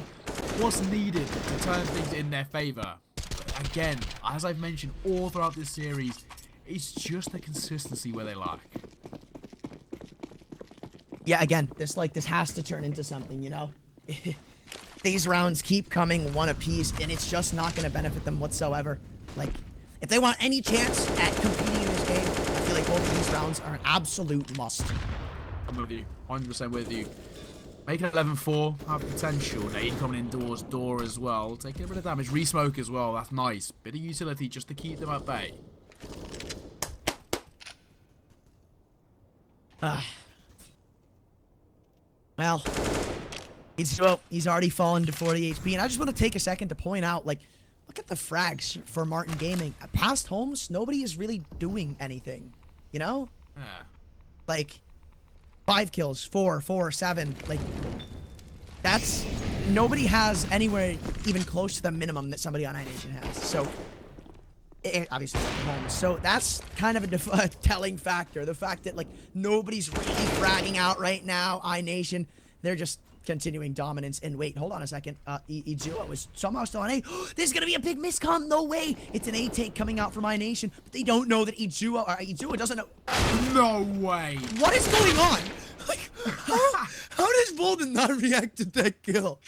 what's needed to turn things in their favour. But again, as I've mentioned all throughout this series, it's just the consistency where they lack. Yeah, again, this has to turn into something, you know? These rounds keep coming one apiece, and it's just not going to benefit them whatsoever. Like, if they want any chance at competing in this game, I feel like both of these rounds are an absolute must. I'm with you. 100% with you. Making 11-4, have potential. Nade coming indoors, door as well. Taking a bit of damage. Resmoke as well, that's nice. Bit of utility just to keep them at bay. Well, he's already fallen to 40 HP, and I just want to take a second to point out, like, look at the frags for Marten Gaming. Past Holmes, nobody is really doing anything, you know? Yeah. Like, 5 kills, 4, 7, like, that's, nobody has anywhere even close to the minimum that somebody on iNation has, so, obviously Holmes, so that's kind of a telling factor, the fact that, like, nobody's really fragging out right now, iNation, they're just continuing dominance. And wait, hold on a second. Izuwa was somehow still on A. There's gonna be a big miscom. No way. It's an A take coming out from iNation, but they don't know that Izuwa doesn't know. No way. What is going on? Like, how does Volden not react to that kill?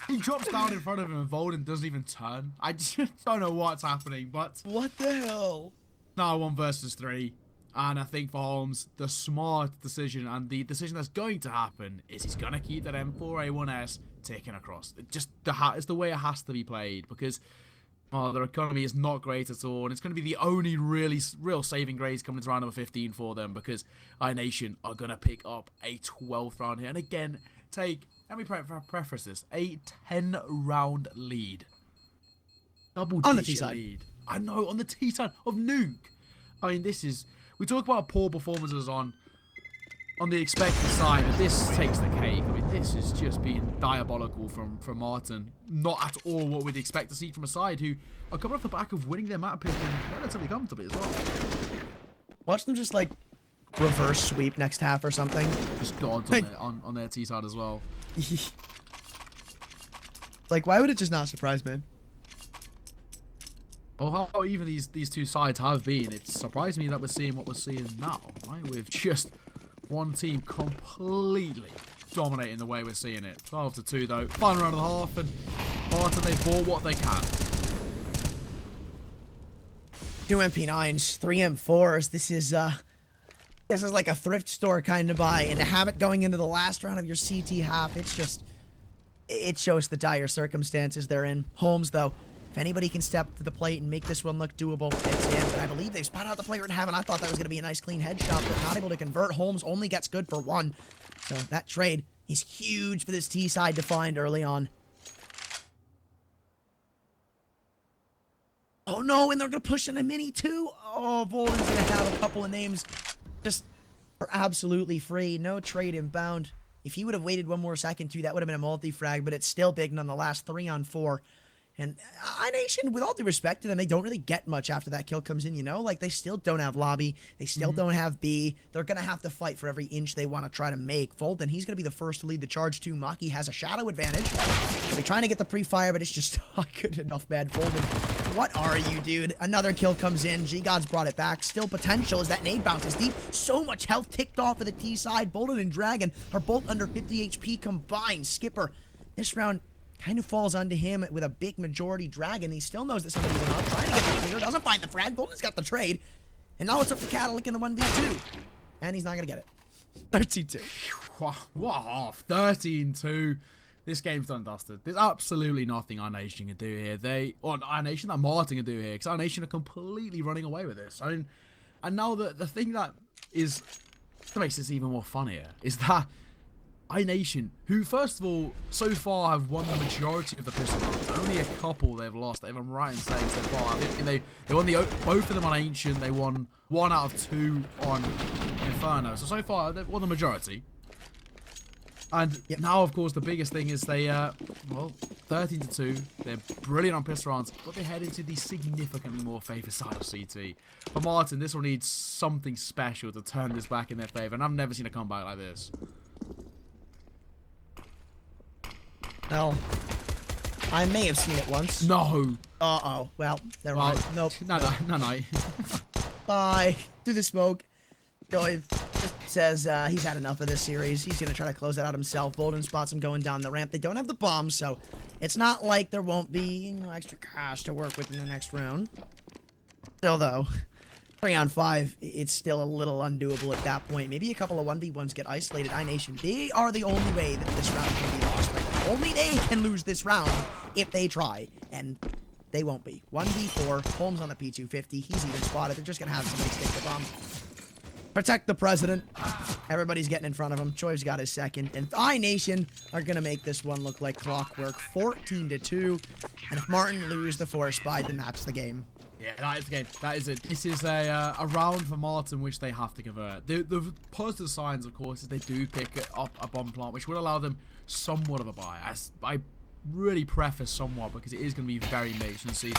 He drops down in front of him and Volden doesn't even turn. I just don't know what's happening, but what the hell? Now 1 versus 3. And I think for Holmes, the smart decision and the decision that's going to happen is he's going to keep that M4A1S taken across. It's the way it has to be played because their economy is not great at all. And it's going to be the only real saving grace coming into round number 15 for them because iNation are going to pick up a 12th round here. And again, let me preface this, a 10-round lead. Double-digit lead. I know, on the T side of Nuke. I mean, we talk about poor performances on the expected side, but this takes the cake. I mean, this is just being diabolical from Marten. Not at all what we'd expect to see from a side who are coming off the back of winning their map picking relatively comfortably as well. Watch them just, like, reverse sweep next half or something. Just gods on their T side as well. Like, why would it just not surprise me? Well, how even these two sides have been, it surprised me that we're seeing what we're seeing now, right? With just one team completely dominating the way we're seeing it. 12-2 though. Final round of the half, and Marten, they bought what they can. 2 MP9s, 3 M4s. This is like a thrift store kind of buy, and to have it going into the last round of your CT half, it shows the dire circumstances they're in. Holmes, though, if anybody can step to the plate and make this one look doable, it's him. But I believe they've spotted out the player in heaven. I thought that was going to be a nice clean headshot, but not able to convert. Holmes only gets good for 1. So that trade is huge for this T side to find early on. Oh no, and they're going to push in a mini too. Oh, Volden's going to have a couple of names just for absolutely free. No trade inbound. If he would have waited 1 more second too, that would have been a multi-frag, but it's still big nonetheless. 3-on-4. And iNation, with all due respect to them, they don't really get much after that kill comes in, you know? Like, they still don't have lobby. They still don't have B. They're going to have to fight for every inch they want to try to make. Volden, he's going to be the first to lead the charge, too. Maki has a shadow advantage. They're trying to get the pre-fire, but it's just not good enough, man. Volden, what are you, dude? Another kill comes in. G-God's brought it back. Still potential as that nade bounces deep. So much health ticked off of the T side. Volden and Dragon are both under 50 HP combined. Skipper, this round kind of falls onto him with a big majority. Dragon, he still knows that somebody's not trying to get the clear, doesn't find the frag. Volden's got the trade, and now it's up to Catalytic in the 1v2, and he's not gonna get it. 13-2. What a half. 13-2. This game's done dusted. There's absolutely nothing iNation can do here. iNation that Marten can do here, because iNation are completely running away with this. I mean, and now the thing that makes this even more funnier is that iNation, who first of all, so far have won the majority of the pistol rounds. Only a couple they've lost, if I'm right in saying so far. I think they won both of them on Ancient. They won 1 out of 2 on Inferno. So far, they've won the majority. And Yep. now, of course, the biggest thing is they, well, 13-2. They're brilliant on pistol rounds, but they head into the significantly more favoured side of CT. For Marten, this will need something special to turn this back in their favour, and I've never seen a comeback like this. Well, I may have seen it once. No. Uh-oh. Well, never Well, mind. Nope. No. Bye. Through the smoke. Joey just says he's had enough of this series. He's going to try to close it out himself. Bolden spots him going down the ramp. They don't have the bomb, so it's not like there won't be extra cash to work with in the next round. Still, though, 3-on-5, it's still a little undoable at that point. Maybe a couple of 1v1s get isolated. iNation, they are the only way that this round can be lost right now. Only they can lose this round if they try, and they won't be. 1v4, Holmes on the P250. He's even spotted. They're just going to have somebody stick the bomb. Protect the president. Everybody's getting in front of him. Choi's got his second. And iNation are going to make this one look like clockwork. 14-2. And if Marten lose the force buy, then that's the game. Yeah, that is the game. That is it. This is a round for Marten which they have to convert. The positive signs, of course, is they do pick up a bomb plant, which would allow them somewhat of a buy. I really preface somewhat because it is going to be very mixed. You see,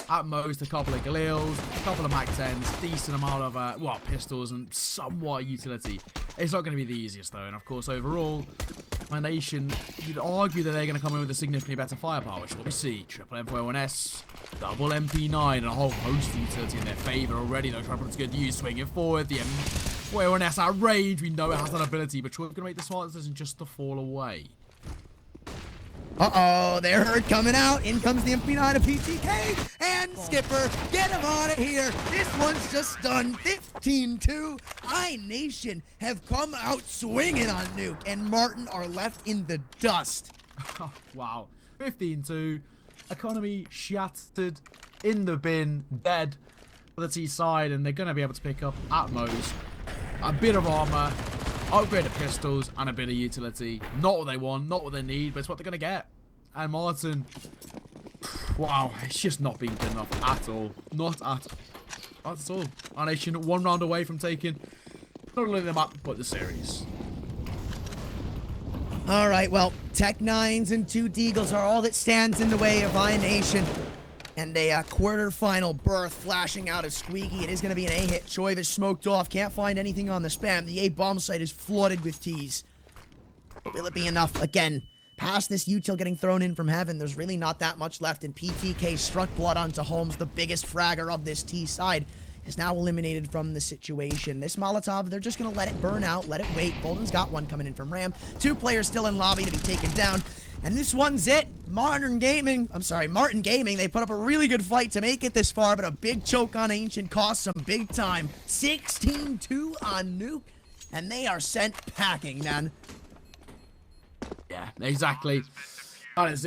at most, a couple of Galils, a couple of Mac-10s, decent amount of, well, pistols and somewhat utility. It's not going to be the easiest, though. And, of course, overall, iNation, you'd argue that they're going to come in with a significantly better firepower, which is what we see. Triple M4A1S, double MP9, and a whole host of utility in their favour already, though. Trying to put it to good use, swinging forward. The M4A1S at range, we know it has that ability, but Troy's going to make the smart decision just to fall away. Uh-oh, they're heard coming out. In comes the MP9 of PTK. And Skipper, get him out of here. This one's just done. 15-2. iNation have come out swinging on Nuke. And Marten are left in the dust. Oh, wow. 15-2. Economy shattered, in the bin, dead for the T side. And they're going to be able to pick up, at most, a bit of armor, upgraded pistols, and a bit of utility. Not what they want, not what they need, but it's what they're going to get. And Marten, wow, it's just not been good enough at all. Not at all. iNation 1 round away from taking not only the map, but the series. All right, well, Tech 9s and 2 Deagles are all that stands in the way of iNation. And a quarterfinal berth flashing out of Squeaky. It is going to be an A-hit. Choi is smoked off. Can't find anything on the spam. The A-bomb site is flooded with Ts. Will it be enough? Again, past this util getting thrown in from heaven, there's really not that much left. And PTK struck blood onto Holmes, the biggest fragger of this T side, is now eliminated from the situation. This Molotov, they're just going to let it burn out, let it wait. Bolden's got one coming in from Ram. 2 players still in lobby to be taken down. And this one's it. Marten Gaming, they put up a really good fight to make it this far, but a big choke on Ancient cost them big time. 16-2 on Nuke, and they are sent packing, man. Yeah, exactly. That is